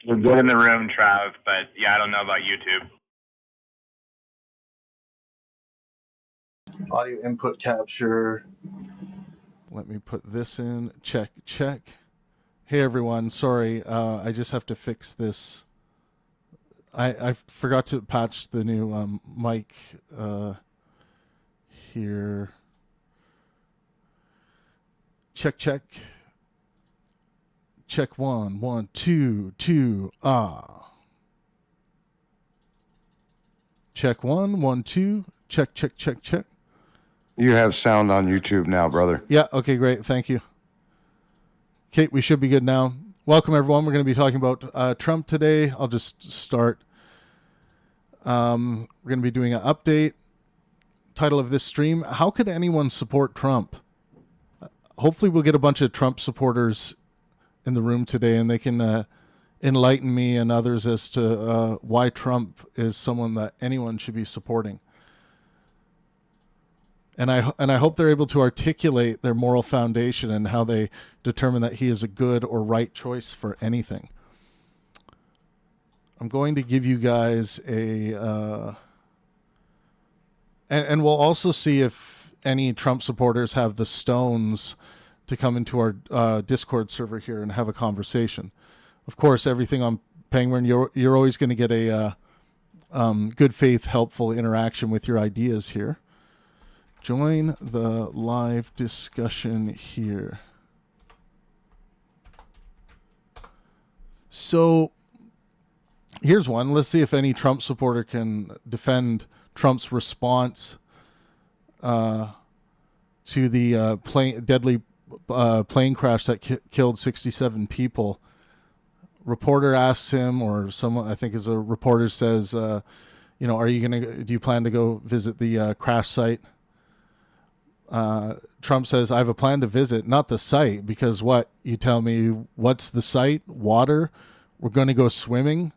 We're good in the room, Trav, but yeah, I don't know about YouTube. Audio input capture. Let me put this in. Check. Hey everyone, sorry, I just have to fix this. I forgot to patch the new mic here. Check. Check 1, 1, 2, 2. Check 1, 1, 2. Check. You have sound on YouTube now, brother. Yeah, okay, great. Thank you. Okay, we should be good now. Welcome, everyone. We're going to be talking about Trump today. I'll just start. We're going to be doing an update. Title of this stream, How Could Anyone Support Trump? Hopefully we'll get a bunch of Trump supporters in the room today, and they can enlighten me and others as to why Trump is someone that anyone should be supporting. And I hope they're able to articulate their moral foundation and how they determine that he is a good or right choice for anything. I'm going to give you guys a... and we'll also see if any Trump supporters have the stones to come into our Discord server here and have a conversation. Of course, everything on Pangburn, you're always going to get a good faith, helpful interaction with your ideas here. Join the live discussion here. So here's one. Let's see if any Trump supporter can defend Trump's response to the deadly plane crash that killed 67 people. Reporter asks him, or someone, I think is a reporter, says, do you plan to go visit the crash site? Trump says, I have a plan to visit, not the site, because what? You tell me, what's the site? Water? We're going to go swimming?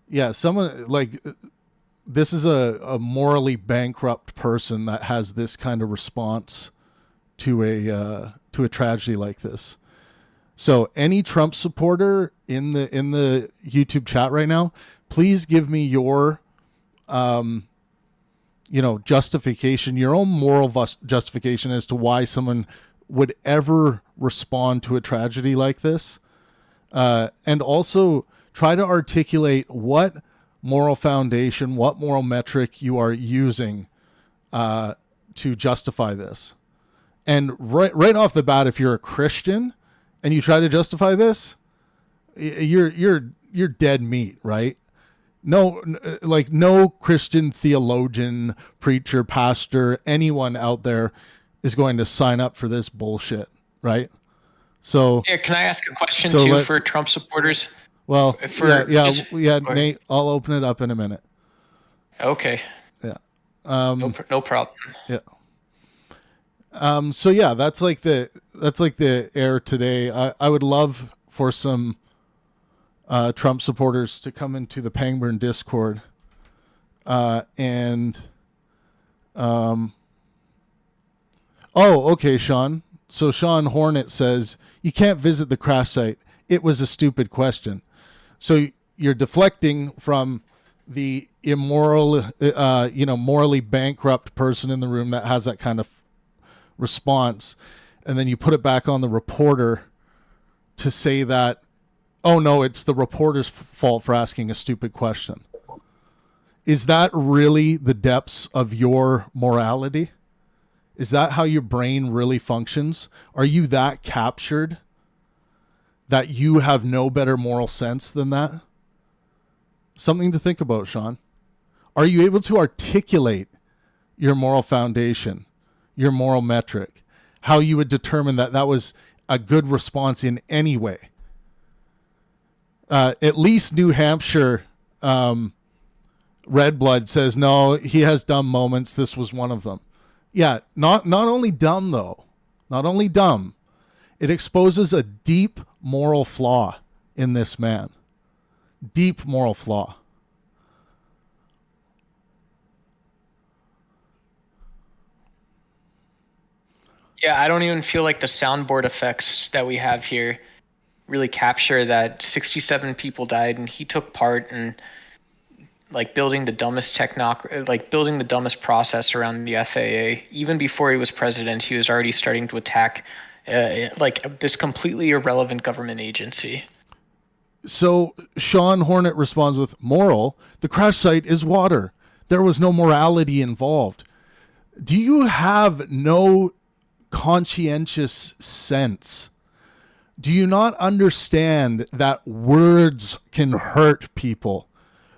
Yeah, someone like... This is a morally bankrupt person that has this kind of response to a tragedy like this. So any Trump supporter in the YouTube chat right now, please give me your justification, your own moral justification as to why someone would ever respond to a tragedy like this, and also try to articulate what moral foundation, what moral metric you are using to justify this. And right off the bat, if you're a Christian and you try to justify this, you're dead meat, right? No Christian theologian, preacher, pastor, anyone out there is going to sign up for this bullshit, right? So yeah, can I ask a question too for Trump supporters? Well, Nate, I'll open it up in a minute. Okay. Yeah. No problem. Yeah. So yeah, that's like the air today. I would love for some Trump supporters to come into the Pangburn Discord, okay, Sean. So Sean Hornet says you can't visit the crash site. It was a stupid question. So you're deflecting from the immoral, morally bankrupt person in the room that has that kind of response, and then you put it back on the reporter to say that, oh no, it's the reporter's fault for asking a stupid question. Is that really the depths of your morality? Is that how your brain really functions? Are you that captured that you have no better moral sense than that? Something to think about, Sean. Are you able to articulate your moral foundation, your moral metric, how you would determine that that was a good response in any way? At least New Hampshire Red Blood says, no, he has dumb moments. This was one of them. Yeah, not only dumb, though. Not only dumb. It exposes a deep moral flaw in this man. Deep moral flaw. Yeah, I don't even feel like the soundboard effects that we have here really capture that 67 people died, and he took part in like building the dumbest building the dumbest process around the FAA. Even before he was president, he was already starting to attack this completely irrelevant government agency. So Sean Hornet responds with, moral, the crash site is water. There was no morality involved. Do you have no conscientious sense? Do you not understand that words can hurt people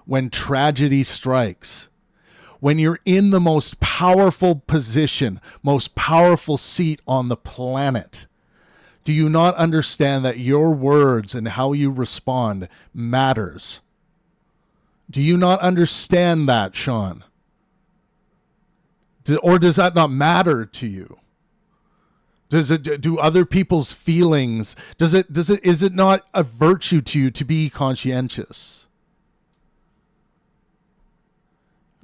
when tragedy strikes? When you're in the most powerful position, most powerful seat on the planet, do you not understand that your words and how you respond matters? Do you not understand that, Sean? Or does that not matter to you? Do other people's feelings, is it not a virtue to you to be conscientious?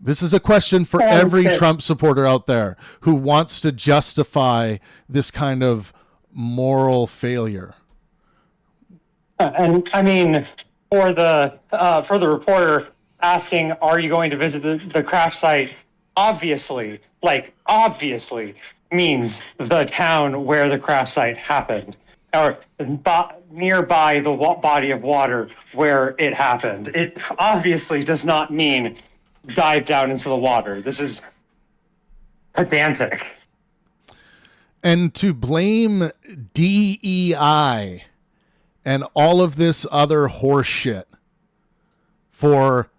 This is a question for every Trump supporter out there who wants to justify this kind of moral failure. And I mean, for the reporter asking, "Are you going to visit the crash site?" Obviously means the town where the crash site happened, or nearby the body of water where it happened. It obviously does not mean dive down into the water. This is pedantic. And to blame DEI and all of this other horse shit for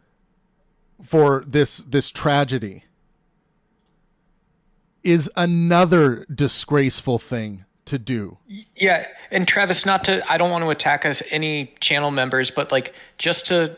this tragedy is another disgraceful thing to do. Yeah, and Travis, I don't want to attack us any channel members, but like just to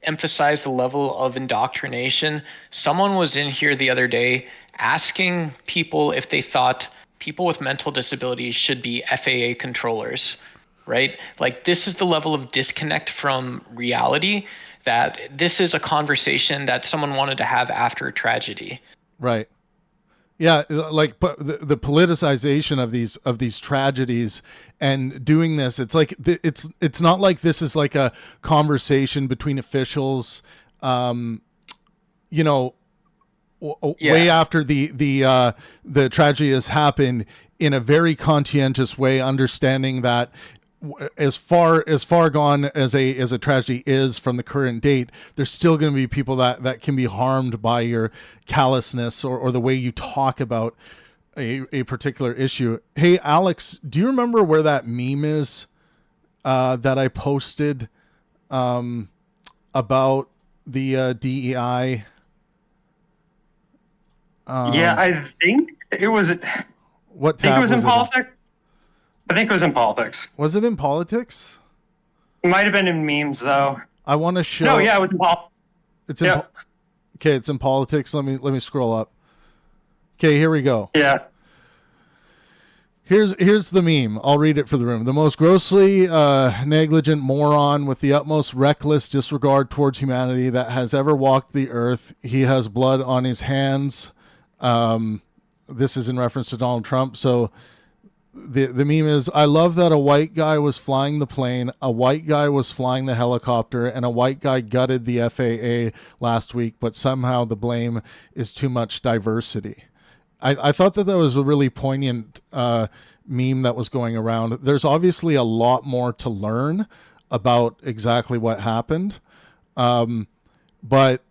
emphasize the level of indoctrination, someone was in here the other day asking people if they thought people with mental disabilities should be FAA controllers, right? Like, this is the level of disconnect from reality, that this is a conversation that someone wanted to have after a tragedy. Right. Yeah, like the politicization of these tragedies and doing this, it's like it's not like this is like a conversation between officials, way after the tragedy has happened, in a very conscientious way, understanding that as far gone as a tragedy is from the current date, there's still going to be people that can be harmed by your callousness or the way you talk about a particular issue. Hey, Alex, do you remember where that meme is that I posted about the DEI? Yeah, I think it was. What tab I think it was in it politics. I think it was in politics. Was it in politics? It might have been in memes, though. I want to show. No, yeah, it was in politics. It's in. Okay, it's in politics. Let me scroll up. Okay, here we go. Yeah. Here's the meme. I'll read it for the room. The most grossly negligent moron with the utmost reckless disregard towards humanity that has ever walked the earth. He has blood on his hands. This is in reference to Donald Trump. So the meme is, I love that a white guy was flying the plane, a white guy was flying the helicopter, and a white guy gutted the FAA last week, but somehow the blame is too much diversity. I thought that was a really poignant meme that was going around. There's obviously a lot more to learn about exactly what happened. But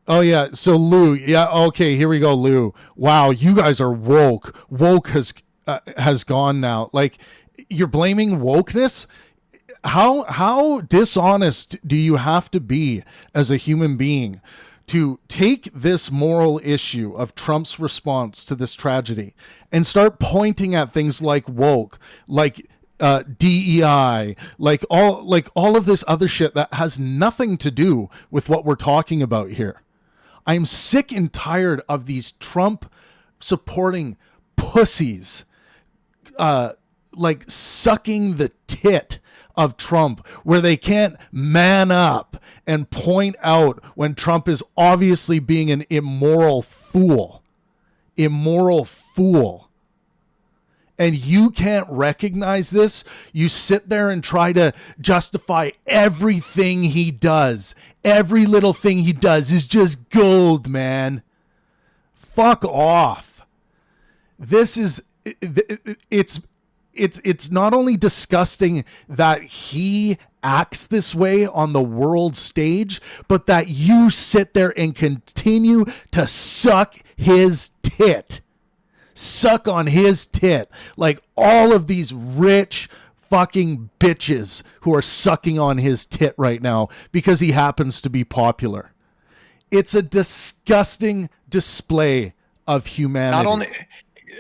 oh yeah, so Lou, yeah, okay, here we go, Lou. Wow, you guys are woke. Woke has gone now. Like, you're blaming wokeness? How dishonest do you have to be as a human being to take this moral issue of Trump's response to this tragedy and start pointing at things like woke, like DEI, like all of this other shit that has nothing to do with what we're talking about here? I'm sick and tired of these Trump supporting pussies like sucking the tit of Trump, where they can't man up and point out when Trump is obviously being an immoral fool. and you can't recognize this, you sit there and try to justify everything he does. Every little thing he does is just gold, man. Fuck off. This is it's not only disgusting that he acts this way on the world stage, but that you sit there and continue to suck his tit. Suck on his tit. Like all of these rich fucking bitches who are sucking on his tit right now because he happens to be popular. It's a disgusting display of humanity.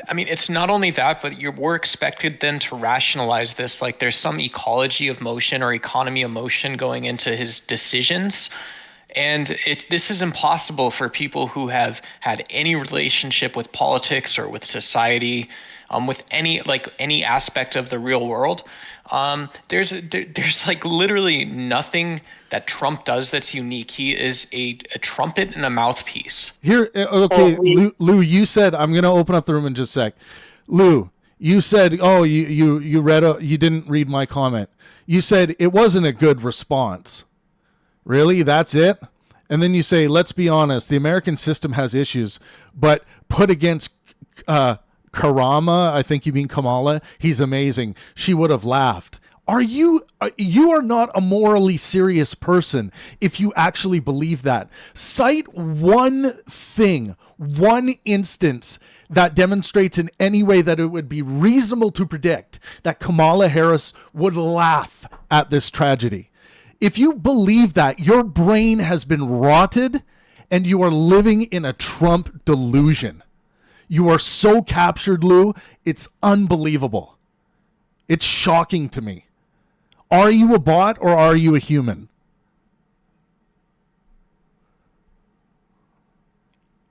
It's not only that, but we're expected then to rationalize this like there's some ecology of motion or economy of motion going into his decisions. And this is impossible for people who have had any relationship with politics or with society, with any aspect of the real world. There's like literally nothing that Trump does that's unique. He is a trumpet and a mouthpiece. Here, okay, Lou, you said, I'm going to open up the room in just a sec. Lou, you said, oh, you didn't read my comment. You said it wasn't a good response. Really? That's it? And then you say, let's be honest, the American system has issues, but put against Karama, I think you mean Kamala, he's amazing. She would have laughed. You are not a morally serious person if you actually believe that. Cite one thing, one instance that demonstrates in any way that it would be reasonable to predict that Kamala Harris would laugh at this tragedy. If you believe that, your brain has been rotted and you are living in a Trump delusion. You are so captured, Lou. It's unbelievable. It's shocking to me. Are you a bot or are you a human?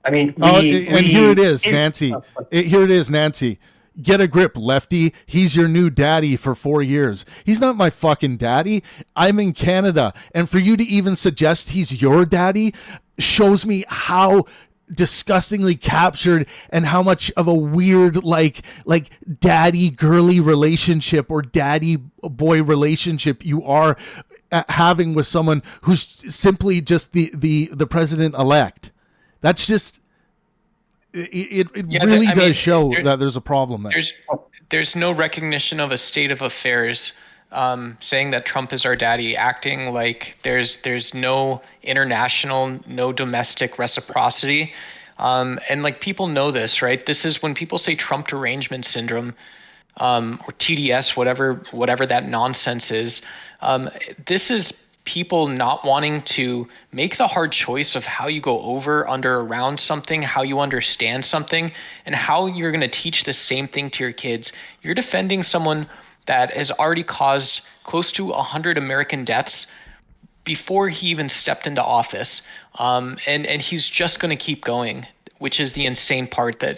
Here it is, Nancy. Here it is, Nancy. Get a grip, lefty. He's your new daddy for 4 years. He's not my fucking daddy. I'm in Canada. And for you to even suggest he's your daddy shows me how disgustingly captured and how much of a weird like daddy girly relationship or daddy boy relationship you are having with someone who's simply just the president elect. That's just it really does show that there's a problem there. There's no recognition of a state of affairs, saying that Trump is our daddy, acting like there's no international, no domestic reciprocity. And like people know this, right? This is when people say Trump derangement syndrome, or TDS, whatever that nonsense is. This is people not wanting to make the hard choice of how you go over, under, around something, how you understand something, and how you're going to teach the same thing to your kids. You're defending someone that has already caused close to 100 American deaths before he even stepped into office. And he's just going to keep going, which is the insane part that,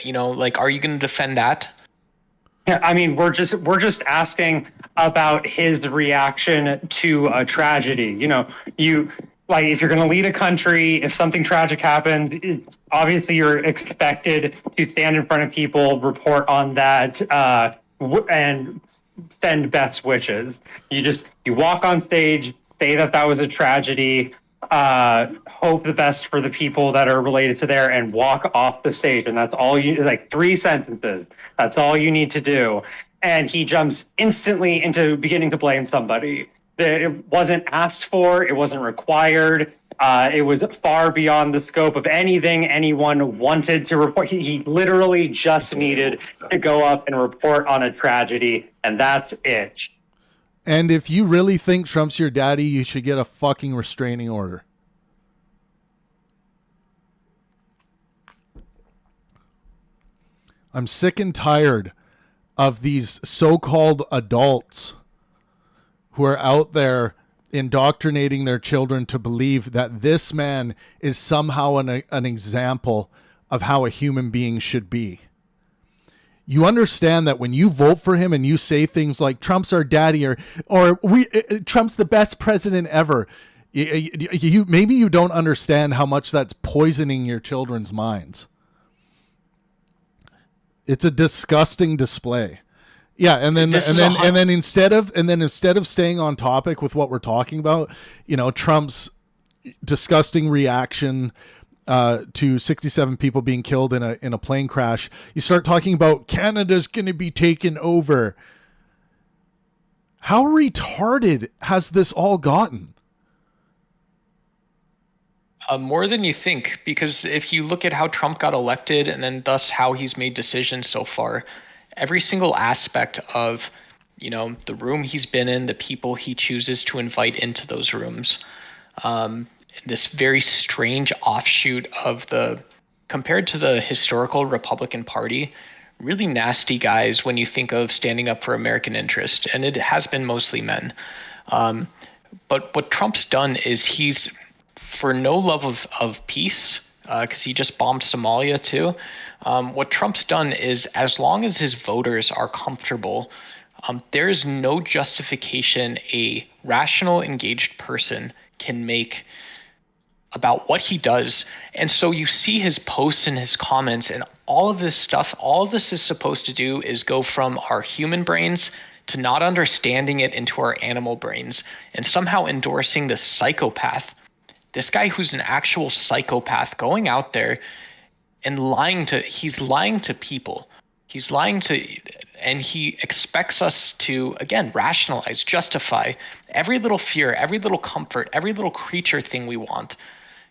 are you going to defend that? Yeah, we're just asking about his reaction to a tragedy. You like if you're going to lead a country, if something tragic happens, obviously you're expected to stand in front of people, report on that, and send best wishes. You walk on stage, say that was a tragedy, hope the best for the people that are related to there, and walk off the stage. And that's all you, like 3 sentences. That's all you need to do. And he jumps instantly into beginning to blame somebody. It wasn't asked for. It wasn't required. It was far beyond the scope of anything anyone wanted to report. He literally just needed to go up and report on a tragedy, and that's it. And if you really think Trump's your daddy, you should get a fucking restraining order. I'm sick and tired of these so-called adults who are out there indoctrinating their children to believe that this man is somehow an example of how a human being should be. You understand that when you vote for him and you say things like Trump's our daddy or Trump's the best president ever, maybe you don't understand how much that's poisoning your children's minds. It's a disgusting display. Yeah, and then This and is a then hun- and then instead of staying on topic with what we're talking about, Trump's disgusting reaction to 67 people being killed in a plane crash, you start talking about Canada's going to be taken over. How retarded has this all gotten? More than you think, because if you look at how Trump got elected and then thus how he's made decisions so far, every single aspect of, the room he's been in, the people he chooses to invite into those rooms, this very strange offshoot of compared to the historical Republican Party, really nasty guys when you think of standing up for American interest, and it has been mostly men. But what Trump's done is he's, for no love of peace, because he just bombed Somalia too. What Trump's done is, as long as his voters are comfortable, there is no justification a rational, engaged person can make about what he does. And so you see his posts and his comments and all of this stuff, all of this is supposed to do is go from our human brains to not understanding it into our animal brains and somehow endorsing this psychopath. This guy who's an actual psychopath going out there and he's lying to people. And he expects us to, again, rationalize, justify every little fear, every little comfort, every little creature thing we want.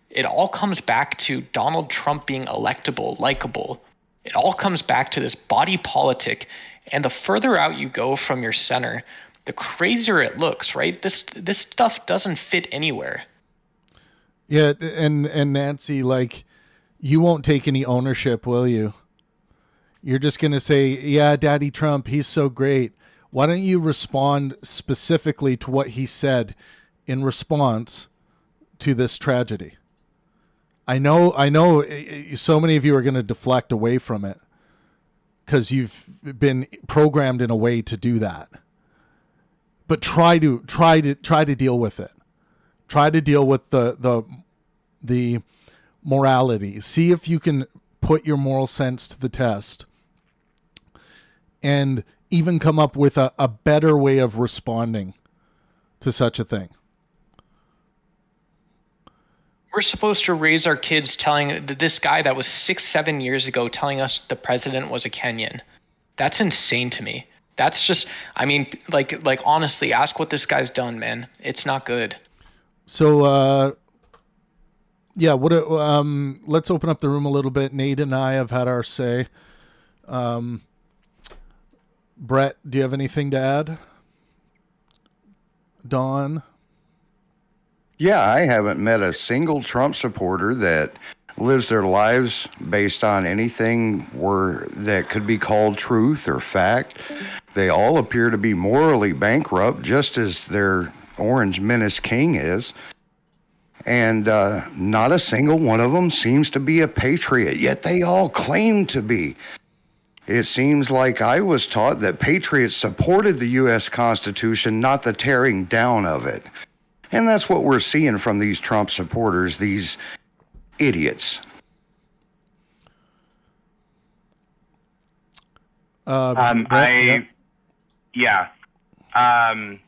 It all comes back to Donald Trump being electable, likable. It all comes back to this body politic. And the further out you go from your center, the crazier it looks, right? This stuff doesn't fit anywhere. Yeah, and Nancy, like, you won't take any ownership, will you? You're just going to say, yeah, Daddy Trump, he's so great. Why don't you respond specifically to what he said in response to this tragedy? I know so many of you are going to deflect away from it because you've been programmed in a way to do that. But try to deal with it. Try to deal with the morality. See if you can put your moral sense to the test and even come up with a better way of responding to such a thing. We're supposed to raise our kids telling this guy that was 6-7 years ago telling us the president was a Kenyan. That's insane to me. That's just, I mean, like honestly, ask what this guy's done, man. It's not good. So, yeah, let's open up the room a little bit. Nate and I have had our say. Brett, do you have anything to add? Don? Yeah, I haven't met a single Trump supporter that lives their lives based on anything that could be called truth or fact. They all appear to be morally bankrupt, just as their Orange Menace King is. And not a single one of them seems to be a patriot, yet they all claim to be. It seems like I was taught that patriots supported the U.S. Constitution, not the tearing down of it. And that's what we're seeing from these Trump supporters, these idiots. Brett, yeah. I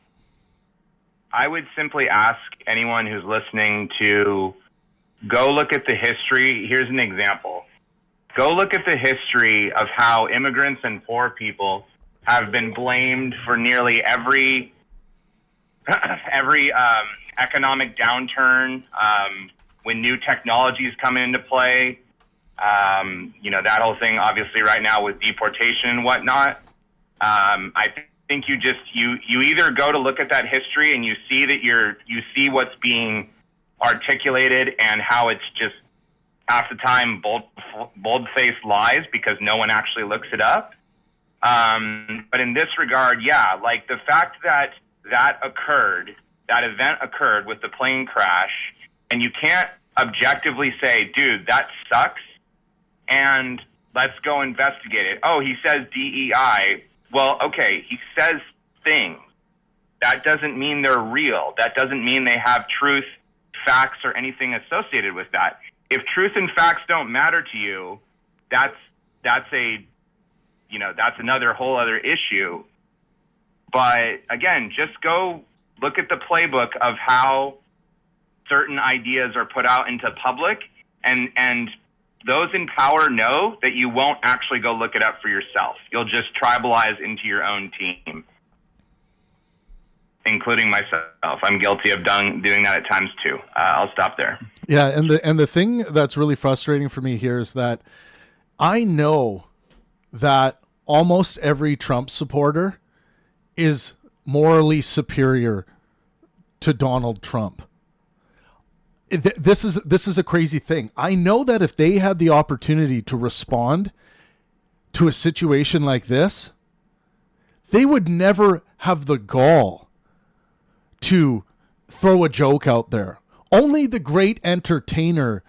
would simply ask anyone who's listening to go look at the history. Here's an example. Go look at the history of how immigrants and poor people have been blamed for nearly every economic downturn, when new technologies come into play, that whole thing obviously right now with deportation and whatnot. I think you either go to look at that history and you see that you see what's being articulated and how it's just half the time bold-faced lies because no one actually looks it up. But in this regard, yeah, like the fact that event occurred with the plane crash, and you can't objectively say, dude, that sucks, and let's go investigate it. Oh, he says DEI. Well, okay, he says things. That doesn't mean they're real. That doesn't mean they have truth, facts, or anything associated with that. If truth and facts don't matter to you, that's a that's another whole other issue. But again, just go look at the playbook of how certain ideas are put out into public, and those in power know that you won't actually go look it up for yourself. You'll just tribalize into your own team, including myself. I'm guilty of doing that at times too. I'll stop there. Yeah, and the thing that's really frustrating for me here is that I know that almost every Trump supporter is morally superior to Donald Trump. This is a crazy thing. I know that if they had the opportunity to respond to a situation like this, they would never have the gall to throw a joke out there. Only the great entertainer,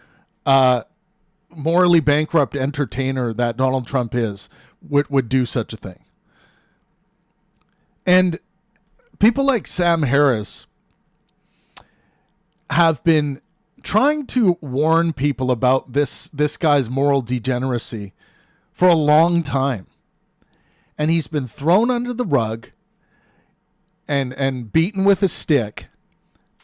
morally bankrupt entertainer that Donald Trump is, would do such a thing. And people like Sam Harris have been trying to warn people about this guy's moral degeneracy for a long time. And he's been thrown under the rug and beaten with a stick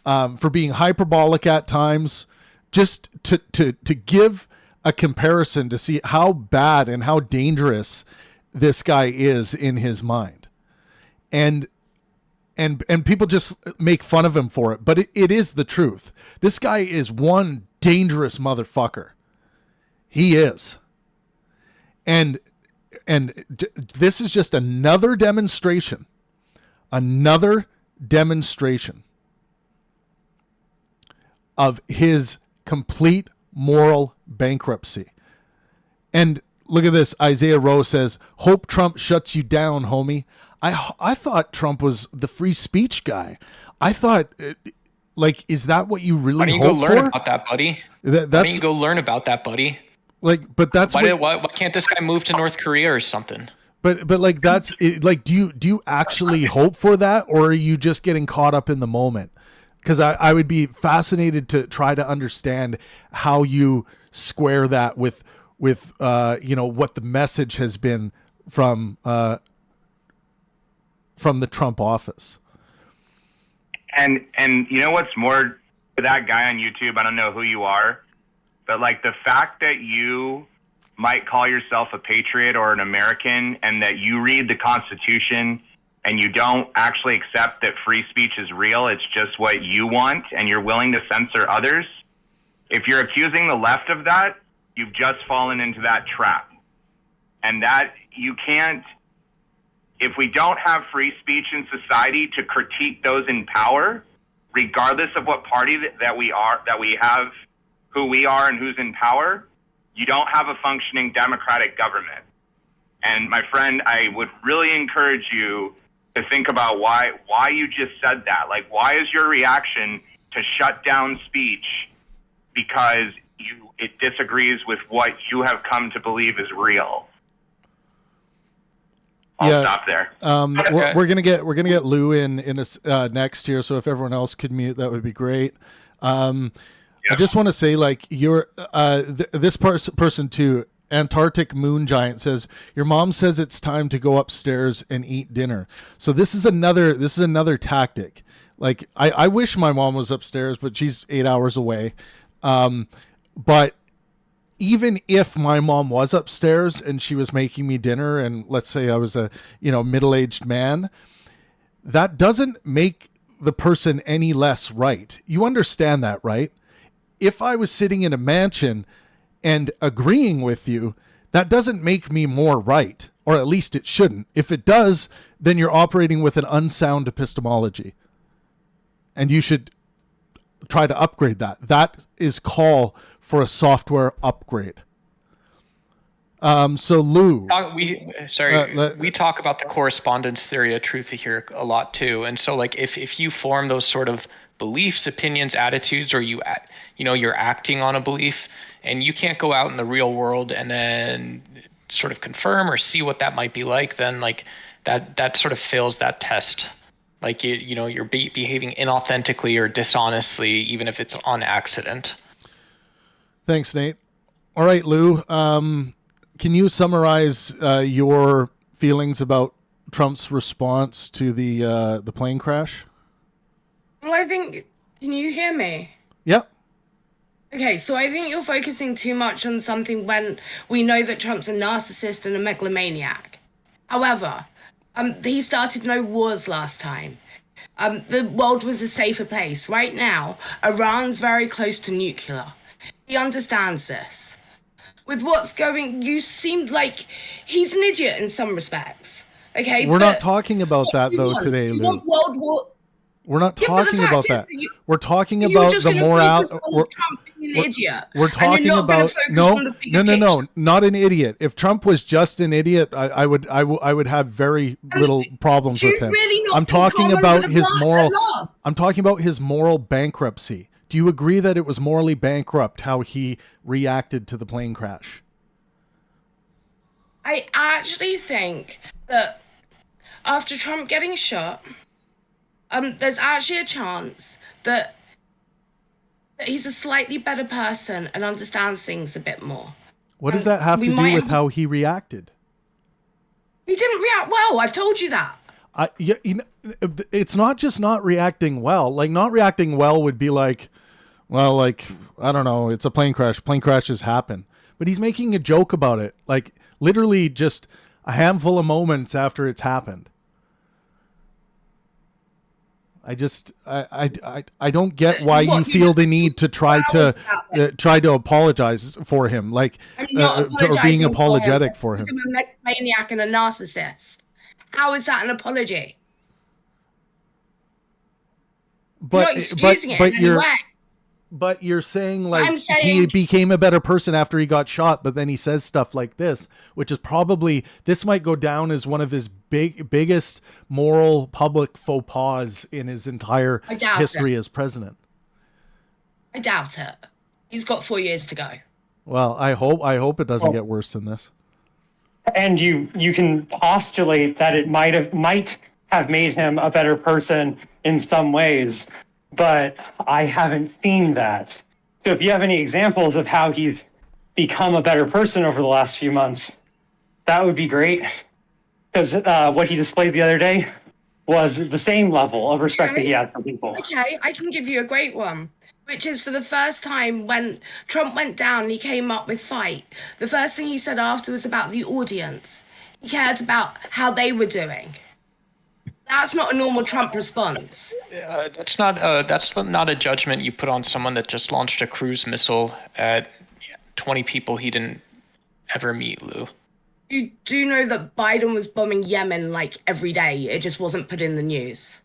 for being hyperbolic at times, just to give a comparison to see how bad and how dangerous this guy is in his mind. And people just make fun of him for it, but it is the truth. This guy is one dangerous motherfucker. He is. And this is just another demonstration of his complete moral bankruptcy. And look at this. Isaiah Rowe says, "Hope Trump shuts you down, homie." I thought Trump was the free speech guy. I thought, is that what you really hope for? Why don't you go learn about that, buddy? Why don't you go learn about that, buddy? But that's why can't this guy move to North Korea or something? But that's it, do you actually hope for that, or are you just getting caught up in the moment? Because I would be fascinated to try to understand how you square that with what the message has been from the Trump office. And you know what's more to that guy on YouTube? I don't know who you are, but the fact that you might call yourself a patriot or an American, and that you read the Constitution and you don't actually accept that free speech is real, it's just what you want, and you're willing to censor others. If you're accusing the left of that, you've just fallen into that trap. And that you can't, if we don't have free speech in society to critique those in power, regardless of what party that we have, who we are and who's in power, you don't have a functioning democratic government. And my friend, I would really encourage you to think about why you just said that. Why is your reaction to shut down speech because it disagrees with what you have come to believe is real? I'll stop there. We're gonna get Lou in a, next here. So if everyone else could mute, that would be great. I just want to say, you're this person too. Antarctic Moon Giant says your mom says it's time to go upstairs and eat dinner. So this is another tactic. I wish my mom was upstairs, but she's 8 hours away. But even if my mom was upstairs and she was making me dinner, and let's say I was a middle-aged man, that doesn't make the person any less right. You understand that, right? If I was sitting in a mansion and agreeing with you, that doesn't make me more right, or at least it shouldn't. If it does, then you're operating with an unsound epistemology, and you should try to upgrade that. That is call for a software upgrade. So Lou, we talk about the correspondence theory of truth here a lot too. And so if you form those sort of beliefs, opinions, attitudes, or you're acting on a belief, and you can't go out in the real world and then sort of confirm or see what that might be like, then that sort of fails that test. You're behaving inauthentically or dishonestly, even if it's on accident. Thanks, Nate. All right, Lou. can you summarize your feelings about Trump's response to the plane crash? Well, I think, can you hear me? Yep. Okay, so I think you're focusing too much on something when we know that Trump's a narcissist and a megalomaniac. However, he started no wars last time. The world was a safer place. Right now, Iran's very close to nuclear. He understands this. With what's going, you seem like he's an idiot in some respects. Okay, we're not talking about that though today, you Lou. want World War? We're not Yeah, but the talking fact about is that. that We're talking you're about just the gonna morale. focus on Trump being an idiot. We're and talking you're not gonna about focus no, on the bigger picture. not an idiot. If Trump was just an idiot, I would have very little problems do you with him. really not I'm think talking Carmen about would have his laughed moral. at last? I'm talking about his moral bankruptcy. Do you agree that it was morally bankrupt how he reacted to the plane crash? I actually think that after Trump getting shot, there's actually a chance that he's a slightly better person and understands things a bit more. What does that have to we do might with have- how he reacted? He didn't react well. I've told you that. Yeah, it's not just not reacting well. Like, not reacting well would be like, well, like, I don't know, it's a plane crash. Plane crashes happen. But he's making a joke about it, like literally just a handful of moments after it's happened. I don't get why you feel the need to try to apologize for him, like I'm not or apologizing being for him. apologetic for him. He's a maniac and a narcissist. How is that an apology? You're not excusing it in any way. But you're saying like I'm he saying- became a better person after he got shot, but then he says stuff like this, which is probably, this might go down as one of his biggest moral public faux pas in his entire I doubt history it. as president. I doubt it. He's got 4 years to go. Well, I hope it doesn't get worse than this. And you can postulate that it might have made him a better person in some ways, but I haven't seen that. So if you have any examples of how he's become a better person over the last few months, that would be great. Because what he displayed the other day was the same level of respect that he had for people. Okay, I can give you a great one, which is for the first time when Trump went down and he came up with fight. The first thing he said after was about the audience. He cared about how they were doing. That's not a normal Trump response. That's not a judgment you put on someone that just launched a cruise missile at 20 people he didn't ever meet, Lou. You do know that Biden was bombing Yemen like every day. It just wasn't put in the news.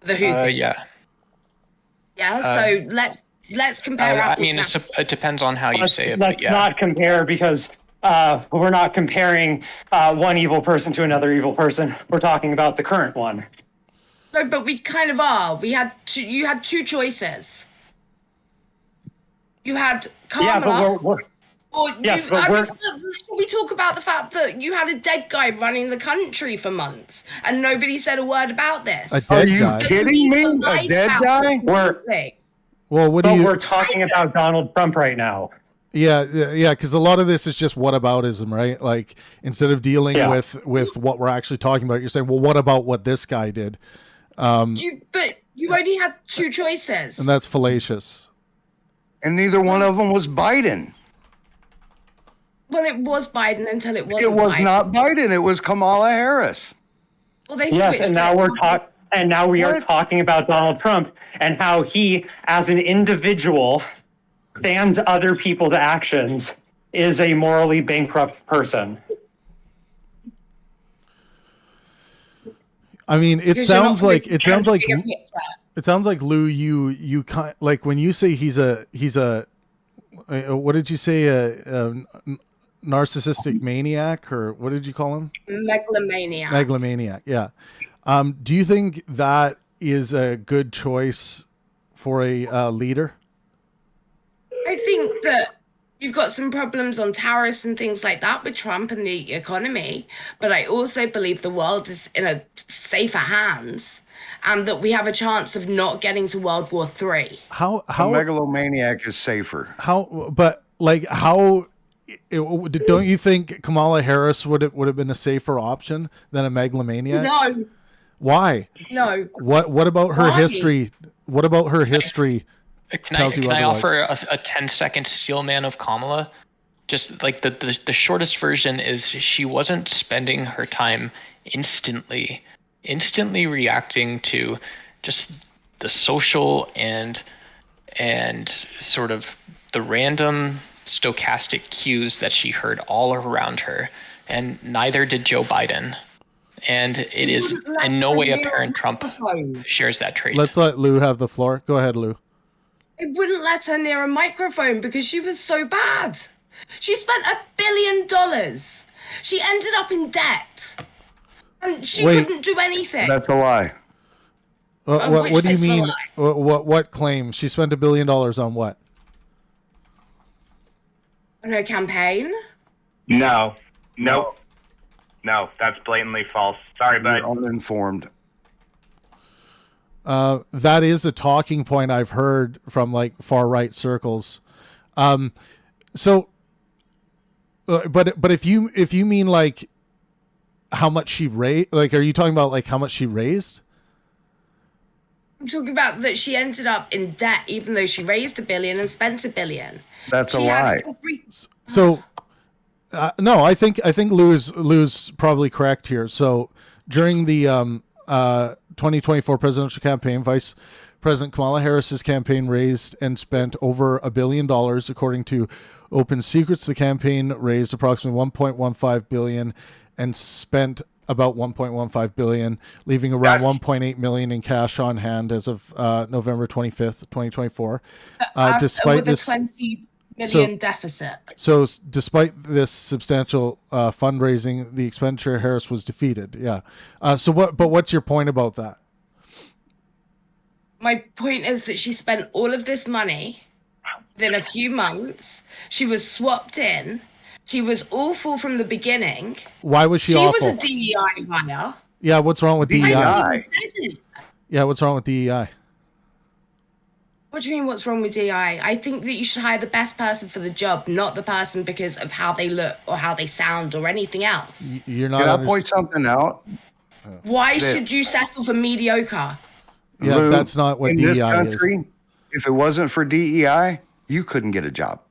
The Houthis. Yeah. Yeah. So let's compare I apples mean, to apples. it depends on how you say it. Let's But yeah. not compare, because we're not comparing one evil person to another evil person. We're talking about the current one. No, but we kind of are. You had two choices. You had Yeah, Kamala. but we're yes, but Should we talk about the fact that you had a dead guy running the country for months and nobody said a word about this? A dead Are you guy. kidding me? A dead guy? Well, what do but you? we're talking about Donald Trump right now. Yeah, because a lot of this is just whataboutism, right? Like, instead of dealing Yeah. with what we're actually talking about, you're saying, well, what about what this guy did? But you only had two choices. And that's fallacious. And neither one of them was Biden. Well, it was Biden until it wasn't. It was Biden. not Biden. It was Kamala Harris. Well, they Yes, switched and now it. we are talking about Donald Trump and how he, as an individual, stands other people to actions, is a morally bankrupt person. I mean, it Because you're not sounds like understanding the bigger picture. it sounds like Lou. You kind like when you say he's a what did you say, a narcissistic maniac, or what did you call him? Megalomaniac. Megalomaniac. Yeah. Do you think that is a good choice for a leader? I think that you've got some problems on tariffs and things like that with Trump and the economy, but I also believe the world is in a safer hands and that we have a chance of not getting to World War III. How A megalomaniac is safer. how don't you think Kamala Harris would have been a safer option than a megalomaniac? No, Why? no. What about her Why? history? What about her history tells you Can I otherwise? offer a 10-second steel man of Kamala? Just like the shortest version is she wasn't spending her time instantly reacting to just the social and sort of the random stochastic cues that she heard all around her, and neither did Joe Biden. And it is in no way apparent Trump shares that trait. Let's let Lou have the floor. Go ahead, Lou. It wouldn't let her near a microphone because she was so bad. She spent $1 billion. She ended up in debt. And she couldn't do anything. That's a lie. What do you mean? What claim? She spent $1 billion on what? On her campaign? No. Nope. No, that's blatantly false. Sorry, bud. You're uninformed. That is a talking point I've heard from like far right circles. So, but if you mean like how much she raised, like, are you talking about like how much she raised? I'm talking about that she ended up in debt even though she raised $1 billion and spent $1 billion. That's a lie. So, no, I think Lou's probably correct here. So during the 2024 presidential campaign, Vice President Kamala Harris's campaign raised and spent over $1 billion, according to Open Secrets. The campaign raised approximately $1.15 billion and spent about $1.15 billion, leaving around $1.8 million in cash on hand as of November 25th, 2024. Despite with this a $20 million deficit. So despite this substantial fundraising, the expenditure Harris was defeated. Yeah. But what's your point about that? My point is that she spent all of this money within a few months. She was swapped in. She was awful from the beginning. Why was she awful? She was a DEI hire. Yeah, what's wrong with DEI? It. Yeah, what's wrong with DEI? What do you mean what's wrong with DEI? I think that you should hire the best person for the job, not the person because of how they look or how they sound or anything else. You're not. Can I point something out? Why should you settle for mediocre? Yeah, Lou, that's not what in DEI this country, is. If it wasn't for DEI, you couldn't get a job.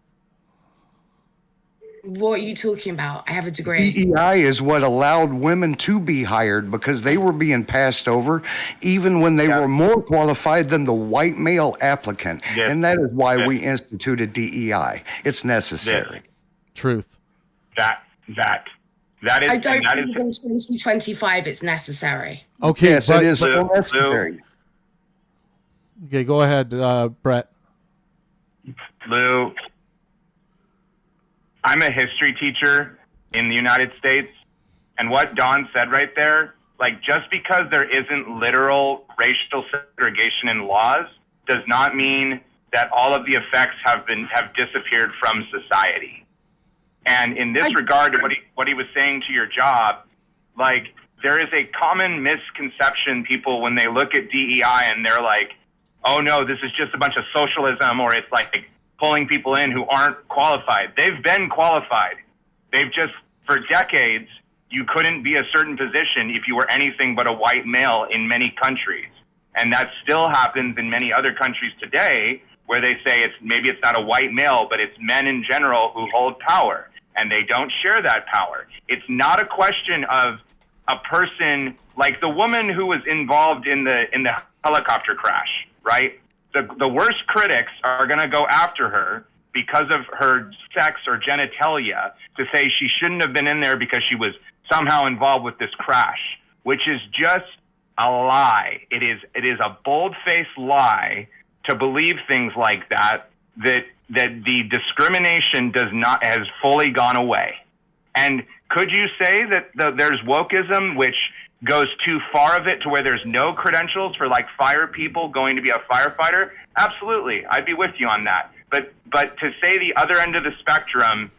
What are you talking about? I have a degree. DEI is what allowed women to be hired because they were being passed over even when they were more qualified than the white male applicant. Yes. And that is why we instituted DEI. It's necessary. Truth. That is. I don't that think in 2025 it's necessary. Okay, Yes, it is so necessary. Okay, go ahead, Brett. Lou, I'm a history teacher in the United States, and what Don said right there, like just because there isn't literal racial segregation in laws does not mean that all of the effects have disappeared from society. And in this regard to what he was saying to your job, like there is a common misconception people when they look at DEI and they're like, oh no, this is just a bunch of socialism, or it's like pulling people in who aren't qualified. They've been qualified. They've just, for decades, you couldn't be a certain position if you were anything but a white male in many countries. And that still happens in many other countries today where they say maybe it's not a white male, but it's men in general who hold power, and they don't share that power. It's not a question of a person like the woman who was involved in the helicopter crash, right? The worst critics are going to go after her because of her sex or genitalia to say she shouldn't have been in there because she was somehow involved with this crash, which is just a lie. It is a bold-faced lie to believe things like that the discrimination has fully gone away. And could you say that there's wokeism, which goes too far of it to where there's no credentials for like fire people going to be a firefighter? Absolutely. I'd be with you on that. But to say the other end of the spectrum,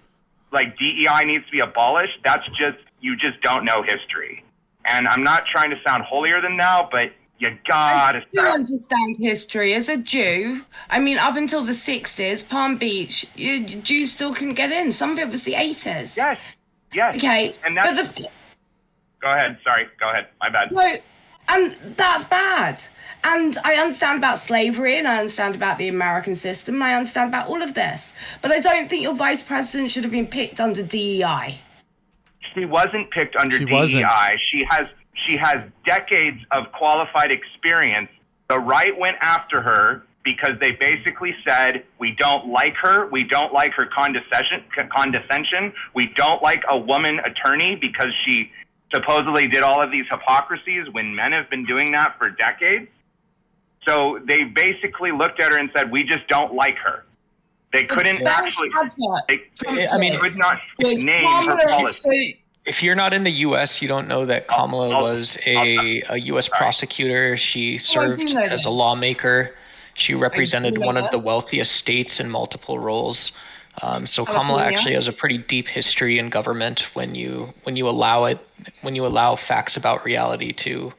like DEI needs to be abolished, that's just, you just don't know history. And I'm not trying to sound holier than thou, but You gotta You stop. understand history as a Jew. I mean, up until the 60s, Palm Beach, Jews still couldn't get in. Some of it was the 80s. Yes. Yes. Okay. And But that's, the go ahead. Sorry. Go ahead. My bad. no, and that's bad. And I understand about slavery, and I understand about the American system, and I understand about all of this. But I don't think your vice president should have been picked under DEI. She wasn't picked under She DEI. wasn't. She has decades of qualified experience. The right went after her because they basically said, we don't like her. We don't like her condescension. We don't like a woman attorney because she supposedly did all of these hypocrisies when men have been doing that for decades. So they basically looked at her and said, we just don't like her. They couldn't actually, could not name her policy. If you're not in the U.S., you don't know that Kamala was a U.S. prosecutor. She served as a lawmaker. She represented one of the wealthiest states in multiple roles. So Kamala actually has a pretty deep history in government when you allow facts about reality to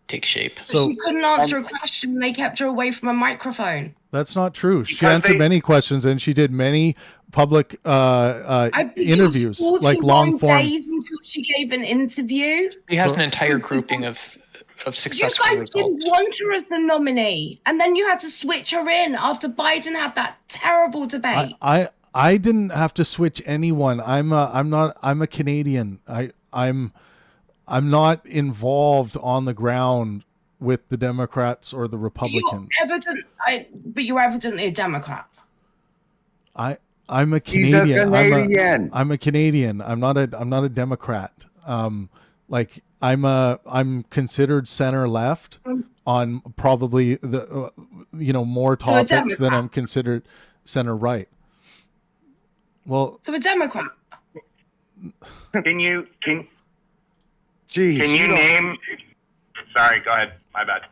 take shape. So she couldn't answer a question. They kept her away from a microphone. That's not true. She answered many questions, and she did many public interviews, like long form. Days until she gave an interview. She has an entire grouping of successful You guys results. didn't want her as the nominee, and then you had to switch her in after Biden had that terrible debate. I didn't have to switch anyone. I'm a Canadian. I'm not involved on the ground with the Democrats or the Republicans. But you're evidently a Democrat. I'm a Canadian. He's a Canadian. I'm a Canadian. I'm not a Democrat. I'm considered center left on probably the more topics than I'm considered center right. Well, So a Democrat. Can you Jeez, name? Sorry, go ahead. My bad.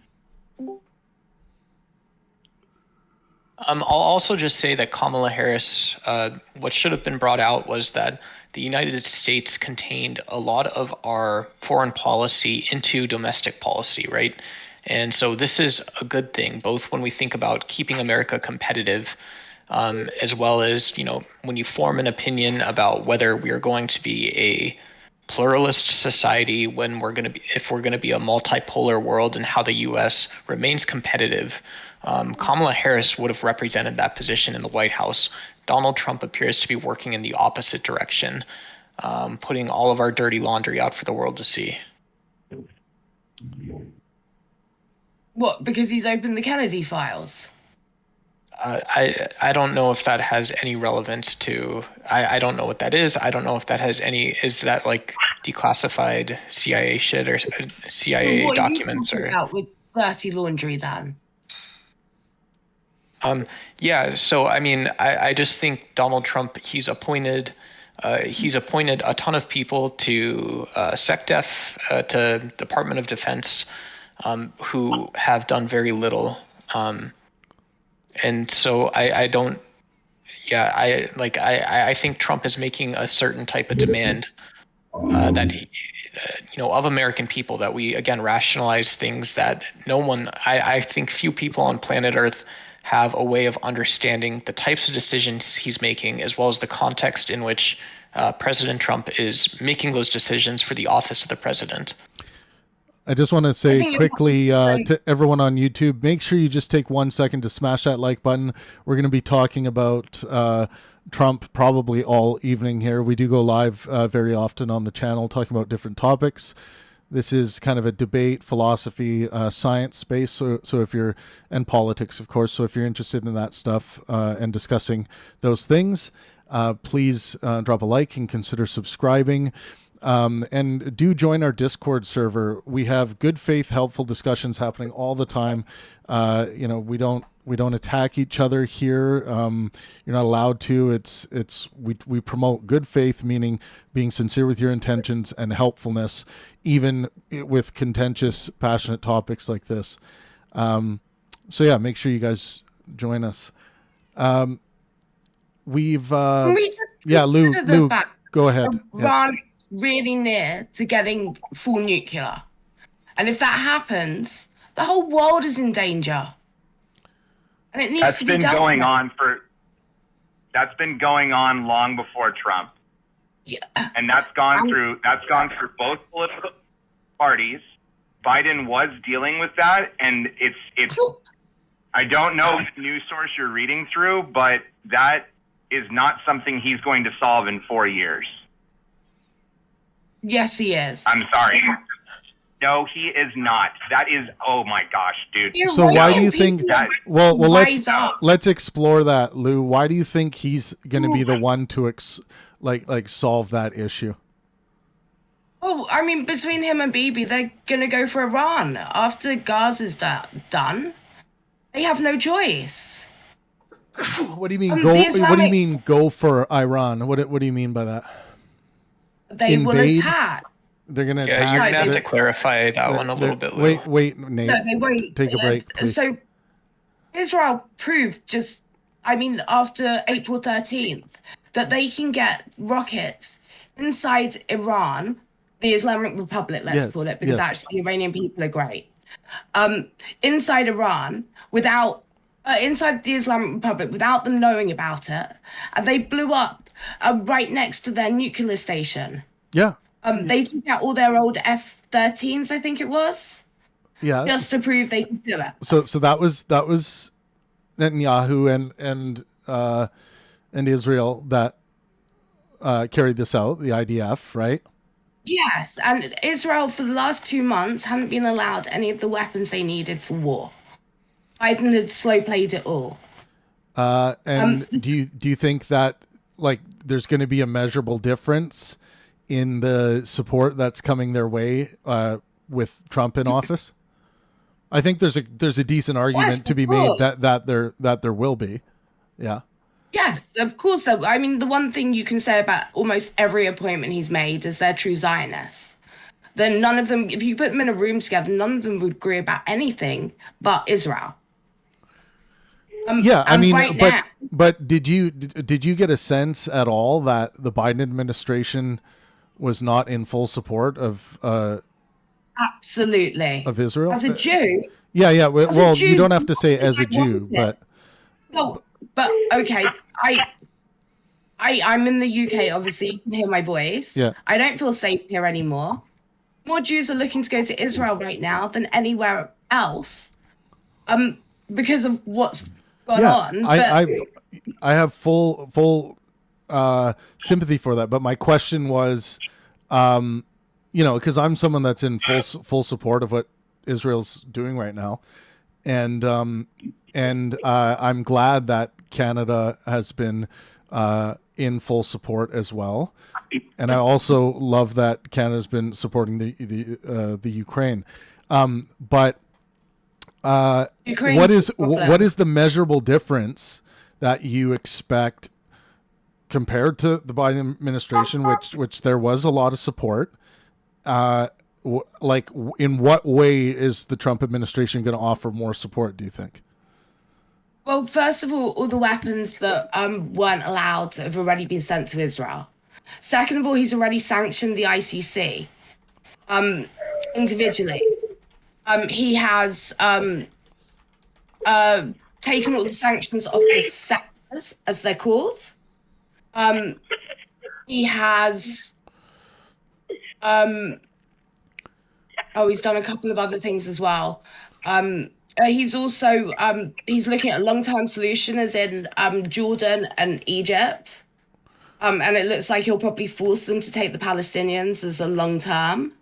I'll also just say that Kamala Harris, what should have been brought out was that the United States contained a lot of our foreign policy into domestic policy, right? And so this is a good thing, both when we think about keeping America competitive, as well as, when you form an opinion about whether we are going to be a pluralist society, if we're going to be a multipolar world, and how the U.S. remains competitive. Kamala Harris would have represented that position in the White House. Donald Trump appears to be working in the opposite direction, putting all of our dirty laundry out for the world to see. What? Because he's opened the Kennedy files. I don't know if that has any relevance to. I don't know what that is. I don't know if that has any. Is that like declassified CIA shit or CIA documents or? Out with dirty laundry then. Yeah. So I mean, I just think Donald Trump. He's appointed a ton of people to SecDef, to Department of Defense, who have done very little. And so I think Trump is making a certain type of demand that of American people, that we again rationalize things that I think few people on planet Earth have a way of understanding the types of decisions he's making, as well as the context in which President Trump is making those decisions for the office of the president. I just want to say quickly to everyone on YouTube, make sure you just take 1 second to smash that like button. We're going to be talking about Trump probably all evening here. We do go live very often on the channel talking about different topics. This is kind of a debate, philosophy, science space. So if you're, and politics, of course. So if you're interested in that stuff and discussing those things, please drop a like and consider subscribing. And do join our Discord server. We have good faith, helpful discussions happening all the time. We don't attack each other here. You're not allowed to. We promote good faith, meaning being sincere with your intentions, and helpfulness, even with contentious, passionate topics like this. So yeah, make sure you guys join us. Lou, go ahead. Iran really near to getting full nuclear. And if that happens, The whole world is in danger. And it needs That's to be been done. that's been going on long before Trump. Yeah. And that's gone through both political parties. Biden was dealing with that, and it's I don't know the news source you're reading through, but that is not something he's going to solve in 4 years. Yes, he is. I'm sorry. No, he is not. That is, oh my gosh, dude. So why do you think that? Well, Rise up. let's explore that, Lou. Why do you think he's going to be the one to solve that issue? Well, I mean, between him and Bibi, they're gonna go for Iran after Gaza's done. They have no choice. What do you mean the go? What do you Islamic- mean go for Iran? What do you mean by that? They will Invade? attack. They're going to Yeah, attack. you're gonna have they're- to clarify that one a little bit. Lou. Wait, Nate. No, they won't. Take a break, please. So, Israel proved after April 13th, that they can get rockets inside Iran, the Islamic Republic, let's Yes, call it, because yes. actually the Iranian people are great. Inside Iran, inside the Islamic Republic, without them knowing about it, and they blew up right next to their nuclear station. Yeah. They took out all their old F-13s, I think it was, Yeah. just to prove they could do it. So that was Netanyahu and Israel that carried this out, the IDF, right? Yes, and Israel for the last 2 months hadn't been allowed any of the weapons they needed for war. Biden had slow played it all. And do you think that there's going to be a measurable difference in the support that's coming their way with Trump in office? I think there's a decent argument to be made that there will be. Yeah. Yes, of course. I mean, the one thing you can say about almost every appointment he's made is they're true Zionists. Then none of them, if you put them in a room together, none of them would agree about anything but Israel. Yeah, I mean, right now, but did you get a sense at all that the Biden administration was not in full support of absolutely Israel? As a Jew. Yeah. Well, Jew, you don't have to say as a Jew, but well, but okay, I'm in the UK. Obviously, you can hear my voice. Yeah. I don't feel safe here anymore. More Jews are looking to go to Israel right now than anywhere else, because of what's gone on. But I have full sympathy for that. But my question was, because I'm someone that's in full support of what Israel's doing right now, and I'm glad that Canada has been in full support as well, and I also love that Canada's been supporting the Ukraine. But what is the measurable difference that you expect compared to the Biden administration, which there was a lot of support? In what way is the Trump administration going to offer more support, do you think? Well, first of all the weapons that weren't allowed have already been sent to Israel. Second of all, he's already sanctioned the ICC individually. He has taken all the sanctions off the sectors, as they're called. He has he's done a couple of other things as well. He's also he's looking at a long-term solution, as in Jordan and Egypt, and it looks like he'll probably force them to take the Palestinians as a long-term.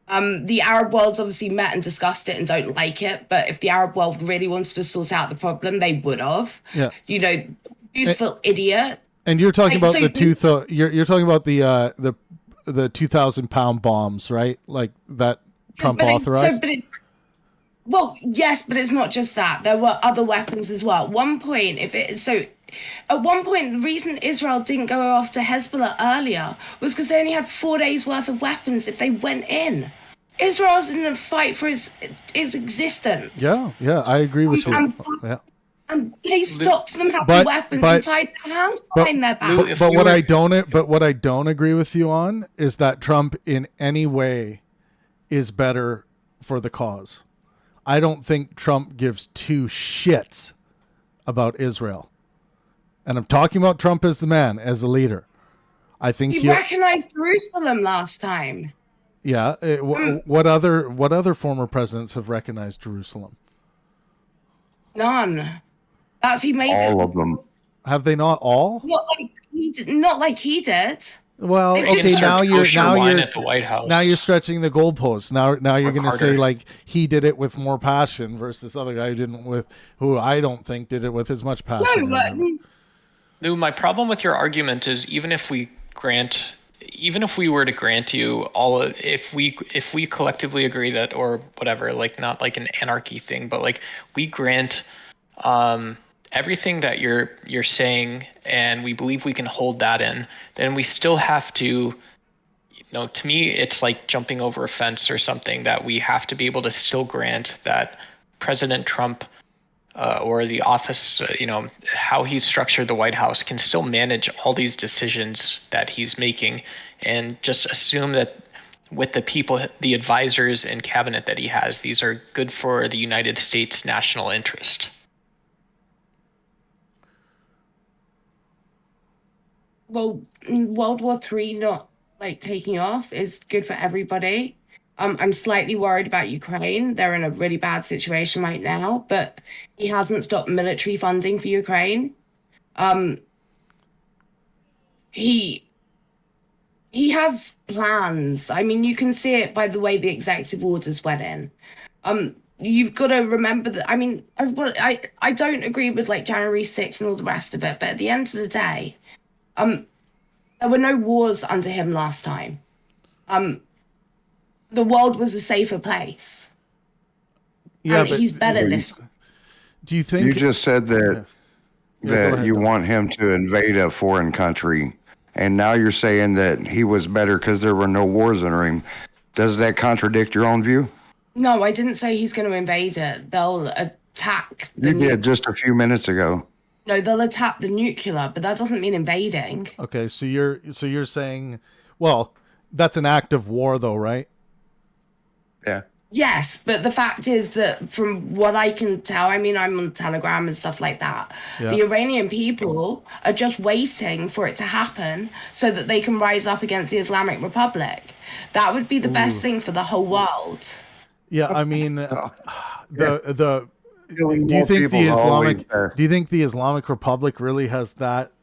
The Arab world's obviously met and discussed it and don't like it, but if the Arab world really wanted to sort out the problem, they would have. Yeah. Useful idiot. And you're talking about so you're talking about the 2,000-pound bombs, right? Like that Trump authorized. Well, yes, but it's not just that. There were other weapons as well. At one point, the reason Israel didn't go after Hezbollah earlier was because they only had 4 days worth of weapons if they went in. Israel's in a fight for its existence. Yeah, I agree with you. Yeah. And they stopped them having weapons and tied their hands behind their back. But what I don't agree with you on is that Trump in any way is better for the cause. I don't think Trump gives two shits about Israel. And I'm talking about Trump as the man, as a leader. I think He recognized Jerusalem last time. Yeah. What other former presidents have recognized Jerusalem? None. That's he made All it. of them. Have they not all? Not like he did. Well, They've okay. just Now served you're kosher wine at the White House. now you're stretching the goalposts. Now you're going to say Carter. like he did it with more passion versus other guy who I don't think did it with as much passion. No, but Lou, my problem with your argument is even if we were to grant you if we collectively agree that, or whatever, like not like an anarchy thing, but like we grant everything that you're saying, and we believe we can hold that in, then we still have to, to me, it's like jumping over a fence or something, that we have to be able to still grant that President Trump or the office, how he's structured the White House, can still manage all these decisions that he's making, and just assume that with the people, the advisors and cabinet that he has, these are good for the United States national interest. well, World War III not like taking off is good for everybody. I'm slightly worried about Ukraine. They're in a really bad situation right now, but he hasn't stopped military funding for Ukraine. He has plans. I mean, you can see it by the way the executive orders went in. You've got to remember that. I mean, I don't agree with like January 6th and all the rest of it, but at the end of the day, there were no wars under him last time. The world was a safer place. Yeah, and but he's better this. do you think You just said that go that ahead, you Doc. want him to invade a foreign country, and now you're saying that he was better because there were no wars under him. Does that contradict your own view? No, I didn't say he's going to invade it. They'll attack the You did just a few minutes ago. No, they'll attack the nuclear, but that doesn't mean invading. Okay, so you're saying, well, that's an act of war though, right? Yeah. Yes, but the fact is that from what I can tell, I mean, I'm on Telegram and stuff like that. Yeah. The Iranian people are just waiting for it to happen so that they can rise up against the Islamic Republic. That would be the best thing for the whole world. Yeah, I mean, do Killing you more think the people always Islamic best. do you think the Islamic Republic really has that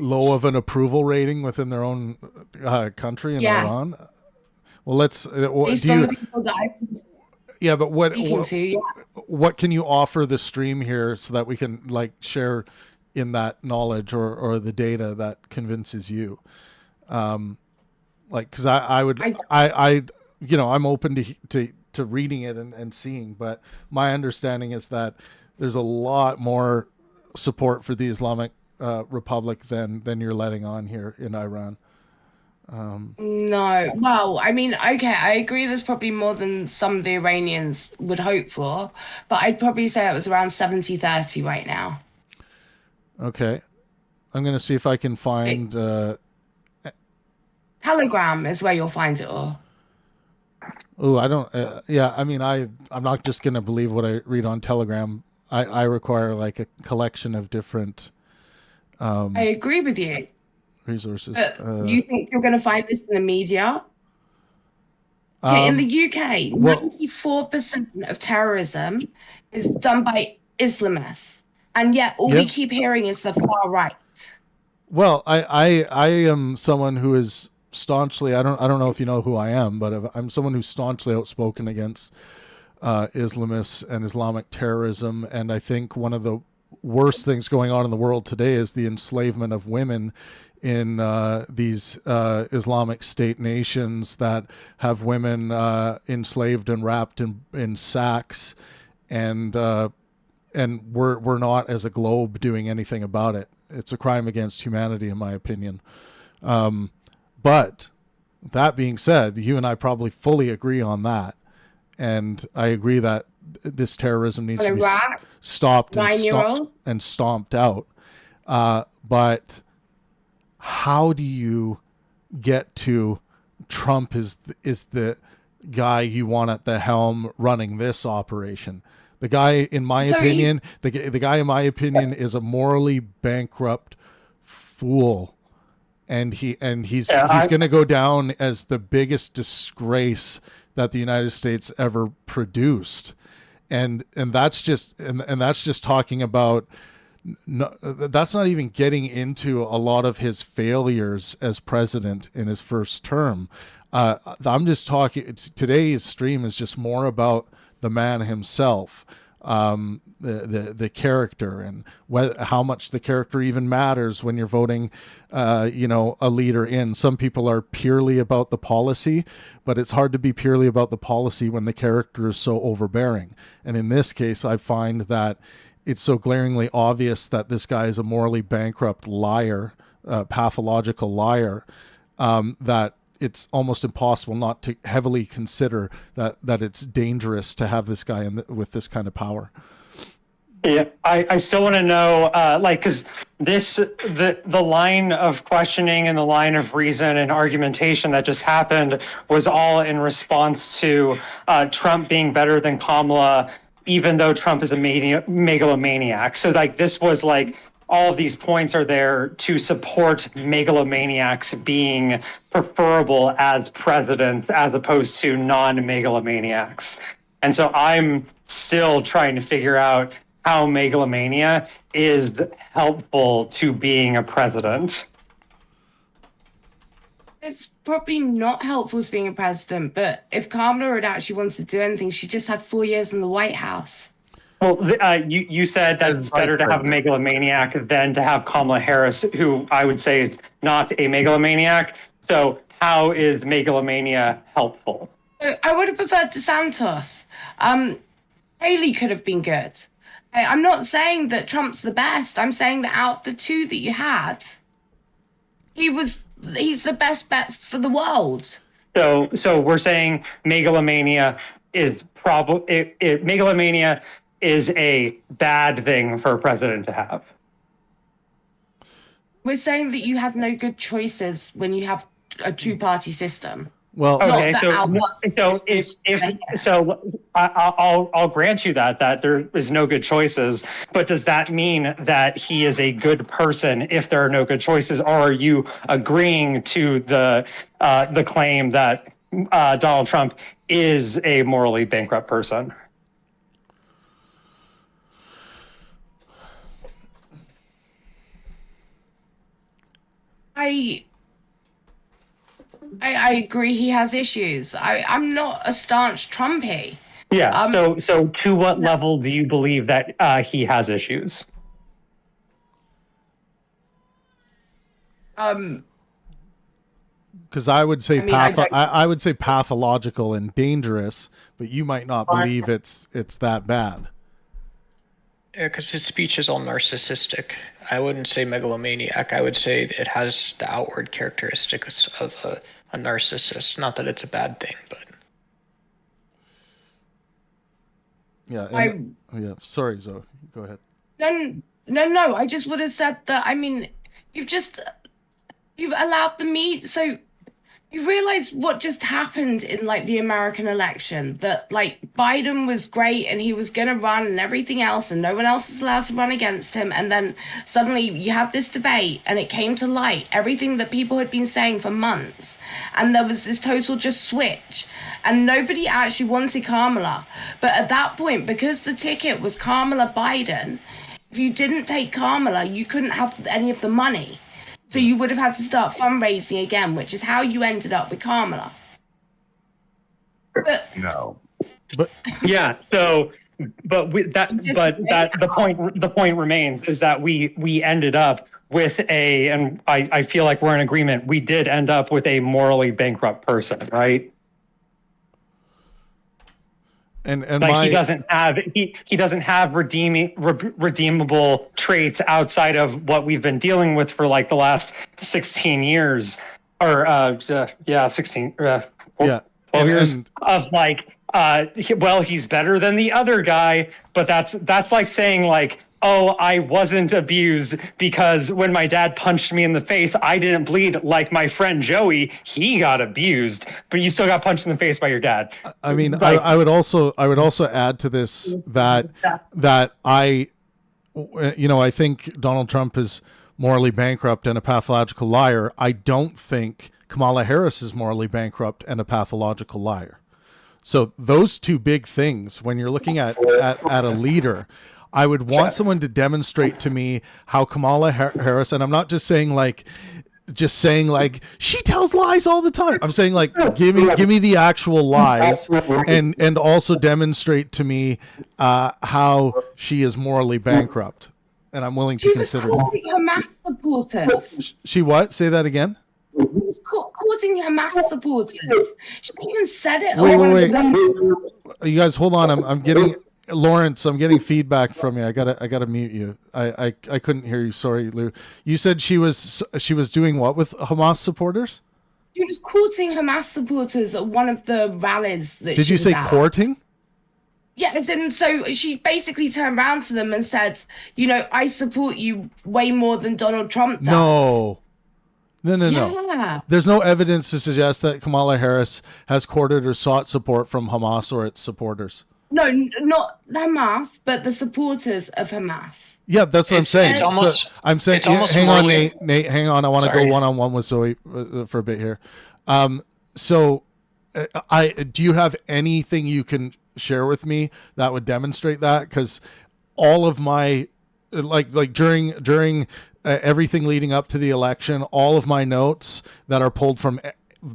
low of an approval rating within their own country in Yes. Iran? Well, let's. Based on the people that I've been Yeah, but speaking to, yeah. what can you offer the stream here so that we can like share in that knowledge or the data that convinces you? Like, because I'm open to reading it and seeing, but my understanding is that there's a lot more support for the Islamic Republic than you're letting on here in Iran. No. Well, I mean, okay, I agree there's probably more than some of the Iranians would hope for, but I'd probably say it was around 70-30 right now. Okay. I'm going to see if I can find... Telegram is where you'll find it all. Oh, I don't... yeah, I mean, I'm not just going to believe what I read on Telegram. I require like a collection of different I agree with you. resources. You think you're going to find this in the media? Okay, in the UK, 94% of terrorism is done by Islamists, and yet all we keep hearing is the far right. Well, I am someone who is staunchly, I don't know if you know who I am, but I'm someone who's staunchly outspoken against Islamists and Islamic terrorism, and I think one of the worst things going on in the world today is the enslavement of women in these Islamic State nations that have women enslaved and wrapped in sacks, and we're not as a globe doing anything about it. It's a crime against humanity, in my opinion. But that being said, you and I probably fully agree on that, and I agree that this terrorism needs to be stopped and stomped out. But how do you get to Trump is the guy you want at the helm running this operation. The guy, in my opinion, the guy, in my opinion, is a morally bankrupt fool, and he's going to go down as the biggest disgrace that the United States ever produced, and that's just talking about. No, that's not even getting into a lot of his failures as president in his first term. I'm just talking. Today's stream is just more about the man himself, the character, and how much the character even matters when you're voting, a leader in. Some people are purely about the policy, but it's hard to be purely about the policy when the character is so overbearing. And in this case, I find that it's so glaringly obvious that this guy is a morally bankrupt liar, pathological liar, that it's almost impossible not to heavily consider that it's dangerous to have this guy with this kind of power. Yeah, I still want to know, because the line of questioning and the line of reason and argumentation that just happened was all in response to Trump being better than Kamala, even though Trump is a megalomaniac. So this was all of these points are there to support megalomaniacs being preferable as presidents as opposed to non-megalomaniacs. And so I'm still trying to figure out how megalomania is helpful to being a president. It's probably not helpful to being a president, but if Kamala had actually wanted to do anything, she just had 4 years in the White House. Well, you said that it's better to have a megalomaniac than to have Kamala Harris, who I would say is not a megalomaniac. So how is megalomania helpful? I would have preferred DeSantis. Haley could have been good. I'm not saying that Trump's the best. I'm saying that out of the two that you had, he's the best bet for the world. So we're saying megalomania is megalomania is a bad thing for a president to have. We're saying that you had no good choices when you have a two-party system. Well, okay, I'll grant you that there is no good choices, but does that mean that he is a good person if there are no good choices, or are you agreeing to the claim that Donald Trump is a morally bankrupt person? I agree he has issues. I'm not a staunch Trumpy. Yeah, so to what level do you believe that he has issues? Because I would say I would say pathological and dangerous, but you might not believe it's that bad. Yeah, because his speech is all narcissistic. I wouldn't say megalomaniac. I would say it has the outward characteristics of a narcissist. Not that it's a bad thing, but yeah. Yeah. Sorry, Zoe. Go ahead. No. I just would have said that. I mean, you've allowed the media. So you realize what just happened in the American election, that Biden was great and he was going to run and everything else, and no one else was allowed to run against him. And then suddenly you had this debate and it came to light, everything that people had been saying for months. And there was this total just switch, and nobody actually wanted Kamala. But at that point, because the ticket was Kamala Biden, if you didn't take Kamala, you couldn't have any of the money. So you would have had to start fundraising again, which is how you ended up with Kamala. No. But yeah, so the point remains is that we ended up with and I feel like we're in agreement, we did end up with a morally bankrupt person, right? And he doesn't have redeemable traits outside of what we've been dealing with for the last 16 years, or 16 12 years of he's better than the other guy, but that's like saying oh, I wasn't abused because when my dad punched me in the face, I didn't bleed like my friend Joey. He got abused, but you still got punched in the face by your dad. I mean, Like- I would also add to this that I think Donald Trump is morally bankrupt and a pathological liar. I don't think Kamala Harris is morally bankrupt and a pathological liar. So those two big things, when you're looking at a leader, I would want someone to demonstrate to me how Kamala Harris, and I'm not just saying like she tells lies all the time. I'm saying like give me the actual lies, and also demonstrate to me how she is morally bankrupt, and I'm willing to She was consider. courting Hamas supporters. She what? Say that again. She was courting Hamas supporters. She even said it. Wait. You guys, hold on. I'm getting Lawrence. I'm getting feedback from you. I gotta mute you. I couldn't hear you. Sorry, Lou. You said she was doing what with Hamas supporters? She was courting Hamas supporters at one of the rallies that Did she you was say at. courting? Yes, and so she basically turned around to them and said, I support you way more than Donald Trump does. No. Yeah. There's no evidence to suggest that Kamala Harris has courted or sought support from Hamas or its supporters. No, not Hamas, but the supporters of Hamas. Yeah, that's what I'm saying. It's almost, So I'm saying, it's almost hang on, morally- Nate, hang on. I want to go Sorry. one-on-one with Zoe for a bit here. Do you have anything you can share with me that would demonstrate that? Because all of my, like during everything leading up to the election, all of my notes that are pulled from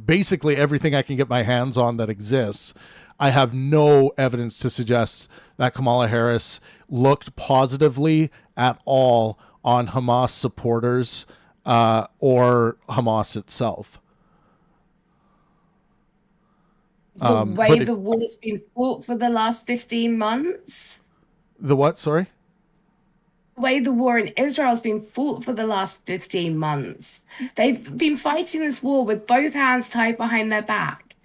basically everything I can get my hands on that exists, I have no evidence to suggest that Kamala Harris looked positively at all on Hamas supporters or Hamas itself. The way the war's been fought for the last 15 months. The what? Sorry? The way the war in Israel has been fought for the last 15 months. They've been fighting this war with both hands tied behind their back.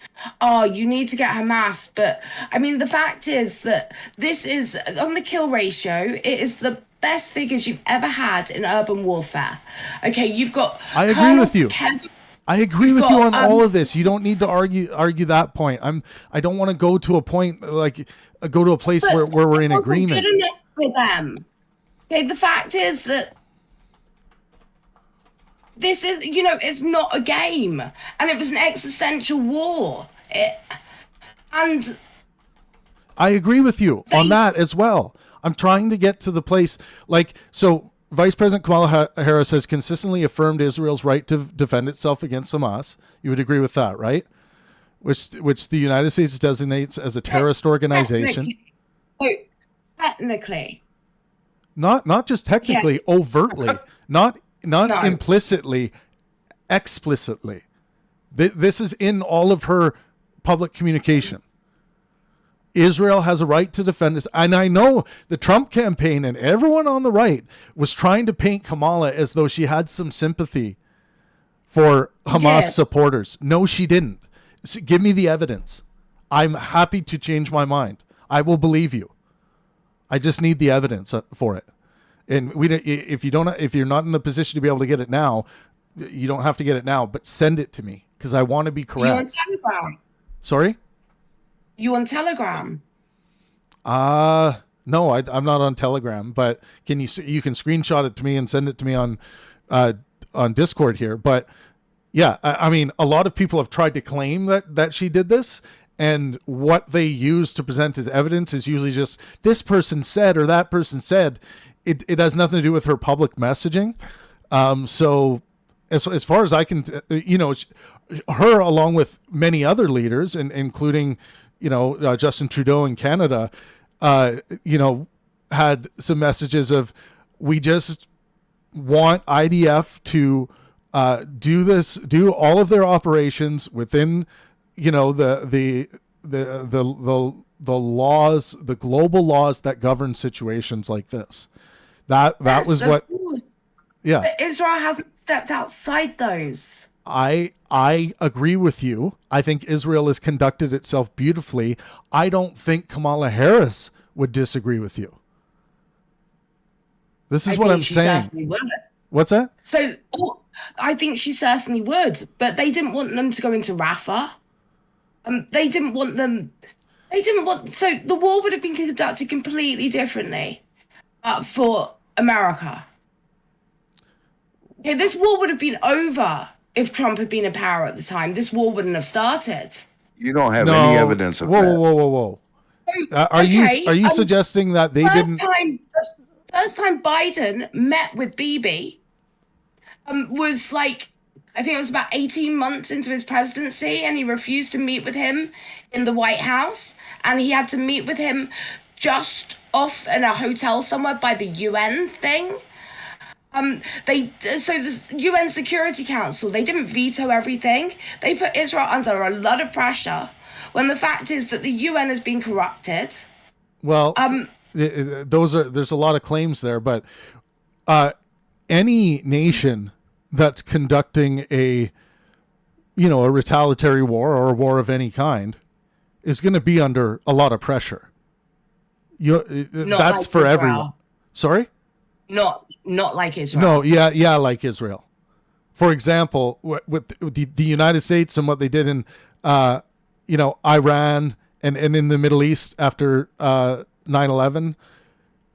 Oh, you need to get Hamas. But, I mean, the fact is that this is, on the kill ratio, it is the best figures you've ever had in urban warfare. Okay, you've got... I agree with you. I agree with you on all of this. You don't need to argue that point. I don't want to go to a point like go to a place where we're in agreement. Good enough for them. Okay, the fact is that this is, it's not a game, and it was an existential war. And I agree with you on that as well. I'm trying to get to the place so. Vice President Kamala Harris has consistently affirmed Israel's right to defend itself against Hamas. You would agree with that, right? Which the United States designates as a terrorist organization. Technically. Not just technically, overtly. Not No. implicitly, explicitly. This is in all of her public communication. Israel has a right to defend us. And I know the Trump campaign and everyone on the right was trying to paint Kamala as though she had some sympathy for Hamas supporters. No, she didn't. So give me the evidence. I'm happy to change my mind. I will believe you. I just need the evidence for it. And if you're not in the position to be able to get it now, you don't have to get it now, but send it to me because I want to be correct. You on Telegram? Sorry? You on Telegram? No, I'm not on Telegram, but you can screenshot it to me and send it to me on Discord here. But yeah, I mean, a lot of people have tried to claim that she did this, and what they use to present as evidence is usually just this person said or that person said. It has nothing to do with her public messaging. So as far as I can, her along with many other leaders, and including Justin Trudeau in Canada, had some messages of, we just want IDF to do all of their operations within, the laws, the global laws that govern situations like this. That was of what. course. Yeah. But Israel hasn't stepped outside those. I agree with you. I think Israel has conducted itself beautifully. I don't think Kamala Harris would disagree with you. This is I what think I'm she saying. certainly would. What's that? So I think she certainly would, but they didn't want them to go into Rafah. They didn't want them. They didn't want. So the war would have been conducted completely differently for America. Okay, this war would have been over if Trump had been in power at the time. This war wouldn't have started. You don't have any evidence of that. Whoa. Are you suggesting that they didn't? First time Biden met with Bibi was like, I think it was about 18 months into his presidency, and he refused to meet with him in the White House, and he had to meet with him just off in a hotel somewhere by the UN thing. So the UN Security Council, they didn't veto everything. They put Israel under a lot of pressure when the fact is that the UN has been corrupted. Well, there's a lot of claims there, but any nation that's conducting a retaliatory war or a war of any kind is going to be under a lot of pressure. That's like for Israel. Everyone. Sorry? Not like Israel. No, yeah, like Israel. For example, with the United States and what they did in Iran and in the Middle East after 9/11,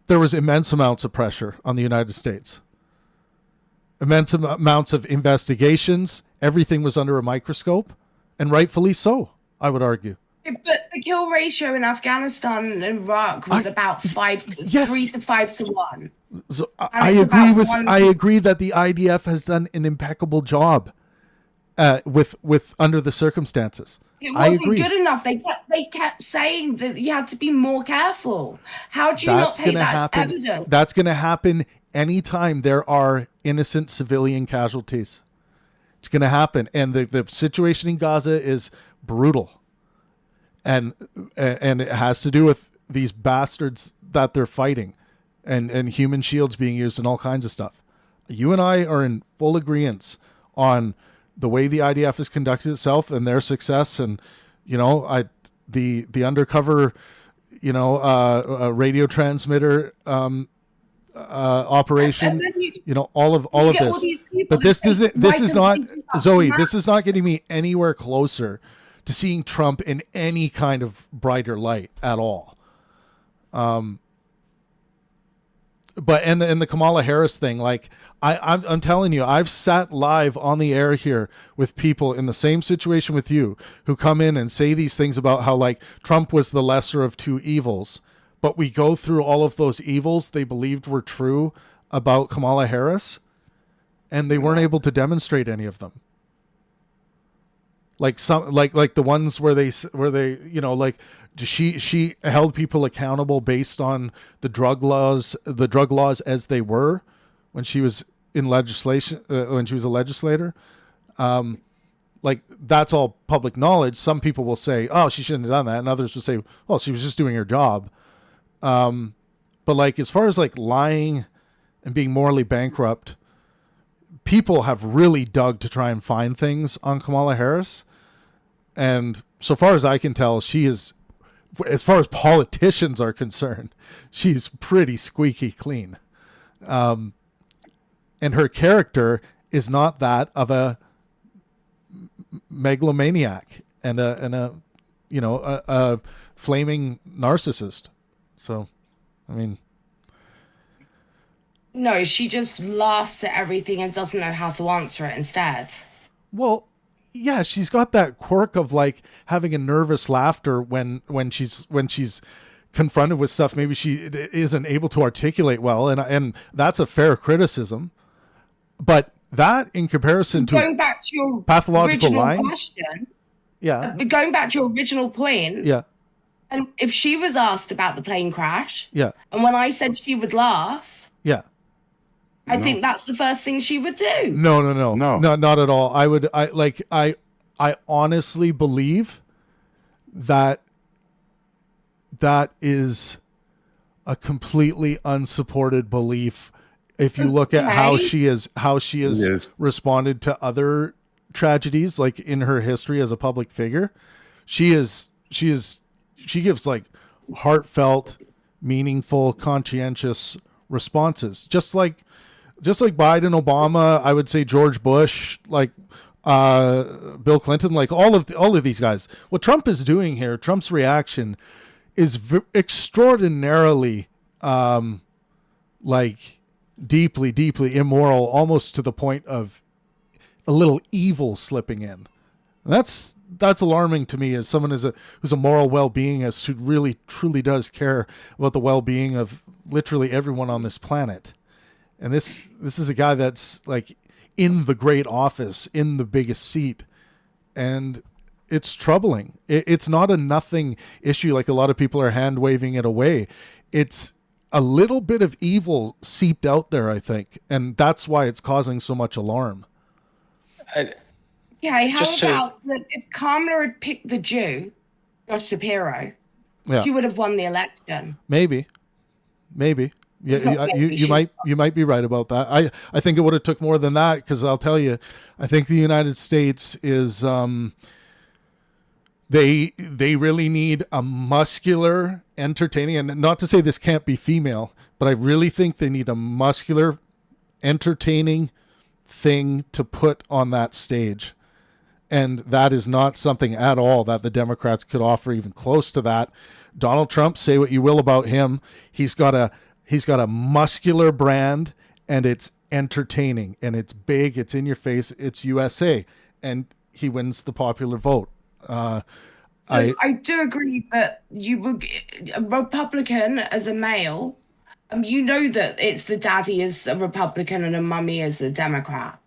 there was immense amounts of pressure on the United States. Immense amounts of investigations. Everything was under a microscope, and rightfully so, I would argue. But the kill ratio in Afghanistan and Iraq was about 3 to 5 to 1. So I agree that the IDF has done an impeccable job with under the circumstances. It wasn't good enough. They kept saying that you had to be more careful. How do you not take that as evidence? That's going to happen anytime there are innocent civilian casualties. It's going to happen, and the situation in Gaza is brutal. And it has to do with these bastards that they're fighting and human shields being used and all kinds of stuff. You and I are in full agreement on the way the IDF has conducted itself and their success. And, the undercover, radio transmitter operation, all of this. But this is not, Zoe, this is not getting me anywhere closer to seeing Trump in any kind of brighter light at all. But the Kamala Harris thing, like I'm telling you, I've sat live on the air here with people in the same situation with you who come in and say these things about how like Trump was the lesser of two evils, but we go through all of those evils they believed were true about Kamala Harris, and they weren't able to demonstrate any of them. Like some like the ones where they she held people accountable based on the drug laws as they were when she was in legislation when she was a legislator. Like that's all public knowledge. Some people will say, "Oh, she shouldn't have done that," and others will say, "Well, she was just doing her job." But like as far as like lying and being morally bankrupt, people have really dug to try and find things on Kamala Harris. And so far as I can tell, she is, as far as politicians are concerned, she's pretty squeaky clean. And her character is not that of a megalomaniac and a flaming narcissist. So, I mean, no, she just laughs at everything and doesn't know how to answer it instead. Well, yeah, she's got that quirk of like having a nervous laughter when she's confronted with stuff maybe she isn't able to articulate well, and that's a fair criticism. But that, in comparison to going back to your pathological lying, question, going back to your original point, and if she was asked about the plane crash, and when I said she would laugh, I think that's the first thing she would do. No, not at all. I honestly believe that is a completely unsupported belief. If you look at how she has responded to other tragedies, like in her history as a public figure, she gives like heartfelt, meaningful, conscientious responses, just like Biden, Obama, I would say George Bush, like Bill Clinton, like all of these guys. What Trump is doing here, Trump's reaction is extraordinarily like deeply, deeply immoral, almost to the point of a little evil slipping in. And that's alarming to me as someone who's a moral well-beingist who really truly does care about the well-being of literally everyone on this planet. And this is a guy that's like in the great office, in the biggest seat, and it's troubling. It's not a nothing issue like a lot of people are hand waving it away. It's a little bit of evil seeped out there, I think, and that's why it's causing so much alarm. Yeah, how about if Kamala had picked the Jew, Josh Shapiro, she would have won the election. Maybe. Yeah, you might be right about that. I think it would have took more than that, because I'll tell you, I think the United States is they really need a muscular, entertaining, and not to say this can't be female, but I really think they need a muscular, entertaining thing to put on that stage. And that is not something at all that the Democrats could offer even close to that. Donald Trump, say what you will about him, he's got a muscular brand, and it's entertaining, and it's big, it's in your face, it's USA, and he wins the popular vote. I do agree that a Republican as a male, you know that it's the daddy as a Republican and a mummy as a Democrat.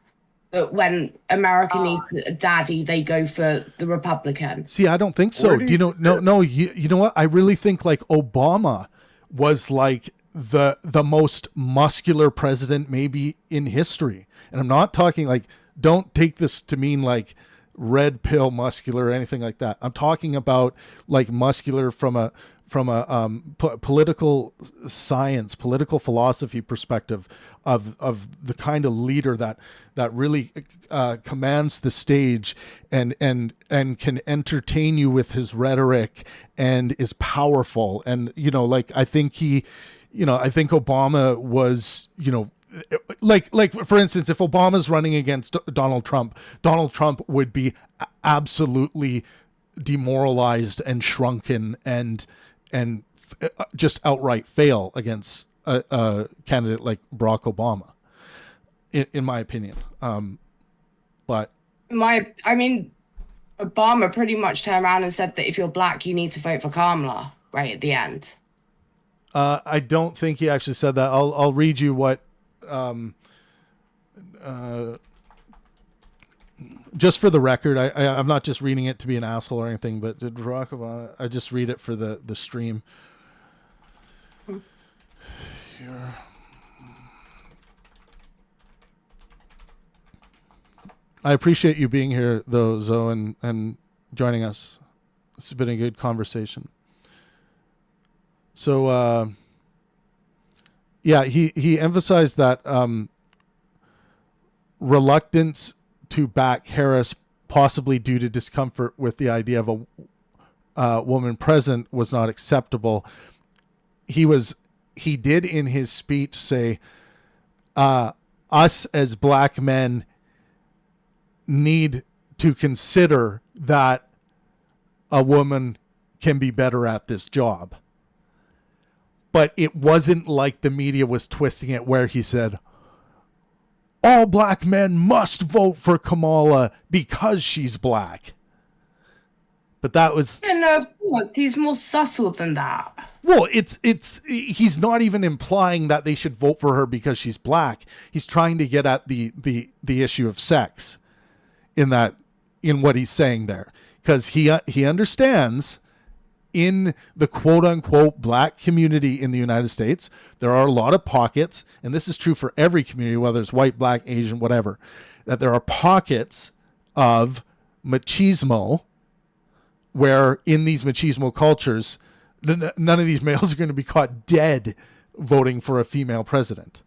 But when America needs a daddy, they go for the Republican. See, I don't think so. Do you know? No. You know what? I really think like Obama was like the most muscular president maybe in history. And I'm not talking like, don't take this to mean like red pill muscular or anything like that. I'm talking about like muscular from a political science, political philosophy perspective of the kind of leader that really commands the stage and can entertain you with his rhetoric and is powerful. And, like, I think I think Obama was, like for instance, if Obama's running against Donald Trump would be absolutely demoralized and shrunken and just outright fail against a candidate like Barack Obama, in my opinion. But Obama pretty much turned around and said that if you're black, you need to vote for Kamala right at the end. I don't think he actually said that. I'll read you what. Just for the record, I'm not just reading it to be an asshole or anything, but did Barack Obama? I just read it for the stream. Here. I appreciate you being here, though, Zoe, and joining us. This has been a good conversation. So, he emphasized that reluctance to back Harris, possibly due to discomfort with the idea of a woman president, was not acceptable. He did in his speech say, us as black men need to consider that a woman can be better at this job. But it wasn't like the media was twisting it where he said, all black men must vote for Kamala because she's black. But that was... Yeah, no, of course. He's more subtle than that. Well, he's not even implying that they should vote for her because she's black. He's trying to get at the issue of sex in what he's saying there. Because he understands in the quote-unquote black community in the United States, there are a lot of pockets, and this is true for every community, whether it's white, black, Asian, whatever, that there are pockets of machismo where in these machismo cultures, none of these males are going to be caught dead voting for a female president.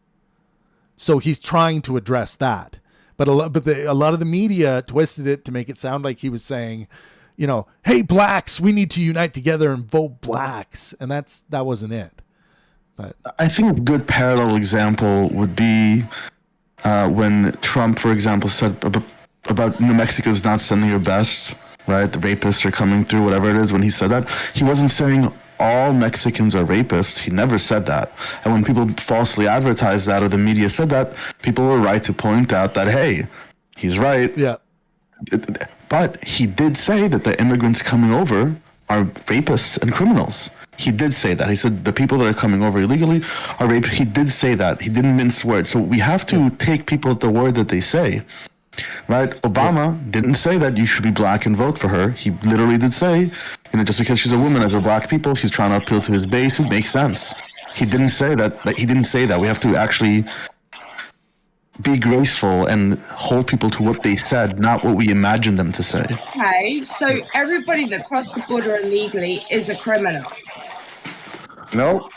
So he's trying to address that. But a lot of the media twisted it to make it sound like he was saying, hey, blacks, we need to unite together and vote blacks. And that wasn't it. But I think a good parallel example would be when Trump, for example, said about New Mexico's not sending your best, right? The rapists are coming through, whatever it is. When he said that, he wasn't saying all Mexicans are rapists. He never said that. And when people falsely advertised that or the media said that, people were right to point out that, hey, he's right. yeah, But he did say that the immigrants coming over are rapists and criminals. He did say that. He said the people that are coming over illegally are rapists. He did say that. He didn't mince words. So we have to take people at the word that they say. Right? Obama didn't say that you should be black and vote for her. He literally did say, just because she's a woman, as we're black people, he's trying to appeal to his base. It makes sense. He didn't say that. He didn't say that. We have to actually be graceful and hold people to what they said, not what we imagined them to say. Okay, so everybody that crossed the border illegally is a criminal. No,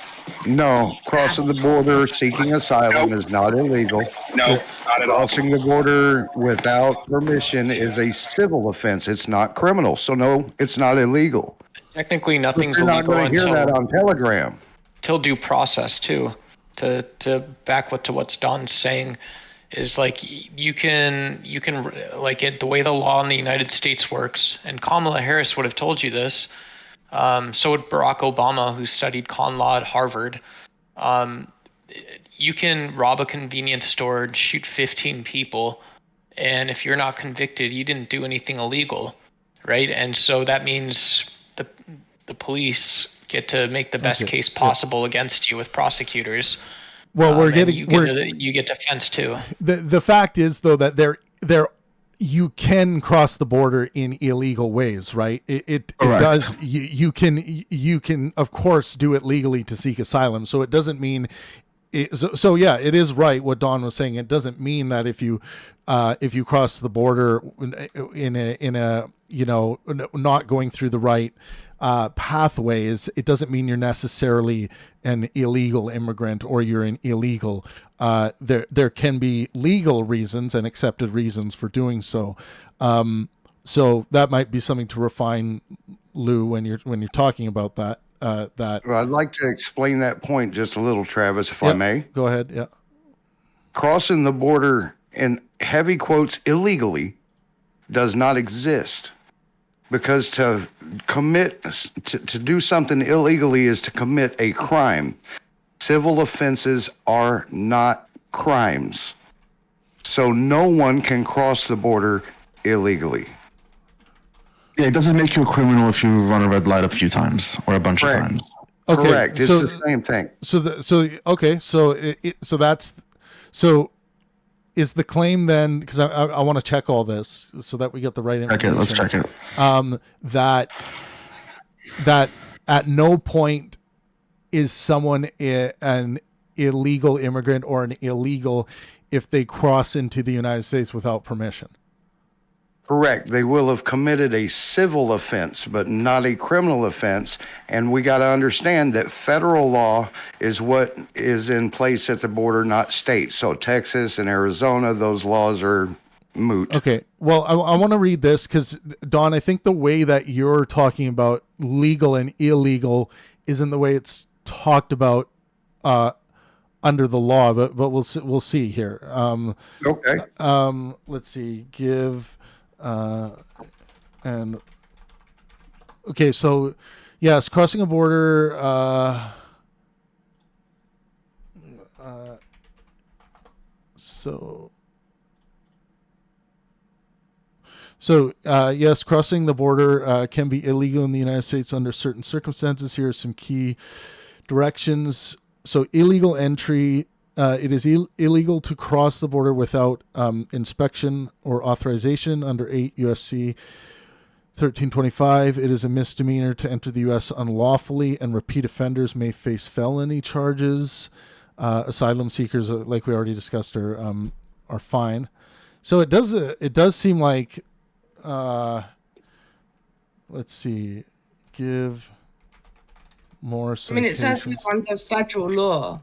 crossing the border seeking asylum is not illegal. No, not at all. Crossing the border without permission is a civil offense. It's not criminal. So no, it's not illegal. Technically, nothing's You're not illegal going to hear that on Telegram. till due process too. To back to what's Don's saying is like you can like it, the way the law in the United States works, and Kamala Harris would have told you this. So would Barack Obama, who studied con law at Harvard. You can rob a convenience store and shoot 15 people, and if you're not convicted, you didn't do anything illegal, right? And so that means the police get to make the best case possible against you with prosecutors. well, you get defense too. The fact is though that you can cross the border in illegal ways, right? It does. You can of course do it legally to seek asylum. So it doesn't mean. So yeah, it is right what Don was saying. It doesn't mean that if you cross the border in a not going through the right pathways, it doesn't mean you're necessarily an illegal immigrant or you're an illegal. There can be legal reasons and accepted reasons for doing so. So that might be something to refine, Lou, when you're talking about that. Well, I'd like to explain that point just a little, Travis, if I may. Go ahead. Yeah. Crossing the border in heavy quotes illegally does not exist, because to do something illegally is to commit a crime. Civil offenses are not crimes. So no one can cross the border illegally. Yeah, it doesn't make you a criminal if you run a red light a few times or a bunch of times. Okay, correct. It's the same thing. So is the claim then, because I want to check all this so that we get the right information. Let's check it. That at no point is someone an illegal immigrant or an illegal if they cross into the United States without permission. Correct. They will have committed a civil offense, but not a criminal offense. And we got to understand that federal law is what is in place at the border, not state. So Texas and Arizona, those laws are moot. Okay. Well, I want to read this because, Don, I think the way that you're talking about legal and illegal isn't the way it's talked about under the law, but we'll see here. Okay. Let's see. And okay, so yes, crossing a border. Yes, crossing the border can be illegal in the United States under certain circumstances. Here are some key directions. So illegal entry. It is illegal to cross the border without inspection or authorization under 8 U.S.C. 1325. It is a misdemeanor to enter the U.S. unlawfully, and repeat offenders may face felony charges. Asylum seekers, like we already discussed, are fine. So it does seem like, let's see, give more. I mean, it says here under federal law.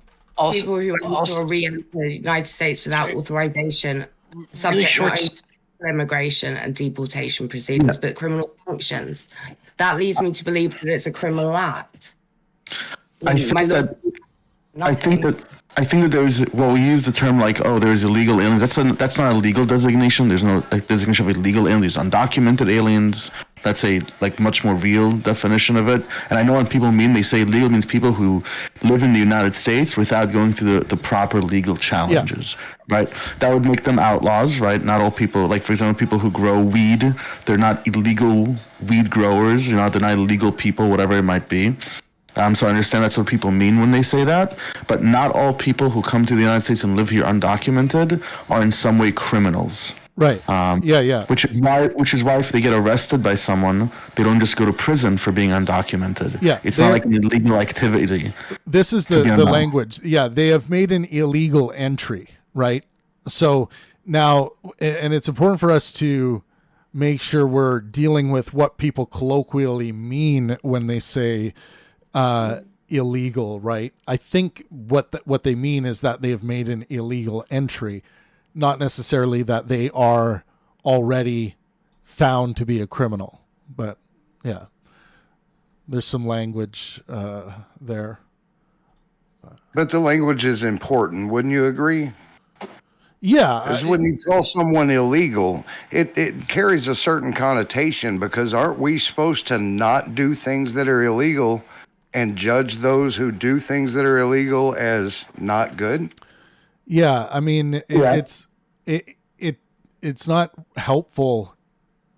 People who re-enter the United States without authorization, subject not only to immigration and deportation proceedings, but criminal sanctions. That leads me to believe that it's a criminal act. I think that there's, well, we use the term like, oh, there's illegal aliens. That's not a legal designation. There's no like designation of illegal aliens. There's undocumented aliens. That's a like much more real definition of it. And I know what people mean. They say legal means people who live in the United States without going through the proper legal challenges, right? That would make them outlaws, right? Not all people, like for example, people who grow weed, they're not illegal weed growers. They're not illegal people, whatever it might be. So I understand that's what people mean when they say that, but not all people who come to the United States and live here undocumented are in some way criminals. Right. Yeah. Which is why if they get arrested by someone, they don't just go to prison for being undocumented. Yeah. It's not like an illegal activity. This is the language. Yeah, they have made an illegal entry, right? So now, and it's important for us to make sure we're dealing with what people colloquially mean when they say illegal, right? I think what they mean is that they have made an illegal entry, not necessarily that they are already found to be a criminal. But yeah, there's some language there. But the language is important, wouldn't you agree? Yeah. Because when you call someone illegal, it carries a certain connotation, because aren't we supposed to not do things that are illegal and judge those who do things that are illegal as not good? Yeah, I mean, it's not helpful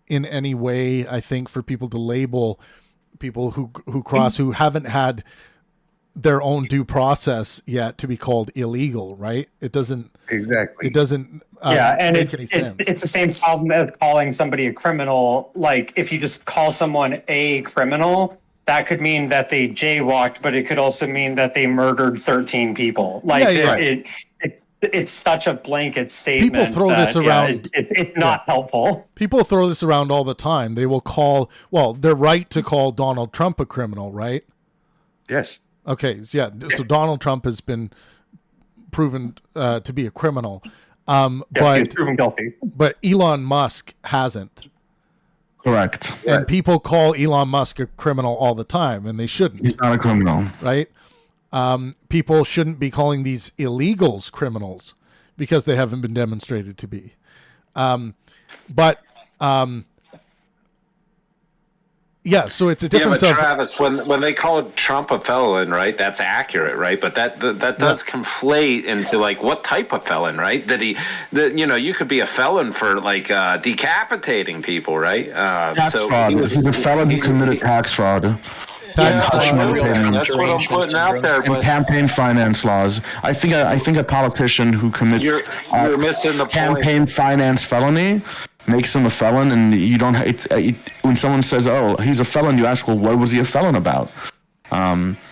in any way, I think, for people to label people who cross, who haven't had their own due process yet, to be called illegal, right? It doesn't exactly. It doesn't and make any sense. It's the same problem as calling somebody a criminal. Like if you just call someone a criminal, that could mean that they jaywalked, but it could also mean that they murdered 13 people. Like it's such a blanket statement. People throw this around. It's not helpful. People throw this around all the time. They will call, well, they're right to call Donald Trump a criminal, right? Yes. Okay. Yeah. So Donald Trump has been proven to be a criminal. But proven guilty. But Elon Musk hasn't. Correct. And people call Elon Musk a criminal all the time, and they shouldn't. He's not a criminal. Right? People shouldn't be calling these illegals criminals because they haven't been demonstrated to be. Yeah, so it's a difference of Travis, when they call Trump a felon, right? That's accurate, right? But that does conflate into like what type of felon, right? You could be a felon for like decapitating people, right? Tax fraud. He's a felon who committed tax fraud. That's what I'm putting out there. And campaign finance laws. I think a politician who commits you're missing the campaign point. Finance felony makes him a felon, and you don't. When someone says, "Oh, he's a felon," you ask, "Well, what was he a felon about?"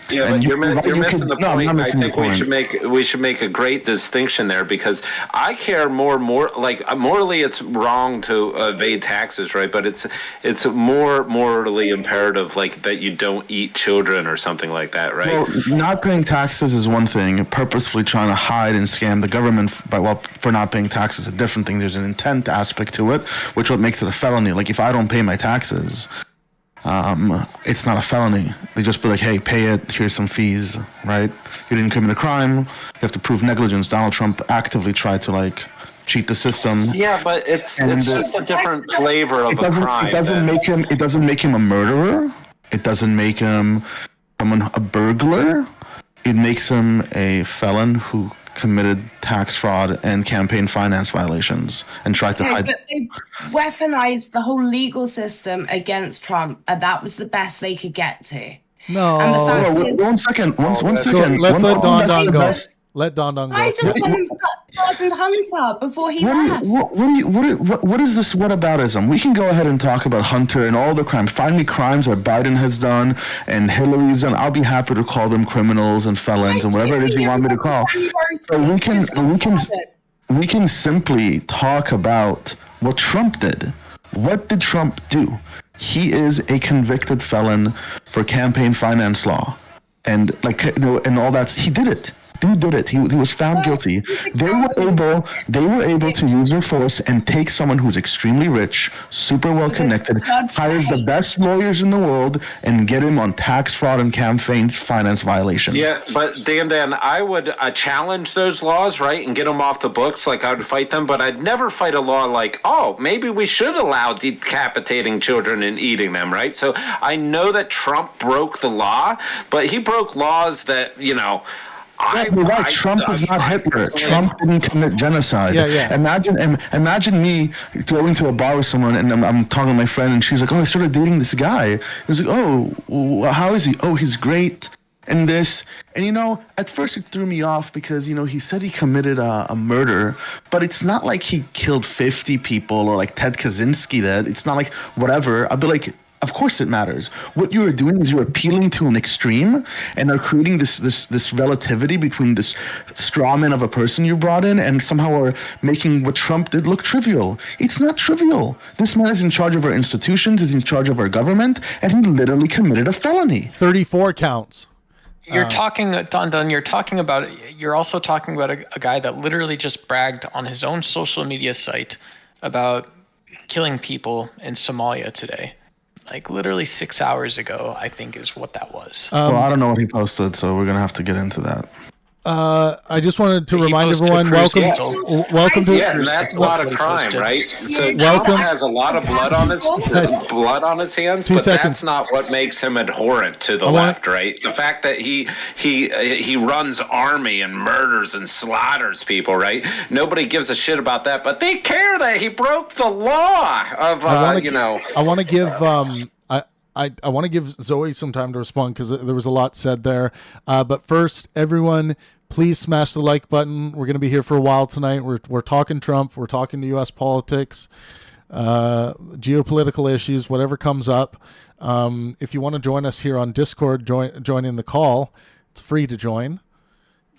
But you're missing the point. I think we should make a great distinction there, because I care more like morally it's wrong to evade taxes, right? But it's more morally imperative, like that you don't eat children or something like that, right? Well, not paying taxes is one thing. Purposefully trying to hide and scam the government for not paying taxes is a different thing. There's an intent aspect to it, which what makes it a felony. Like if I don't pay my taxes, it's not a felony. They just be like, hey, pay it, here's some fees, right? You didn't commit a crime, you have to prove negligence. Donald Trump actively tried to like cheat the system. Yeah, but it's just a different flavor of a crime. It doesn't make him a murderer. It doesn't make him a burglar. It makes him a felon who committed tax fraud and campaign finance violations and tried to hide. But they weaponized the whole legal system against Trump, and that was the best they could get to. No. And the fact is, one second. Let's let Don go. Let Don go. Why did one pardoned Hunter before he left? What is this whataboutism? We can go ahead and talk about Hunter and all the crimes. Find me crimes that Biden has done and Hillary's done. I'll be happy to call them criminals and felons and whatever it is you want me to call. So we can simply talk about what Trump did. What did Trump do? He is a convicted felon for campaign finance law, and and all that. He did it. Dude did it. He was found guilty. They were able to use their force and take someone who's extremely rich, super well connected, hires the best lawyers in the world, and get him on tax fraud and campaign finance violations. Yeah, but Dan, I would challenge those laws, right, and get them off the books. Like, I would fight them, but I'd never fight a law like, oh, maybe we should allow decapitating children and eating them, right? So I know that Trump broke the law, but he broke laws that, you know, You're right. Trump was not Hitler. Trump didn't commit genocide. Yeah. Imagine me going to a bar with someone and I'm talking to my friend and she's like, "Oh, I started dating this guy." He was like, "Oh, how is he? Oh, he's great." And this, and you know, at first it threw me off because, you know, he said he committed a murder, but it's not like he killed 50 people or like Ted Kaczynski did. It's not like whatever. I'd be like, of course it matters. What you are doing is you're appealing to an extreme and are creating this relativity between this straw man of a person you brought in and somehow are making what Trump did look trivial. It's not trivial. This man is in charge of our institutions, is in charge of our government, and he literally committed a felony. 34 counts. You're talking, Don, you're also talking about a guy that literally just bragged on his own social media site about killing people in Somalia today. Like literally 6 hours ago, I think is what that was. Well, I don't know what he posted, so we're going to have to get into that. I just wanted to remind everyone, welcome to... Yeah, and that's a lot of crime, right? So Trump has a lot of blood on his hands, but that's not what makes him abhorrent to the left, right? The fact that he runs army and murders and slaughters people, right? Nobody gives a shit about that, but they care that he broke the law of, I want to give... I want to give Zoe some time to respond because there was a lot said there. But first, everyone, please smash the like button. We're going to be here for a while tonight. We're talking Trump. We're talking to U.S. politics, geopolitical issues, whatever comes up. If you want to join us here on Discord, join in the call. It's free to join.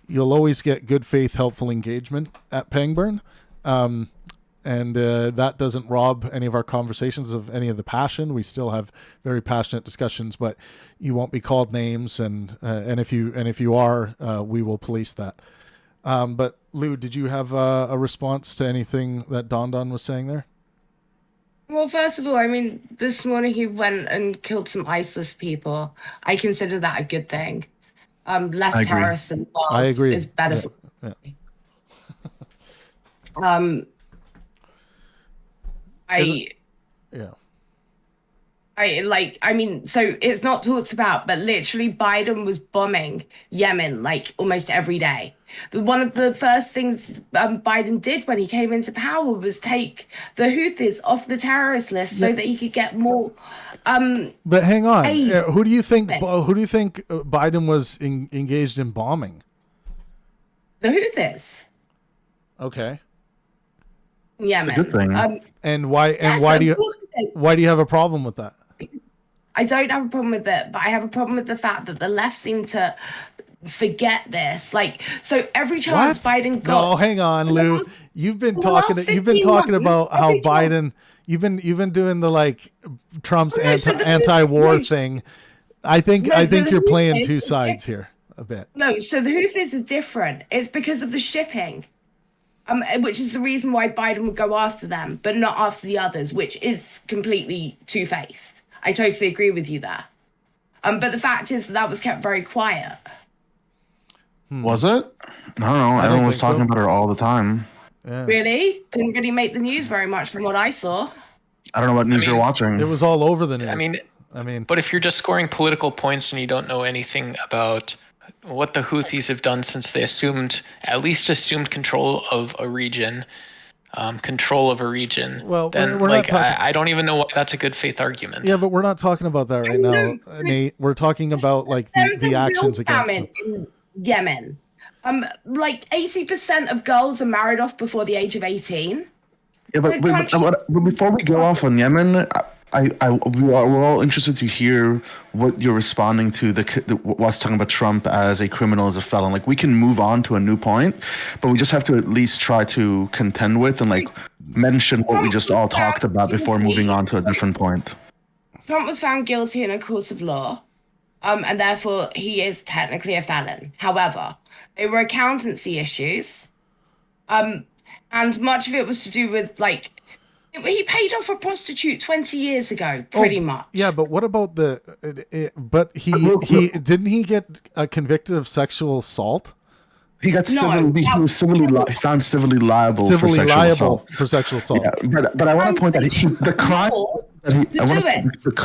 You'll always get good faith, helpful engagement at Pangburn. And that doesn't rob any of our conversations of any of the passion. We still have very passionate discussions, but you won't be called names, and if you are, we will police that. But Lou, did you have a response to anything that Don was saying there? Well, first of all, I mean, this morning he went and killed some ISIS people. I consider that a good thing. Less terrorists involved is better for me. So it's not talked about, but literally Biden was bombing Yemen like almost every day. One of the first things Biden did when he came into power was take the Houthis off the terrorist list so that he could get more. But hang on, who do you think Biden was engaged in bombing? The Houthis. Okay. Yemen. It's a good thing. And why do you have a problem with that? I don't have a problem with it, but I have a problem with the fact that the left seem to forget this. Like, so every chance Biden got. No, hang on, Lou. You've been talking about how Biden. You've been doing the like Trump's anti-war thing. I think you're playing two sides here a bit. No, so the Houthis is different. It's because of the shipping. Which is the reason why Biden would go after them, but not after the others, which is completely two-faced. I totally agree with you there. But the fact is that was kept very quiet. Was it? I don't know. Everyone was talking about it all the time. Yeah. Really? Didn't really make the news very much from what I saw. I don't know what news you're watching. It was all over the news. I mean, but if you're just scoring political points and you don't know anything about what the Houthis have done since they at least assumed control of a region, well, then we're not talking... I don't even know why that's a good faith argument. Yeah, but we're not talking about that right now, Nate. We're talking about like the actions against them. In Yemen. Like 80% of girls are married off before the age of 18. Yeah, but before we go off on Yemen, we're all interested to hear what you're responding to what's talking about Trump as a criminal, as a felon. Like, we can move on to a new point, but we just have to at least try to contend with and like mention what we just all talked about before moving on to a different point. Trump was found guilty in a court of law. and therefore he is technically a felon. However, they were accountancy issues, and much of it was to do with like he paid off a prostitute 20 years ago, pretty much. Yeah, but what about but he didn't he get convicted of sexual assault? He got he was found civilly liable for sexual assault. Yeah, but I want to point that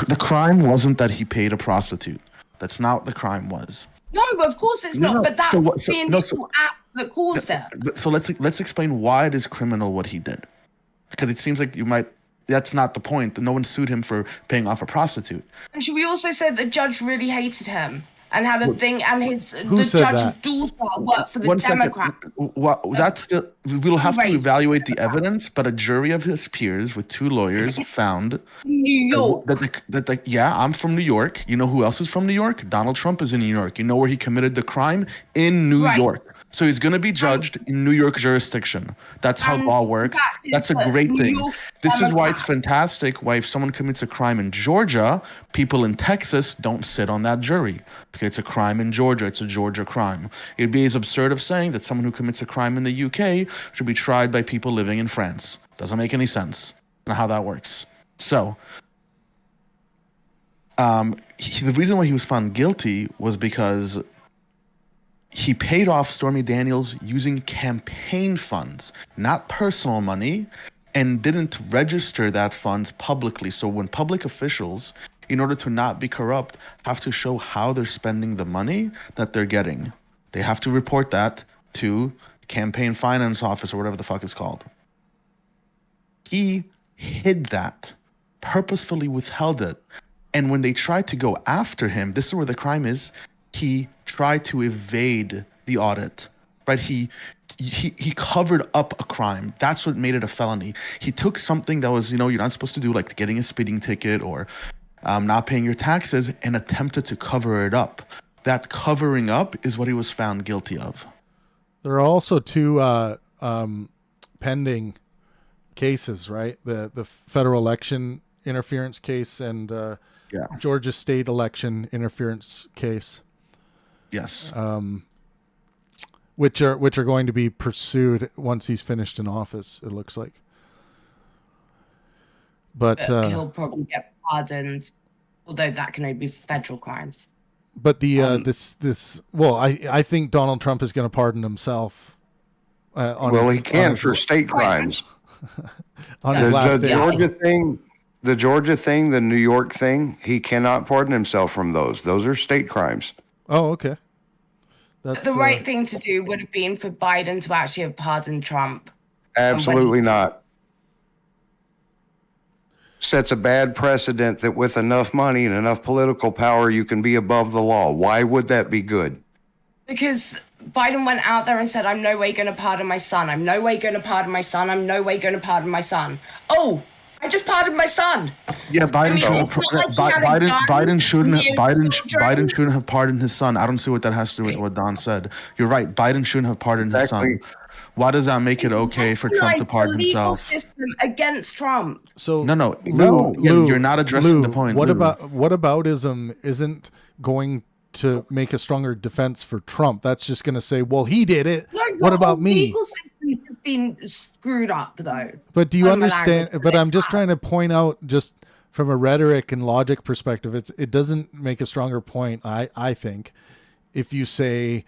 the crime wasn't that he paid a prostitute. That's not what the crime was. No, of course it's not. But that's the initial act that caused it. So let's explain why it is criminal what he did, because it seems like that's not the point. No one sued him for paying off a prostitute. And should we also say the judge really hated him? And had a thing, and the judge's daughter worked for the Democrat. That's still, we'll have to evaluate the evidence, but a jury of his peers with 2 lawyers found New York. I'm from New York. You know who else is from New York? Donald Trump is in New York. You know where he committed the crime? In New York. So he's going to be judged in New York jurisdiction. That's how law works. That's a great thing. This is why it's fantastic why if someone commits a crime in Georgia, people in Texas don't sit on that jury. Because it's a crime in Georgia. It's a Georgia crime. It'd be as absurd of saying that someone who commits a crime in the UK should be tried by people living in France. Doesn't make any sense. Not how that works. So, the reason why he was found guilty was because he paid off Stormy Daniels using campaign funds, not personal money, and didn't register that funds publicly. So when public officials, in order to not be corrupt, have to show how they're spending the money that they're getting, they have to report that to campaign finance office or whatever the fuck it's called. He hid that, purposefully withheld it. And when they tried to go after him, this is where the crime is, he tried to evade the audit, right? He covered up a crime. That's what made it a felony. He took something that was, you're not supposed to do, like getting a speeding ticket or not paying your taxes, and attempted to cover it up. That covering up is what he was found guilty of. There are also 2 pending cases, right? The federal election interference case and Georgia state election interference case. Yes. Which are going to be pursued once he's finished in office, it looks like. But he'll probably get pardoned, although that can only be for federal crimes. But the I think Donald Trump is going to pardon himself. He can for state crimes. On his last day. The Georgia thing, the New York thing, he cannot pardon himself from those. Those are state crimes. Oh, okay. That's the right thing to do would have been for Biden to actually have pardoned Trump. Absolutely not. Sets a bad precedent that with enough money and enough political power, you can be above the law. Why would that be good? Because Biden went out there and said, I'm no way going to pardon my son. I'm no way going to pardon my son. I'm no way going to pardon my son. Oh, I just pardoned my son. Yeah, Biden shouldn't have pardoned his son. I don't see what that has to do with what Don said. You're right. Biden shouldn't have pardoned his son. Why does that make it okay for Trump to pardon himself? Legal system against Trump. So Lou, you're not addressing the point. Whataboutism isn't going to make a stronger defense for Trump. That's just going to say, well, he did it. No, what about me? The legal system has been screwed up, though. But do you understand? But I'm just trying to point out, just from a rhetoric and logic perspective, it doesn't make a stronger point, I think, if you say,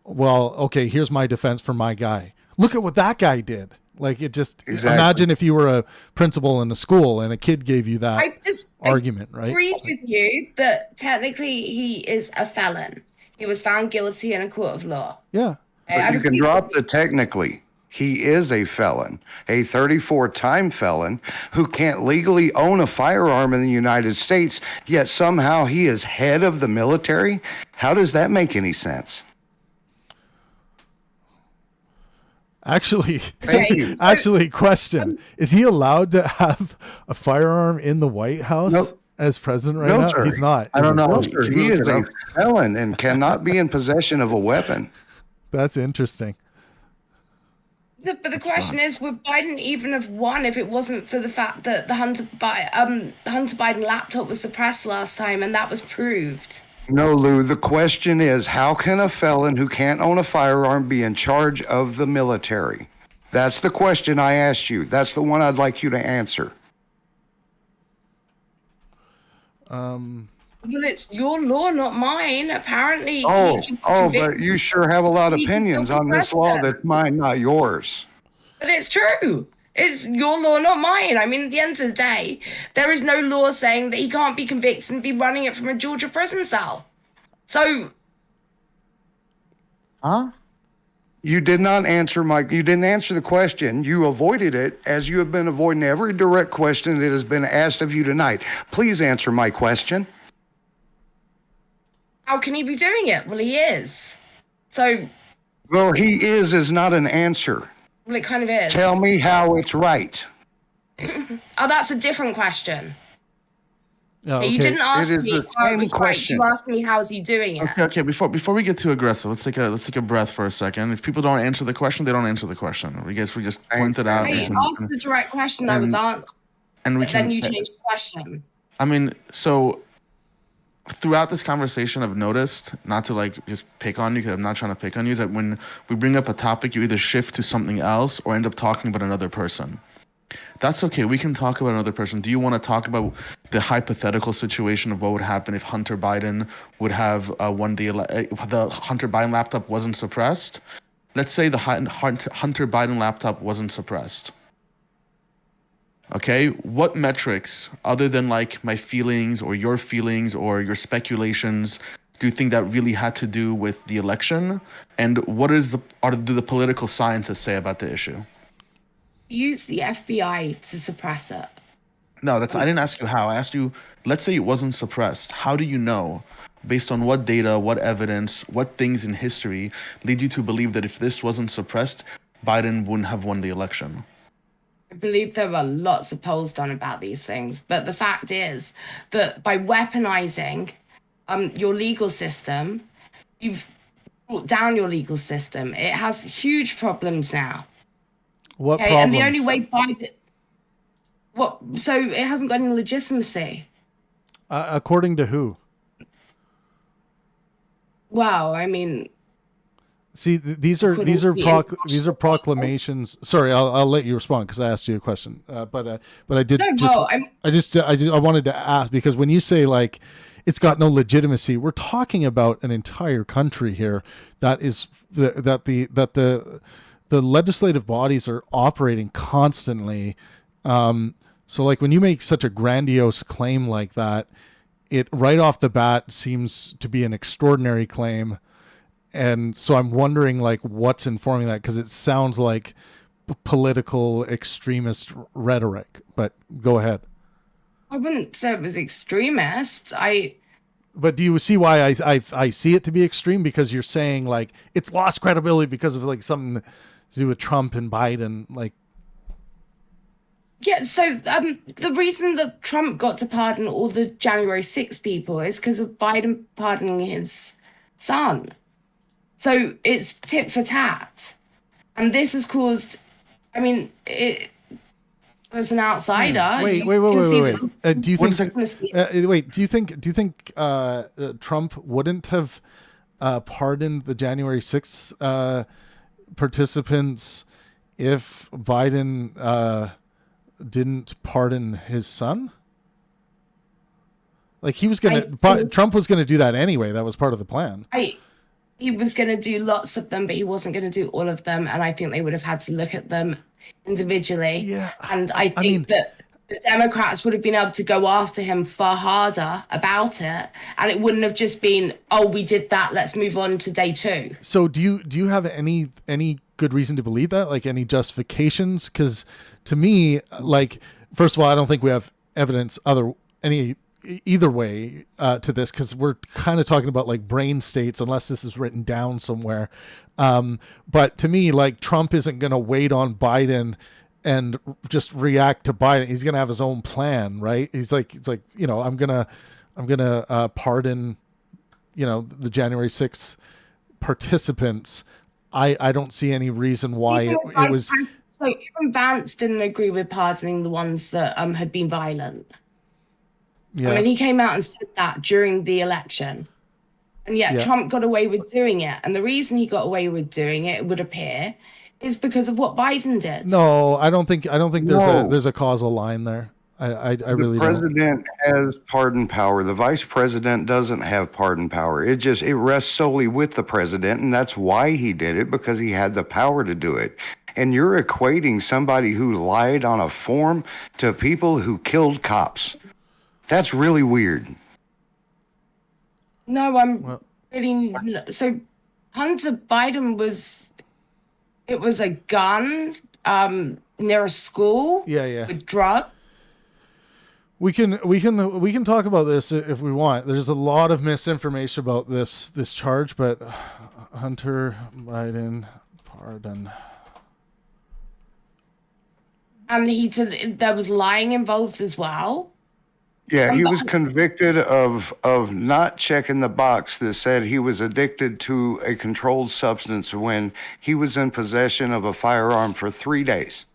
well, okay, here's my defense for my guy. Look at what that guy did. Like, it just, imagine if you were a principal in a school and a kid gave you that argument, right? I agreed with you that technically he is a felon. He was found guilty in a court of law. Yeah. But you can drop the technically. He is a felon, a 34-time felon who can't legally own a firearm in the United States, yet somehow he is head of the military. How does that make any sense? Actually, question. Is he allowed to have a firearm in the White House as president now? Sir. He's not. I don't know. He is a felon and cannot be in possession of a weapon. That's interesting. But the question is, would Biden even have won if it wasn't for the fact that the Hunter Biden laptop was suppressed last time, and that was proved? No, Lou, the question is, how can a felon who can't own a firearm be in charge of the military? That's the question I asked you. That's the one I'd like you to answer. Well, it's your law, not mine. Apparently. But you sure have a lot of opinions on this law that's mine, not yours. But it's true. It's your law, not mine. I mean, at the end of the day, there is no law saying that he can't be convicted and be running it from a Georgia prison cell. So. Huh? You didn't answer the question. You avoided it, as you have been avoiding every direct question that has been asked of you tonight. Please answer my question. How can he be doing it? Well, he is. So. Well, he is not an answer. Well, it kind of is. Tell me how it's right. Oh, that's a different question. Oh, okay. You didn't ask me how it was right. question. You asked me how's he doing it. Okay. Before we get too aggressive, let's take a breath for a second. If people don't answer the question, they don't answer the question. We just point it out. I asked the direct question. I was answered. Then you changed the question. I mean, so throughout this conversation, I've noticed, not to like just pick on you, because I'm not trying to pick on you, is that when we bring up a topic, you either shift to something else or end up talking about another person. That's okay. We can talk about another person. Do you want to talk about the hypothetical situation of what would happen if Hunter Biden would have won the Hunter Biden laptop wasn't suppressed? Let's say the Hunter Biden laptop wasn't suppressed. Okay, what metrics, other than like my feelings or your speculations, do you think that really had to do with the election? And what do the political scientists say about the issue? Use the FBI to suppress it. No, I didn't ask you how. I asked you, let's say it wasn't suppressed. How do you know, based on what data, what evidence, what things in history lead you to believe that if this wasn't suppressed, Biden wouldn't have won the election? I believe there are lots of polls done about these things, but the fact is that by weaponizing your legal system, you've brought down your legal system. It has huge problems now. What problems? And the only way Biden... So it hasn't got any legitimacy. According to who? Well, I mean... See, these are proclamations. Sorry, I'll let you respond because I asked you a question. But I did. I wanted to ask, because when you say like it's got no legitimacy, we're talking about an entire country here that the legislative bodies are operating constantly. So like when you make such a grandiose claim like that, it right off the bat seems to be an extraordinary claim. And so I'm wondering, like, what's informing that? Because it sounds like political extremist rhetoric. But go ahead. I wouldn't say it was extremist. But do you see why I see it to be extreme? Because you're saying, like, it's lost credibility because of, like, something to do with Trump and Biden. Like, yeah, so the reason that Trump got to pardon all the January 6th people is because of Biden pardoning his son. So it's tit for tat. And this has caused, I mean, as an outsider. Wait. Do you think Trump wouldn't have pardoned the January 6th participants if Biden didn't pardon his son? Like Trump was going to do that anyway. That was part of the plan. He was going to do lots of them, but he wasn't going to do all of them. And I think they would have had to look at them individually. Yeah. And I think that the Democrats would have been able to go after him far harder about it. And it wouldn't have just been, oh, we did that, let's move on to day 2. So do you have any good reason to believe that? Like any justifications? Because to me, like, first of all, I don't think we have evidence either way to this, because we're kind of talking about like brain states unless this is written down somewhere. But to me, like, Trump isn't going to wait on Biden and just react to Biden. He's going to have his own plan, right? It's like, you know, I'm gonna pardon, you know, the January 6th participants. I don't see any reason why it was. So even Vance didn't agree with pardoning the ones that had been violent. Yeah. I mean, he came out and said that during the election. And yet Trump got away with doing it. And the reason he got away with doing it, it would appear, is because of what Biden did. No, I don't think there's a causal line there. I really don't. The president has pardon power. The vice president doesn't have pardon power. It rests solely with the president, and that's why he did it, because he had the power to do it. And you're equating somebody who lied on a form to people who killed cops. That's really weird. No, really. So Hunter Biden was a gun near a school. Yeah. With drugs. We can talk about this if we want. There's a lot of misinformation about this charge, but Hunter Biden pardon. And there was lying involved as well. Yeah, he was convicted of not checking the box that said he was addicted to a controlled substance when he was in possession of a firearm for 3 days.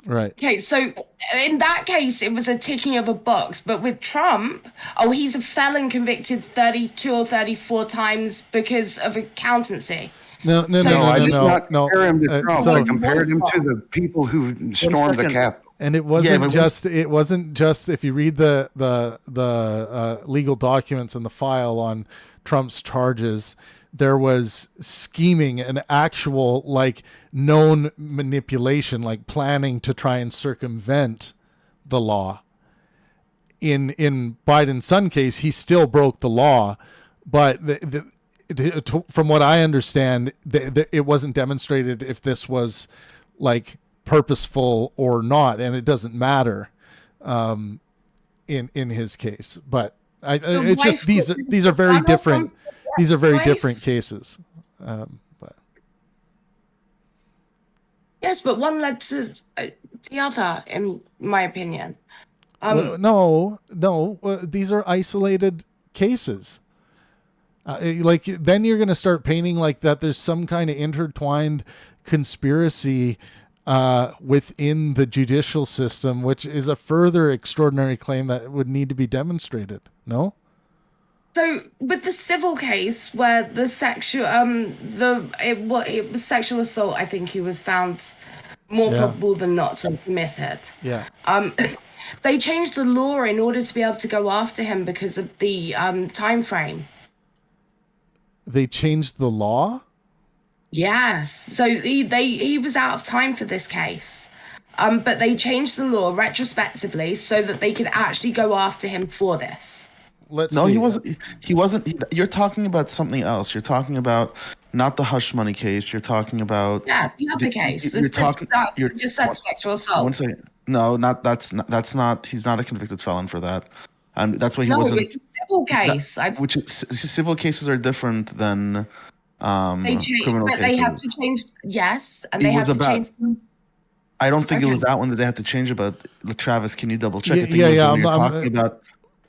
Right. Okay, so in that case, it was a ticking of a box. But with Trump, he's a felon convicted 32 or 34 times because of accountancy. No. I did not compare him to Trump. I compared him to the people who stormed the Capitol. And it wasn't just if you read the legal documents in the file on Trump's charges, there was scheming and actual known manipulation, like planning to try and circumvent the law. In Biden's son case, he still broke the law, but from what I understand, it wasn't demonstrated if this was purposeful or not, and it doesn't matter in his case. But it's just these are very different. These are very different cases. But yes, but one led to the other, in my opinion. No, these are isolated cases. Then you're going to start painting that there's some kind of intertwined conspiracy within the judicial system, which is a further extraordinary claim that would need to be demonstrated. No? So with the civil case where the sexual, it was sexual assault, I think he was found more probable than not to have committed. Yeah. They changed the law in order to be able to go after him because of the time frame. They changed the law? Yes. So he was out of time for this case. But they changed the law retrospectively so that they could actually go after him for this. He wasn't. You're talking about something else. You're talking about not the hush money case. You're talking about the other case. You just said sexual assault. One second. No, that's not. He's not a convicted felon for that. And that's why he wasn't. No, it's a civil case. Civil cases are different than criminal cases. They had to change. Yes, and they had to change. I don't think it was that one that they had to change about. Travis, can you double check? I'm talking about.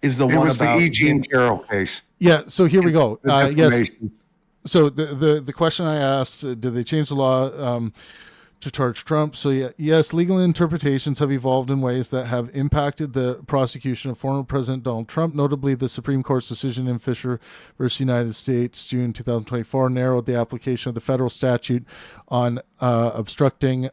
Is the one about the E. Jean Carroll case? Yeah. So here we go. Yes. So the question I asked: did they change the law to charge Trump? So yes, legal interpretations have evolved in ways that have impacted the prosecution of former President Donald Trump. Notably, the Supreme Court's decision in Fisher versus United States, June 2024, narrowed the application of the federal statute on obstructing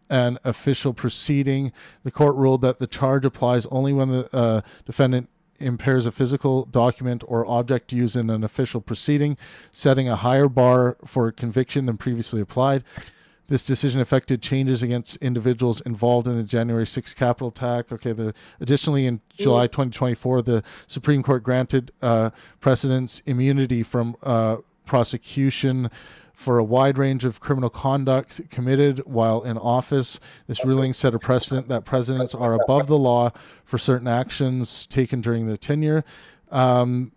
an official proceeding. The court ruled that the charge applies only when the defendant impairs a physical document or object used in an official proceeding, setting a higher bar for conviction than previously applied. This decision affected changes against individuals involved in the January 6th Capitol attack. Additionally, in July 2024, the Supreme Court granted precedents immunity from prosecution for a wide range of criminal conduct committed while in office. This ruling set a precedent that presidents are above the law for certain actions taken during their tenure. So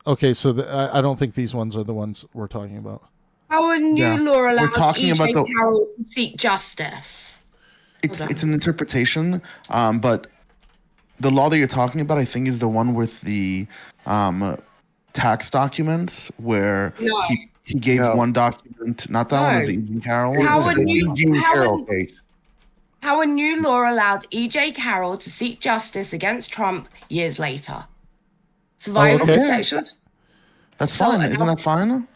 I don't think these ones are the ones we're talking about. How a new law allows E.J. Carroll to seek justice? It's an interpretation, but the law that you're talking about, I think, is the one with the tax documents where he gave one document. Not that one, is the E.J. Carroll one. How a new law allowed E.J. Carroll to seek justice against Trump years later. Survivors of sexual. That's fine. Isn't that fine?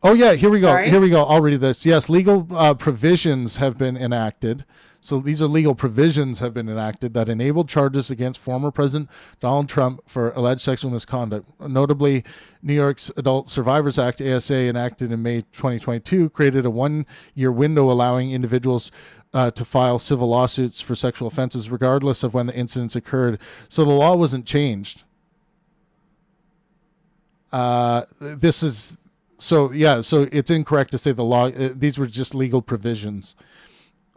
Oh yeah, here we go. Sorry? Here we go. I'll read this. Yes, legal provisions have been enacted. So these are legal provisions have been enacted that enabled charges against former President Donald Trump for alleged sexual misconduct. Notably, New York's Adult Survivors Act, ASA, enacted in May 2022, created a 1-year window allowing individuals to file civil lawsuits for sexual offenses regardless of when the incidents occurred. So the law wasn't changed. This is... So it's incorrect to say the law. These were just legal provisions.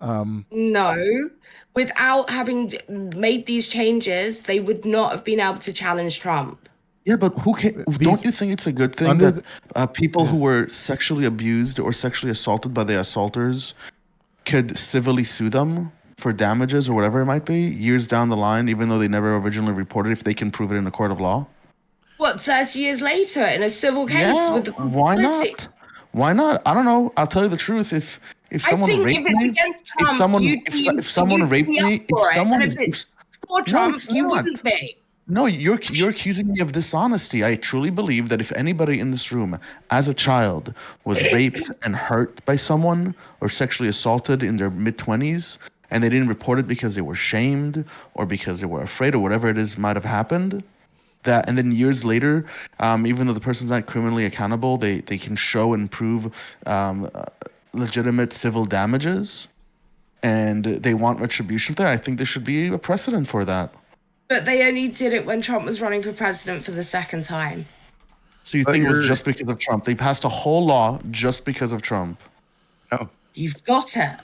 No, without having made these changes, they would not have been able to challenge Trump. Yeah, but don't you think it's a good thing that people who were sexually abused or sexually assaulted by the assaulters could civilly sue them for damages or whatever it might be years down the line, even though they never originally reported, if they can prove it in a court of law? What, 30 years later in a civil case with the why not? Why not? I don't know. I'll tell you the truth. If someone raped me, if someone raped me, if it's for Trump, you wouldn't be. No, you're accusing me of dishonesty. I truly believe that if anybody in this room, as a child, was raped and hurt by someone or sexually assaulted in their mid-20s, and they didn't report it because they were shamed or because they were afraid or whatever it is might have happened, and then years later, even though the person's not criminally accountable, they can show and prove legitimate civil damages, and they want retribution there. I think there should be a precedent for that. But they only did it when Trump was running for president for the second time. So you think it was just because of Trump? They passed a whole law just because of Trump? No. You've got it.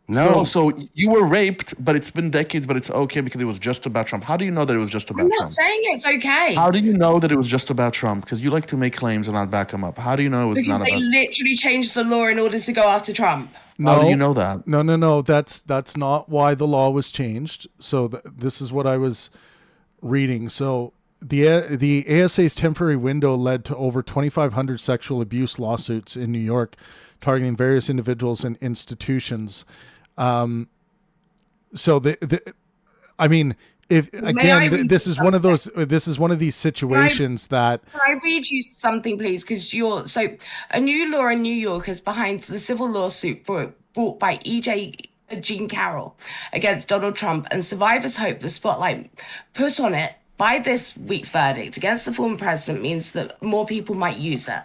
No. So you were raped, but it's been decades, but it's okay because it was just about Trump. How do you know that it was just about Trump? I'm not saying it's okay. How do you know that it was just about Trump? Because you like to make claims and not back them up. How do you know it was because not they about... literally changed the law in order to go after Trump. No, how do you know that? No. That's not why the law was changed. So this is what I was reading. So the ASA's temporary window led to over 2,500 sexual abuse lawsuits in New York, targeting various individuals and institutions. So I mean, if again, this is one of those. This is one of these situations that. Can I read you something, please? Because a new law in New York is behind the civil lawsuit brought by Jean Carroll against Donald Trump, and survivors hope the spotlight put on it by this week's verdict against the former president means that more people might use it.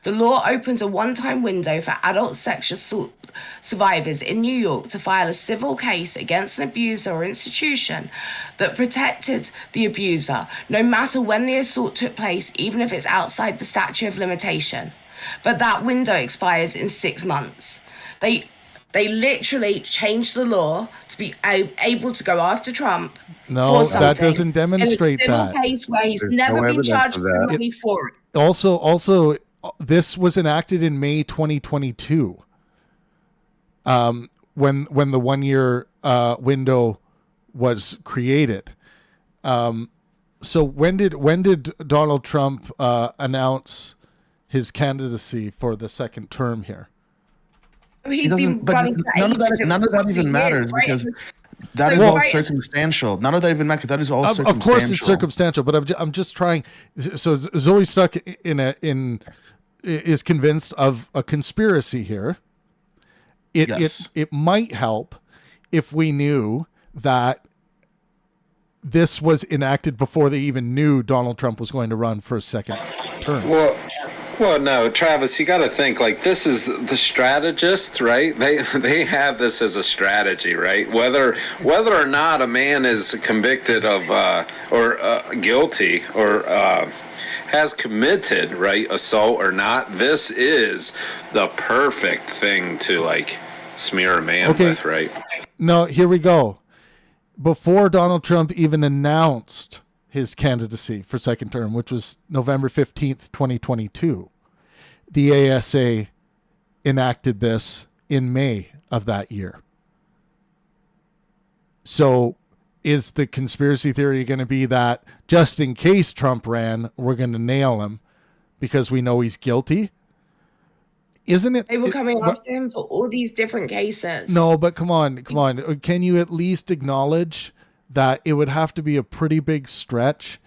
The law opens a one-time window for adult sexual assault survivors in New York to file a civil case against an abuser or institution that protected the abuser, no matter when the assault took place, even if it's outside the statute of limitation. But that window expires in 6 months. They literally changed the law to be able to go after Trump. No, that doesn't demonstrate in a that. civil case where he's never been charged criminally for it. Also, this was enacted in May 2022. When the 1-year window was created. So when did Donald Trump announce his candidacy for the second term here? He'd been running for none of that even matters, right? Because that is all circumstantial. None of that even matters. That is all circumstantial. Of course, it's circumstantial, but I'm just trying. So Zoe's stuck is convinced of a conspiracy here. It might help if we knew that this was enacted before they even knew Donald Trump was going to run for a second term. Well, no, Travis, you got to think like this is the strategist, right? They have this as a strategy, right? Whether or not a man is convicted of or guilty or has committed, right, assault or not, this is the perfect thing to like smear a man with, right? No, here we go. Before Donald Trump even announced his candidacy for second term, which was November 15th, 2022. The ASA enacted this in May of that year. So is the conspiracy theory going to be that just in case Trump ran, we're going to nail him because we know he's guilty? Isn't it? They were coming after him for all these different cases. No, but come on. Can you at least acknowledge that it would have to be a pretty big stretch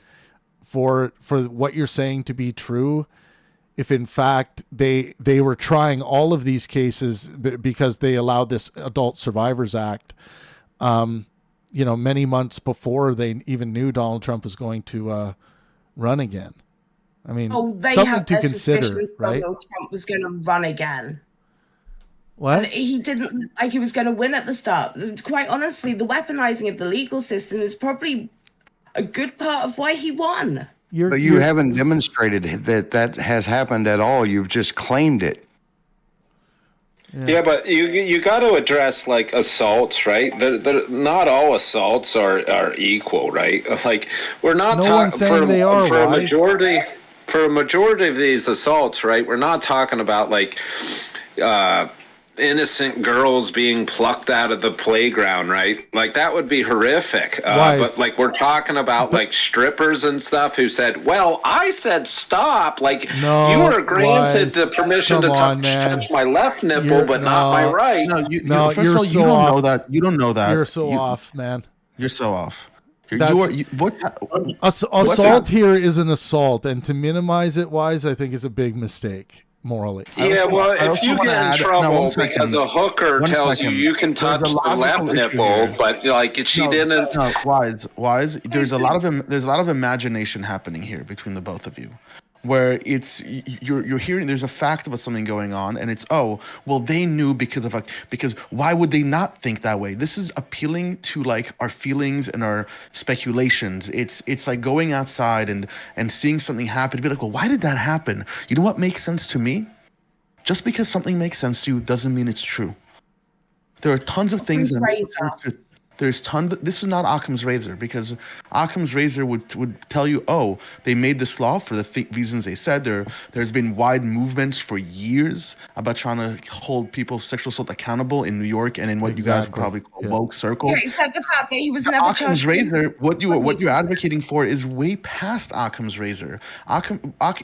for what you're saying to be true, if in fact they were trying all of these cases because they allowed this Adult Survivors Act, many months before they even knew Donald Trump was going to run again. I mean, they something have to their consider, suspicions right? Donald Trump was going to run again. What? And he didn't look like he was going to win at the start. Quite honestly, the weaponizing of the legal system is probably a good part of why he won. But you haven't demonstrated that has happened at all. You've just claimed it. Yeah, but you got to address like assaults, right? Not all assaults are equal, right? Like we're not talking for a majority of these assaults, right? We're not talking about like innocent girls being plucked out of the playground, right? Like that would be horrific. But like we're talking about like strippers and stuff who said, "Well, I said stop." Like you were granted the permission to touch my left nipple, but not my right. You don't know that. You don't know that. You're so off, man. You're so off. Assault here is an assault, and to minimize it, Wise, I think is a big mistake. Morally. Yeah, well, if you get in trouble because a hooker tells you can touch the left nipple, but like she didn't. No, Wise. There's a lot of imagination happening here between the both of you, where you're hearing there's a fact about something going on, and it's they knew because why would they not think that way? This is appealing to like our feelings and our speculations. It's like going outside and seeing something happen to be like, well, why did that happen? You know what makes sense to me? Just because something makes sense to you doesn't mean it's true. There are tons of things that make sense to. This is not Occam's razor, because Occam's razor would tell you, they made this law for the reasons they said. There's been wide movements for years about trying to hold people sexual assault accountable in New York and in what you guys would probably call woke circles. Yeah, except the fact that he was never charged. Occam's razor, what you're advocating for is way past Occam's razor.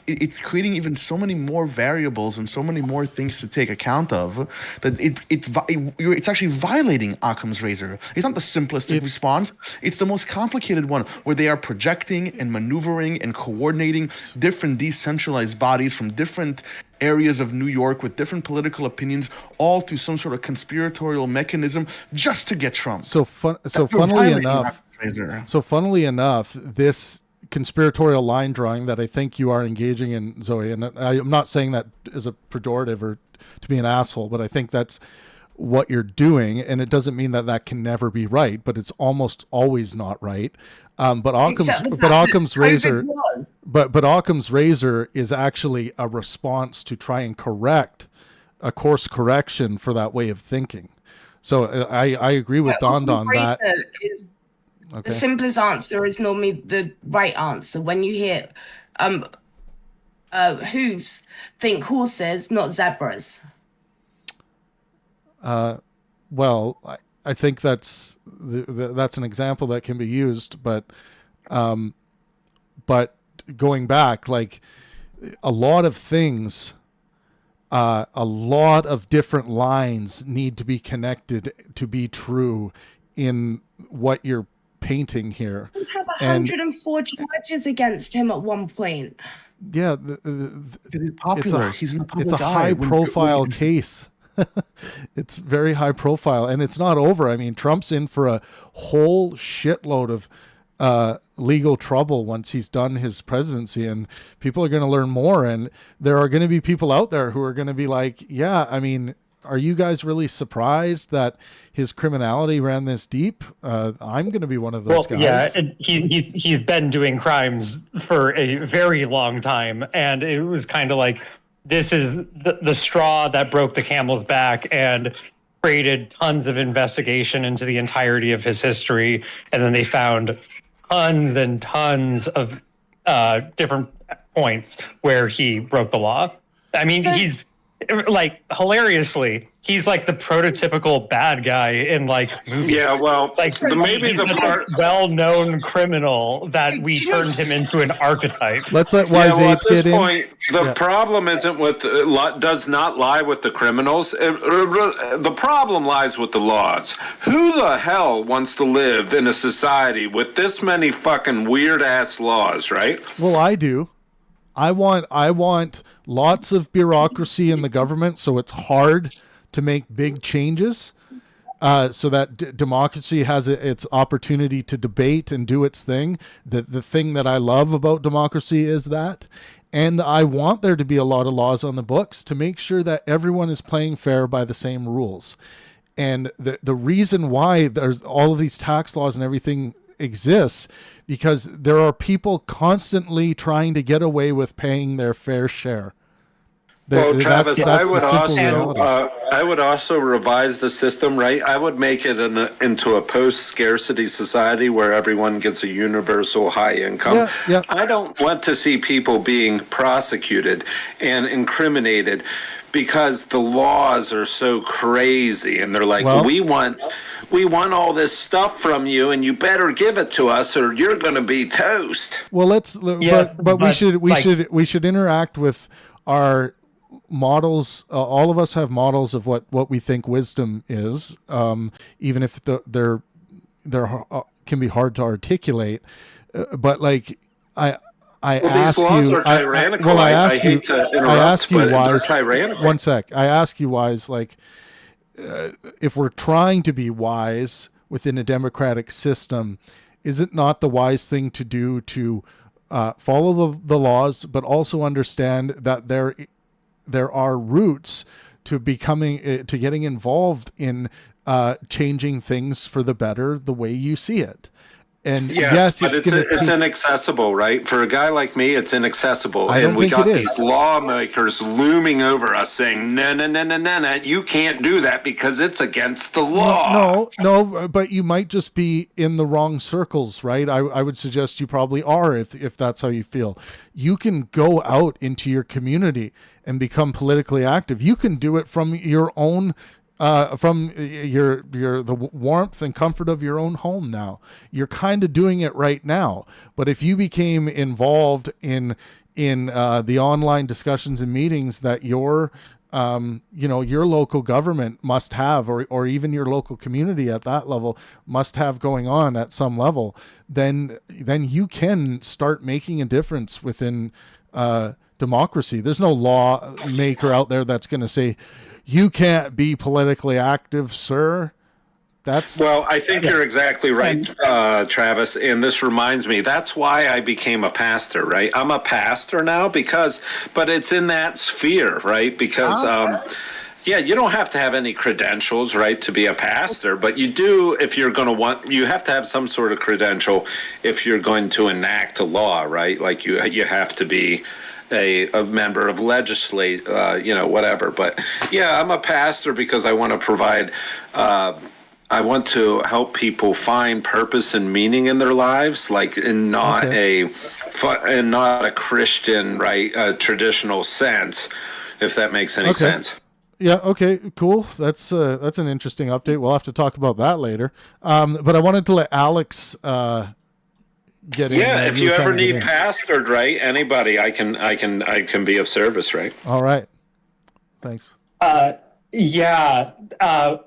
It's creating even so many more variables and so many more things to take account of that it's actually violating Occam's razor. It's not the simplistic response. It's the most complicated one, where they are projecting and maneuvering and coordinating different decentralized bodies from different areas of New York with different political opinions, all through some sort of conspiratorial mechanism just to get Trump. Funnily enough, this conspiratorial line drawing that I think you are engaging in, Zoe, and I'm not saying that as a pejorative or to be an asshole, but I think that's what you're doing, and it doesn't mean that can never be right, but it's almost always not right. But Occam's razor is actually a response to try and correct a course correction for that way of thinking. So I agree with Don on that. The simplest answer is normally the right answer. When you hear hooves, think horses, not zebras. Well, I think that's an example that can be used, but going back, like a lot of things, a lot of different lines need to be connected to be true in what you're painting here. We have 104 charges against him at one point. Yeah, he's popular. He's in the public eye. It's a high-profile case. It's very high profile, and it's not over. I mean, Trump's in for a whole shitload of legal trouble once he's done his presidency, and people are going to learn more, and there are going to be people out there who are going to be like, yeah, I mean, are you guys really surprised that his criminality ran this deep? I'm going to be one of those guys. Yeah, he's been doing crimes for a very long time, and it was kind of like, this is the straw that broke the camel's back and created tons of investigation into the entirety of his history. And then they found tons and tons of different points where he broke the law. I mean, he's like, hilariously, he's like the prototypical bad guy in like movies. Yeah, well, like maybe the part well-known criminal that we turned him into an archetype. Let's let Wise Ape at this get point, in. the problem isn't with does not lie with the criminals. The problem lies with the laws. Who the hell wants to live in a society with this many fucking weird ass laws, right? Well, I do. I want lots of bureaucracy in the government, so it's hard to make big changes, so that democracy has its opportunity to debate and do its thing. The thing that I love about democracy is that. And I want there to be a lot of laws on the books to make sure that everyone is playing fair by the same rules. And the reason why there's all of these tax laws and everything exists because there are people constantly trying to get away with paying their fair share. Well, Travis, I would also revise the system, right? I would make it into a post-scarcity society where everyone gets a universal high income. Yeah. I don't want to see people being prosecuted and incriminated because the laws are so crazy, and they're like, we want all this stuff from you, and you better give it to us, or you're going to be toast. Well, but we should interact with our models. All of us have models of what we think wisdom is, even if they're can be hard to articulate. But like these laws are tyrannical. I hate to interrupt, but they're tyrannical. One sec. I ask you, Wise, like, if we're trying to be wise within a democratic system, is it not the wise thing to do to follow the laws, but also understand that there are roots to getting involved in changing things for the better the way you see it? And yes, but it's inaccessible, right? For a guy like me, it's inaccessible. And we got these lawmakers looming over us saying, no, you can't do that because it's against the law. No, but you might just be in the wrong circles, right? I would suggest you probably are if that's how you feel. You can go out into your community and become politically active. You can do it from your own from the warmth and comfort of your own home now. You're kind of doing it right now. But if you became involved in the online discussions and meetings that your local government must have, or even your local community at that level must have going on at some level, then you can start making a difference within democracy. There's no lawmaker out there that's going to say, you can't be politically active, sir. Well, I think you're exactly right, Travis. And this reminds me, that's why I became a pastor, right? I'm a pastor now but it's in that sphere, right? Because, you don't have to have any credentials, right, to be a pastor, but you do if you're going to you have to have some sort of credential if you're going to enact a law, right? Like you have to be a member of legislate, whatever. But yeah, I'm a pastor because I want to provide, I want to help people find purpose and meaning in their lives, like in not a Christian, right, traditional sense, if that makes any sense. Yeah. Okay. Cool. That's an interesting update. We'll have to talk about that later. But I wanted to let Alex get in. Yeah. If you ever need pastored, right? Anybody, I can be of service, right? All right. Thanks.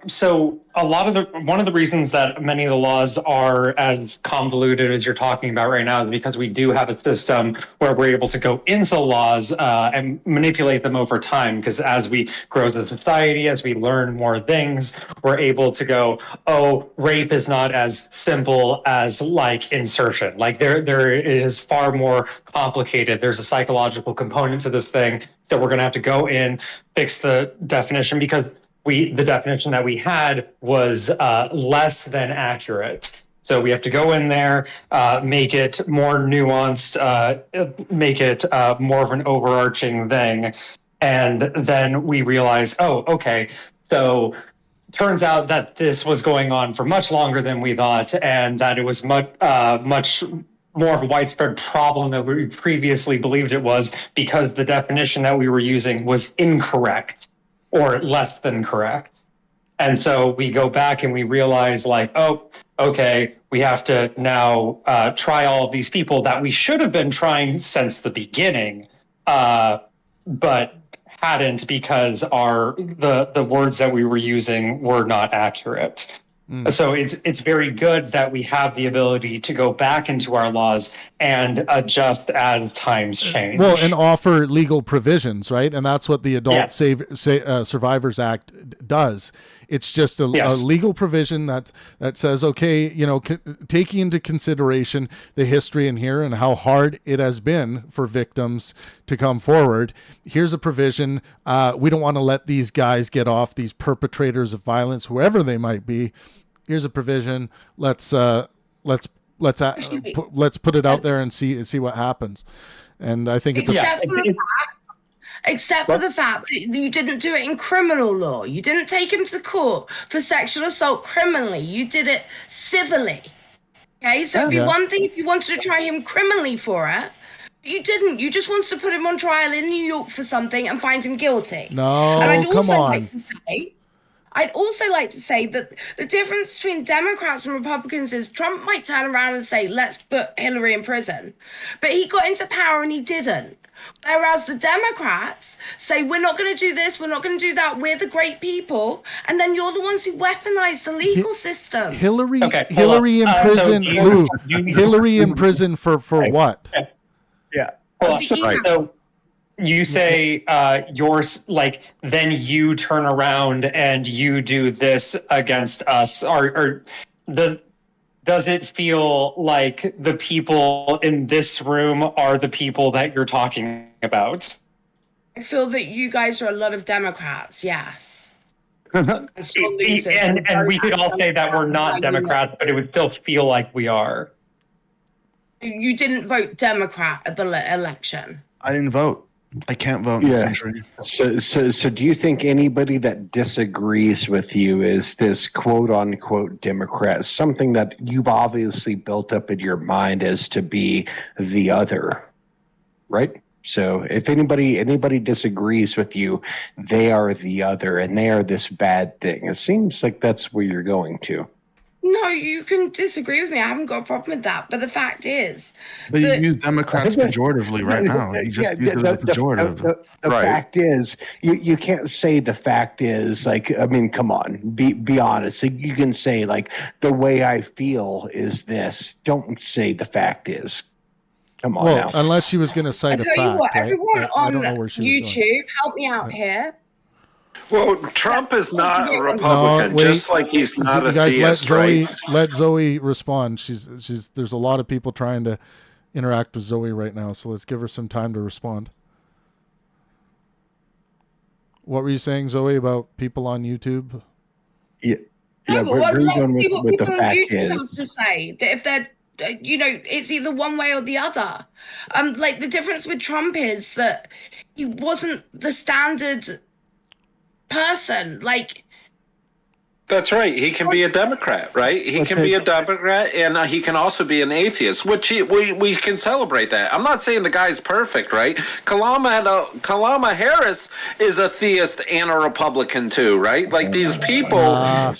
So one of the reasons that many of the laws are as convoluted as you're talking about right now is because we do have a system where we're able to go into laws and manipulate them over time. Because as we grow as a society, as we learn more things, we're able to go, rape is not as simple as like insertion. Like there is far more complicated. There's a psychological component to this thing. So we're going to have to go in, fix the definition because the definition that we had was less than accurate. So we have to go in there, make it more nuanced, make it more of an overarching thing. And then we realize, so turns out that this was going on for much longer than we thought, and that it was much more of a widespread problem than we previously believed it was because the definition that we were using was incorrect. or less than correct. And so we go back and we realize like, oh, okay, we have to now try all of these people that we should have been trying since the beginning, but hadn't because the words that we were using were not accurate. So it's very good that we have the ability to go back into our laws and adjust as times change. Well, and offer legal provisions, right? And that's what the Adult Survivors Act does. It's just a legal provision that says, okay, you know, taking into consideration the history in here and how hard it has been for victims to come forward, here's a provision. We don't want to let these guys get off, these perpetrators of violence, whoever they might be. Here's a provision. Let's put it out there and see what happens. And I think it's except for the fact that you didn't do it in criminal law. You didn't take him to court for sexual assault criminally. You did it civilly. Okay, so it'd be one thing if you wanted to try him criminally for it. You didn't. You just wanted to put him on trial in New York for something and find him guilty. No, and I'd also like to say that the difference between Democrats and Republicans is Trump might turn around and say, let's put Hillary in prison. But he got into power and he didn't. Whereas the Democrats say, we're not going to do this, we're not going to do that, we're the great people. And then you're the ones who weaponize the legal system. Hillary in prison. Hillary in prison for what? Yeah. So you say yours, like, then you turn around and you do this against us, or does it feel like the people in this room are the people that you're talking about? I feel that you guys are a lot of Democrats, yes. And we could all say that we're not Democrats, but it would still feel like we are. You didn't vote Democrat at the election. I didn't vote. I can't vote in this country. So do you think anybody that disagrees with you is this quote unquote Democrat, something that you've obviously built up in your mind as to be the other, right? So if anybody disagrees with you, they are the other and they are this bad thing. It seems like that's where you're going to. No, you can disagree with me. I haven't got a problem with that. But the fact is... But you use Democrats pejoratively right now. You just use it as pejorative. The fact is, you can't say the fact is, like, I mean, come on, be honest. You can say, like, the way I feel is this. Don't say the fact is. Come on now. Unless she was going to cite a fact. What, everyone on YouTube, help me out here. Well, Trump is not a Republican, just like he's not a theist, right? Let Zoe respond. She's. There's a lot of people trying to interact with Zoe right now, so let's give her some time to respond. What were you saying, Zoe, about people on YouTube? Yeah, but let's see what people on YouTube have to say. That if they're, it's either one way or the other. Like the difference with Trump is that he wasn't the standard person. Like, that's right. He can be a Democrat, right? He can be a Democrat, and he can also be an atheist, which we can celebrate that. I'm not saying the guy's perfect, right? Kamala Harris is a theist and a Republican too, right? Like these people,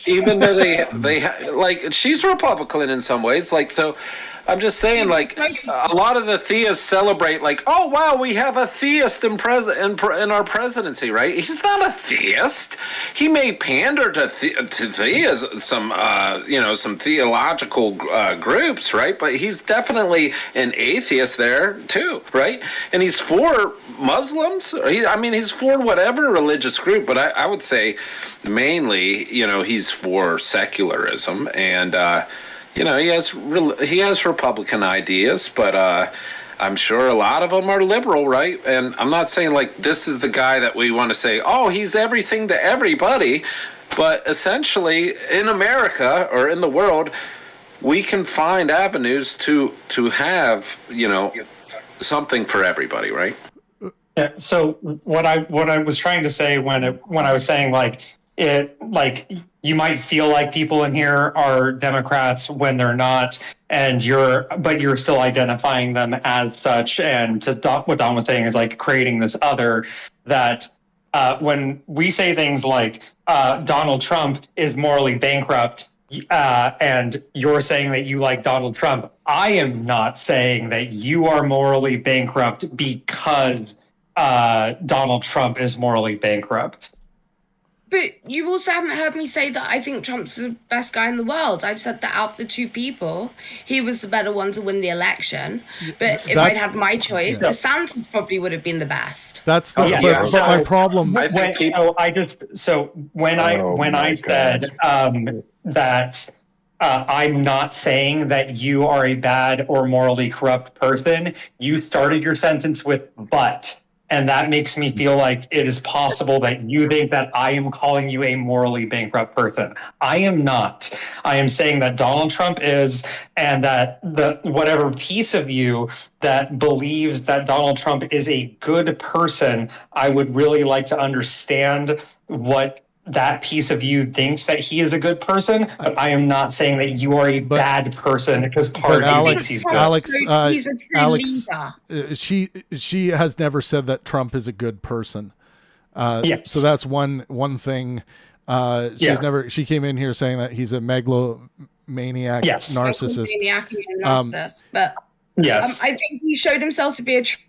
even though they like, she's Republican in some ways, like so. I'm just saying, like, a lot of the theists celebrate, like, oh, wow, we have a theist in our presidency, right? He's not a theist. He may pander to theism, some theological groups, right? But he's definitely an atheist there, too, right? And he's for Muslims. He's for whatever religious group, but I would say mainly, he's for secularism and, he has Republican ideas, but I'm sure a lot of them are liberal, right? And I'm not saying like this is the guy that we want to say, oh, he's everything to everybody. But essentially, in America or in the world, we can find avenues to have, something for everybody, right? Yeah. So what I was trying to say when I was saying you might feel like people in here are Democrats when they're not, but you're still identifying them as such. And what Don was saying is like creating this other that when we say things like Donald Trump is morally bankrupt, and you're saying that you like Donald Trump, I am not saying that you are morally bankrupt because Donald Trump is morally bankrupt. But you also haven't heard me say that I think Trump's the best guy in the world. I've said that out of the two people, he was the better one to win the election. But if I'd had my choice, DeSantis probably would have been the best. That's the but my problem. When I said that I'm not saying that you are a bad or morally corrupt person, you started your sentence with "but." And that makes me feel like it is possible that you think that I am calling you a morally bankrupt person. I am not. I am saying that Donald Trump is, and that whatever piece of you that believes that Donald Trump is a good person, I would really like to understand what that piece of you thinks that he is a good person, but I am not saying that you are a bad person because part of you thinks he's good. He's a true leader. She has never said that Trump is a good person. Yes. So that's one thing. She came in here saying that he's a megalomaniac narcissist. Megalomaniac and narcissist. But yes, I think he showed himself to be a true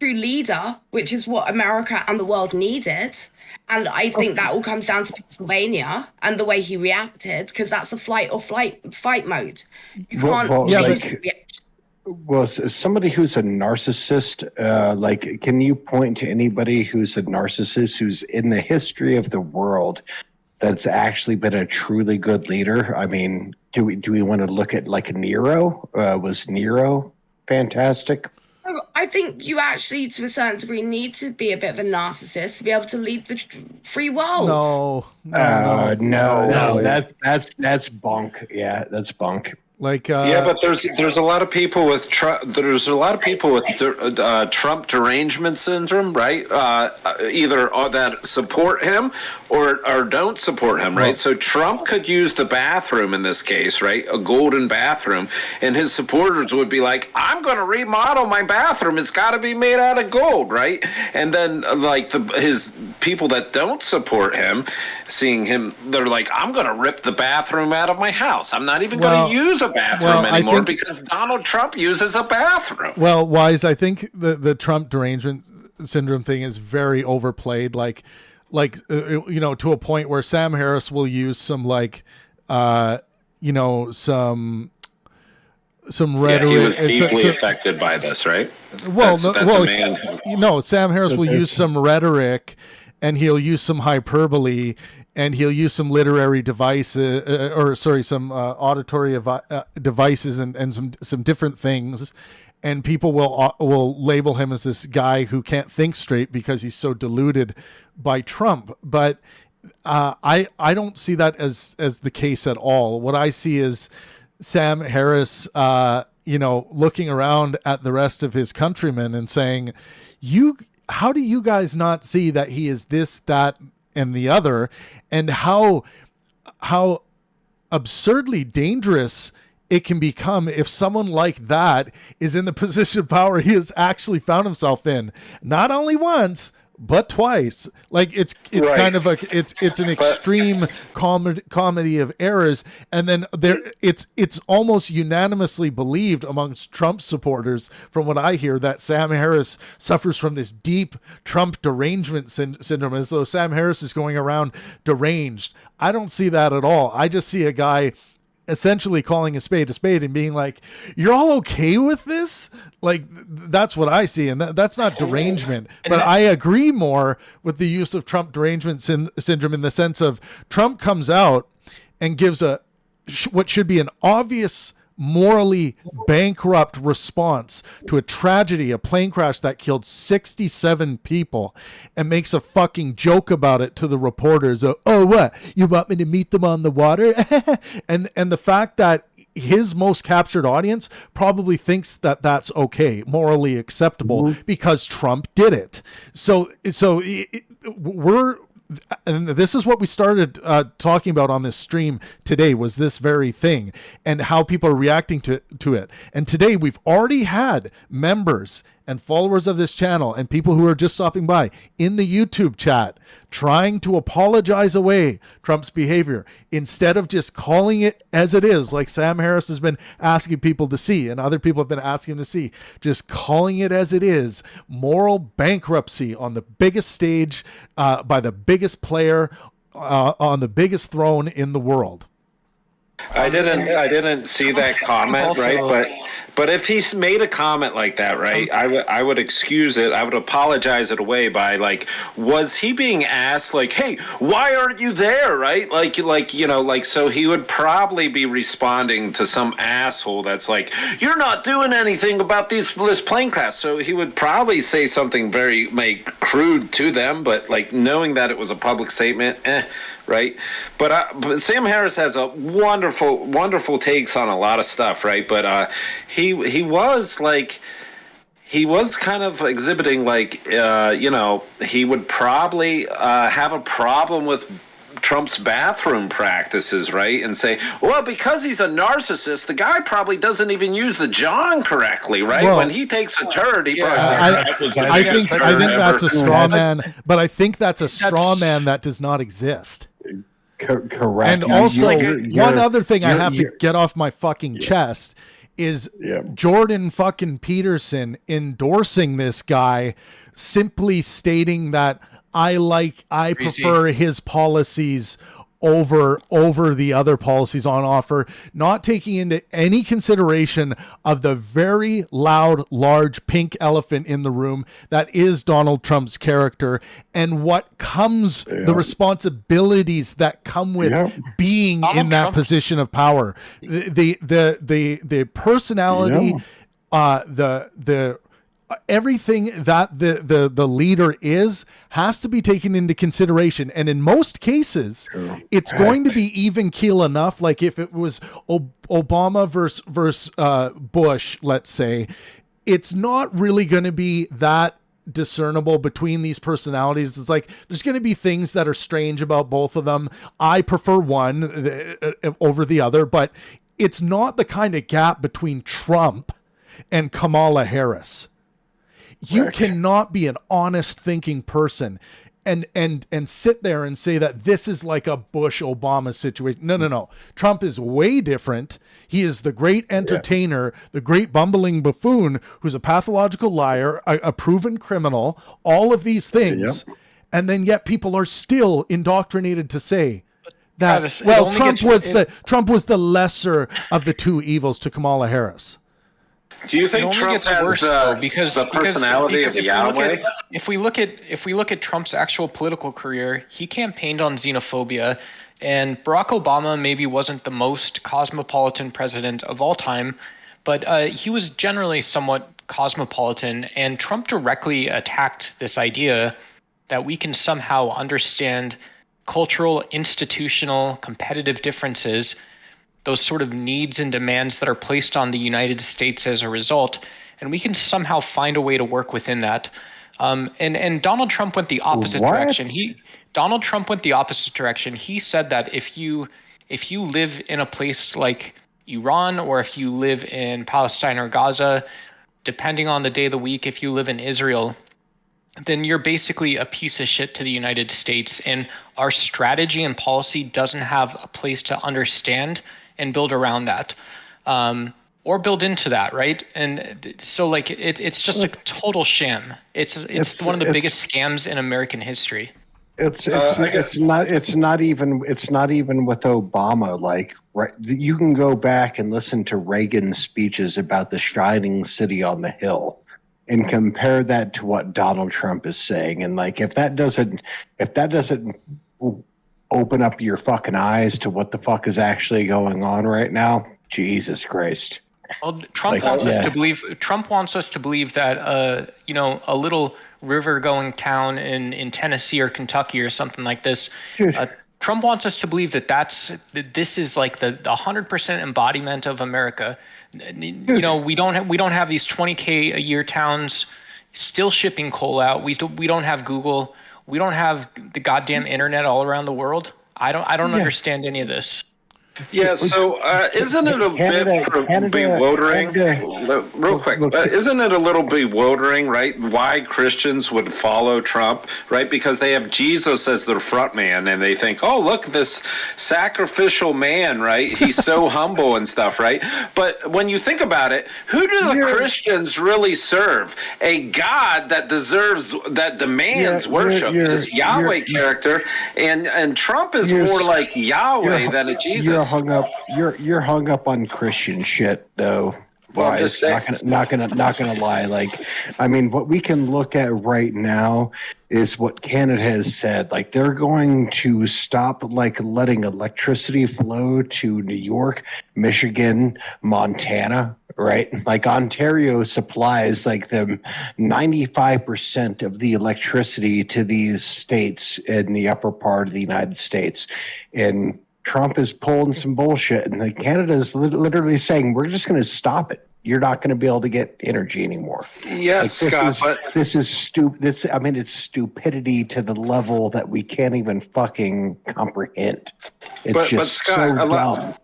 leader, which is what America and the world needed. And I think that all comes down to Pennsylvania and the way he reacted, because that's a fight mode. You can't change the reaction. Well, as somebody who's a narcissist, can you point to anybody who's a narcissist who's in the history of the world that's actually been a truly good leader? I mean, do we want to look at like Nero? Was Nero fantastic? I think you actually, to a certain degree, need to be a bit of a narcissist to be able to lead the free world. No. That's bunk. Yeah, that's bunk. But there's a lot of people with Trump derangement syndrome, right? Either that support him or don't support him, right? So Trump could use the bathroom in this case, right? A golden bathroom, and his supporters would be like, "I'm going to remodel my bathroom. It's got to be made out of gold," right? And then his people that don't support him, seeing him, they're like, "I'm going to rip the bathroom out of my house. I'm not even going to use a bathroom anymore because Donald Trump uses a bathroom." Well, Wise, I think the Trump derangement syndrome thing is very overplayed. To a point where Sam Harris will use some some rhetoric. Yeah, he was deeply affected by this, right? Well, Sam Harris will use some rhetoric, and he'll use some hyperbole, and he'll use some literary devices, some auditory devices, and some different things, and people will label him as this guy who can't think straight because he's so deluded by Trump. But I don't see that as the case at all. What I see is Sam Harris, looking around at the rest of his countrymen and saying, how do you guys not see that he is this, that, and the other, and how absurdly dangerous it can become if someone like that is in the position of power he has actually found himself in, not only once but twice. It's right. Kind of it's an extreme comedy of errors, and then it's almost unanimously believed amongst Trump supporters, from what I hear, that Sam Harris suffers from this deep Trump derangement syndrome, as though Sam Harris is going around deranged. I don't see that at all. I just see a guy essentially calling a spade and being like, "You're all okay with this?" That's what I see, and that's not derangement. But I agree more with the use of Trump derangement syndrome in the sense of Trump comes out and gives what should be an obvious morally bankrupt response to a tragedy, a plane crash that killed 67 people, and makes a fucking joke about it to the reporters. Oh, what? You want me to meet them on the water? and the fact that his most captured audience probably thinks that that's okay, morally acceptable, because Trump did it. And this is what we started talking about on this stream today, was this very thing and how people are reacting to it. And today we've already had members and followers of this channel and people who are just stopping by in the YouTube chat trying to apologize away Trump's behavior instead of just calling it as it is, like Sam Harris has been asking people to see and other people have been asking him to see, just calling it as it is, moral bankruptcy on the biggest stage by the biggest player on the biggest throne in the world. I didn't see that comment, Also, right? But if he's made a comment like that, right, I would excuse it. I would apologize it away by, like, was he being asked, like, hey, why aren't you there, right? Like you know, like, so he would probably be responding to some asshole that's like, you're not doing anything about this plane crash. So he would probably say something very crude to them, but like knowing that it was a public statement, right? But Sam Harris has a wonderful takes on a lot of stuff, right? But he was kind of exhibiting like you know, he would probably have a problem with Trump's bathroom practices, right? And say, well, because he's a narcissist, the guy probably doesn't even use the John correctly, right? Well, when he takes a turd, he probably I think that's a straw man, but I think that's a straw man that does not exist. Correct. And also, one other thing I have to get off my fucking chest is Jordan fucking Peterson endorsing this guy, simply stating that I prefer his policies over the other policies on offer, not taking into any consideration of the very loud, large pink elephant in the room that is Donald Trump's character and what comes, the responsibilities that come with being in that position of power, the personality, the everything that the leader has to be taken into consideration, and in most cases it's going to be even keel enough. Like if it was Obama versus Bush, let's say, it's not really going to be that discernible between these personalities. It's like there's going to be things that are strange about both of them. I prefer one over the other, but it's not the kind of gap between Trump and Kamala Harris. You cannot be an honest thinking person and sit there and say that this is like a Bush-Obama situation. No. Trump is way different. He is the great entertainer, the great bumbling buffoon who's a pathological liar, a proven criminal, all of these things. And then yet people are still indoctrinated to say that, Travis, well, Trump was the lesser of the two evils to Kamala Harris. Do you think Trump has worse, the personality of Yahweh? If we look at Trump's actual political career, he campaigned on xenophobia, and Barack Obama maybe wasn't the most cosmopolitan president of all time, but he was generally somewhat cosmopolitan, and Trump directly attacked this idea that we can somehow understand cultural, institutional, competitive differences, those sort of needs and demands that are placed on the United States as a result, and we can somehow find a way to work within that. And Donald Trump went the opposite direction. Donald Trump went the opposite direction. He said that if you live in a place like Iran, or if you live in Palestine or Gaza, depending on the day of the week, if you live in Israel, then you're basically a piece of shit to the United States. And our strategy and policy doesn't have a place to understand and build around that, or build into that, right? And so, like, it's just a total sham. It's one of the biggest scams in American history. It's not even with Obama. Like, right, you can go back and listen to Reagan's speeches about the shining city on the hill, and compare that to what Donald Trump is saying. And like, if that doesn't open up your fucking eyes to what the fuck is actually going on right now, Jesus Christ. Well, Trump wants us to believe that a little river going town in Tennessee or Kentucky or something like this. Trump wants us to believe that this is like the 100% embodiment of America. You know, we don't have these 20K a year towns still shipping coal out. We don't have Google. We don't have the goddamn internet all around the world. I don't understand any of this. Yeah, so isn't it a bit bewildering? Real quick, isn't it a little bewildering, right? Why Christians would follow Trump, right? Because they have Jesus as their front man, and they think, oh, look, this sacrificial man, right? He's so humble and stuff, right? But when you think about it, who do the Christians really serve? A God that demands worship. This Yahweh character, and Trump is more like Yahweh than a Jesus. You're hung up on Christian shit, though. Well, I'm just saying. Not gonna lie. Like, I mean, what we can look at right now is what Canada has said. Like, they're going to stop like letting electricity flow to New York, Michigan, Montana. Right, like Ontario supplies like the 95% of the electricity to these states in the upper part of the United States, and Trump is pulling some bullshit, and Canada is literally saying, we're just going to stop it. You're not going to be able to get energy anymore. Yes, like, Scott, but this is stupid. It's stupidity to the level that we can't even fucking comprehend. It's but Scott, so dumb.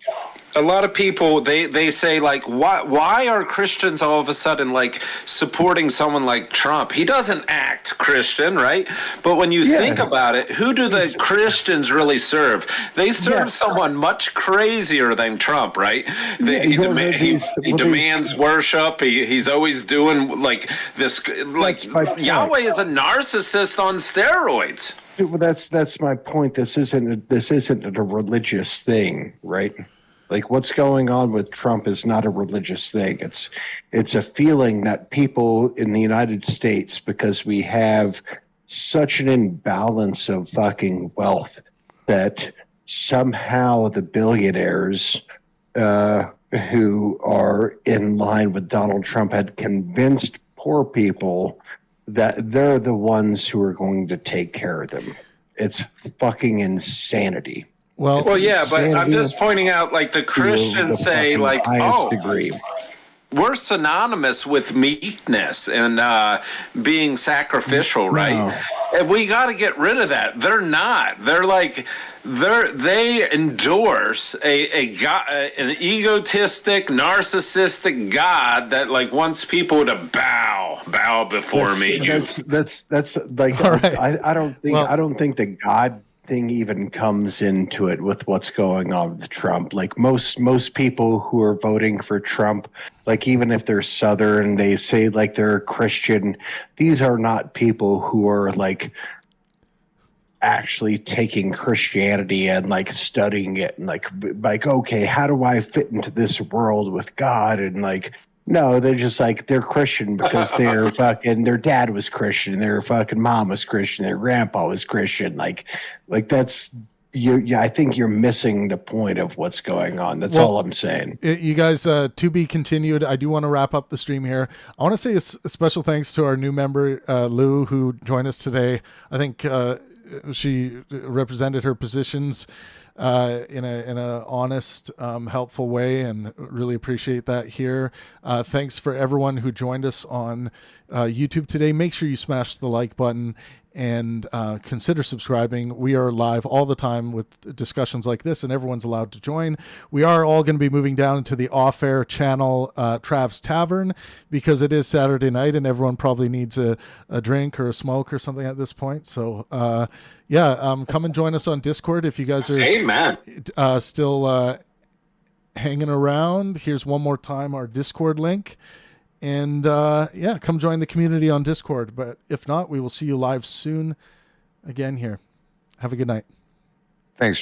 A lot of people they say, like, why are Christians all of a sudden like supporting someone like Trump? He doesn't act Christian, right? But when you think about it, who do the Christians really serve? They serve someone much crazier than Trump, right? He demands worship. He's always doing like this. Like Yahweh is a narcissist on steroids. Well, that's my point. This isn't a religious thing, right? Like, what's going on with Trump is not a religious thing. It's a feeling that people in the United States, because we have such an imbalance of fucking wealth, that somehow the billionaires who are in line with Donald Trump had convinced poor people that they're the ones who are going to take care of them. It's fucking insanity. Well, yeah, but I'm just pointing out, like, the Christians say, like, we're synonymous with meekness and being sacrificial, right? No. And we got to get rid of that. They're not. They're like, they endorse a God, an egotistic, narcissistic God that like wants people to bow before me. That's like, right. I don't think the God thing even comes into it with what's going on with Trump. Like most people who are voting for Trump, like even if they're Southern, they say like they're Christian, these are not people who are like actually taking Christianity and like studying it and like okay, how do I fit into this world with God? And like, no, they're just like, they're Christian because they're fucking, their dad was Christian, their fucking mom was Christian, their grandpa was Christian. Like that's, I think you're missing the point of what's going on. That's all I'm saying. You guys, to be continued. I do want to wrap up the stream here. I want to say a special thanks to our new member, Lou, who joined us today. I think she represented her positions in a honest, helpful way, and really appreciate that here. Thanks for everyone who joined us on YouTube today. Make sure you smash the like button and consider subscribing. We are live all the time with discussions like this, and everyone's allowed to join. We are all going to be moving down into the off-air channel, Trav's Tavern, because it is Saturday night and everyone probably needs a drink or a smoke or something at this point. So come and join us on Discord if you guys are still hanging around. Here's one more time our Discord link. And come join the community on Discord. But if not, we will see you live soon again here. Have a good night. Thanks,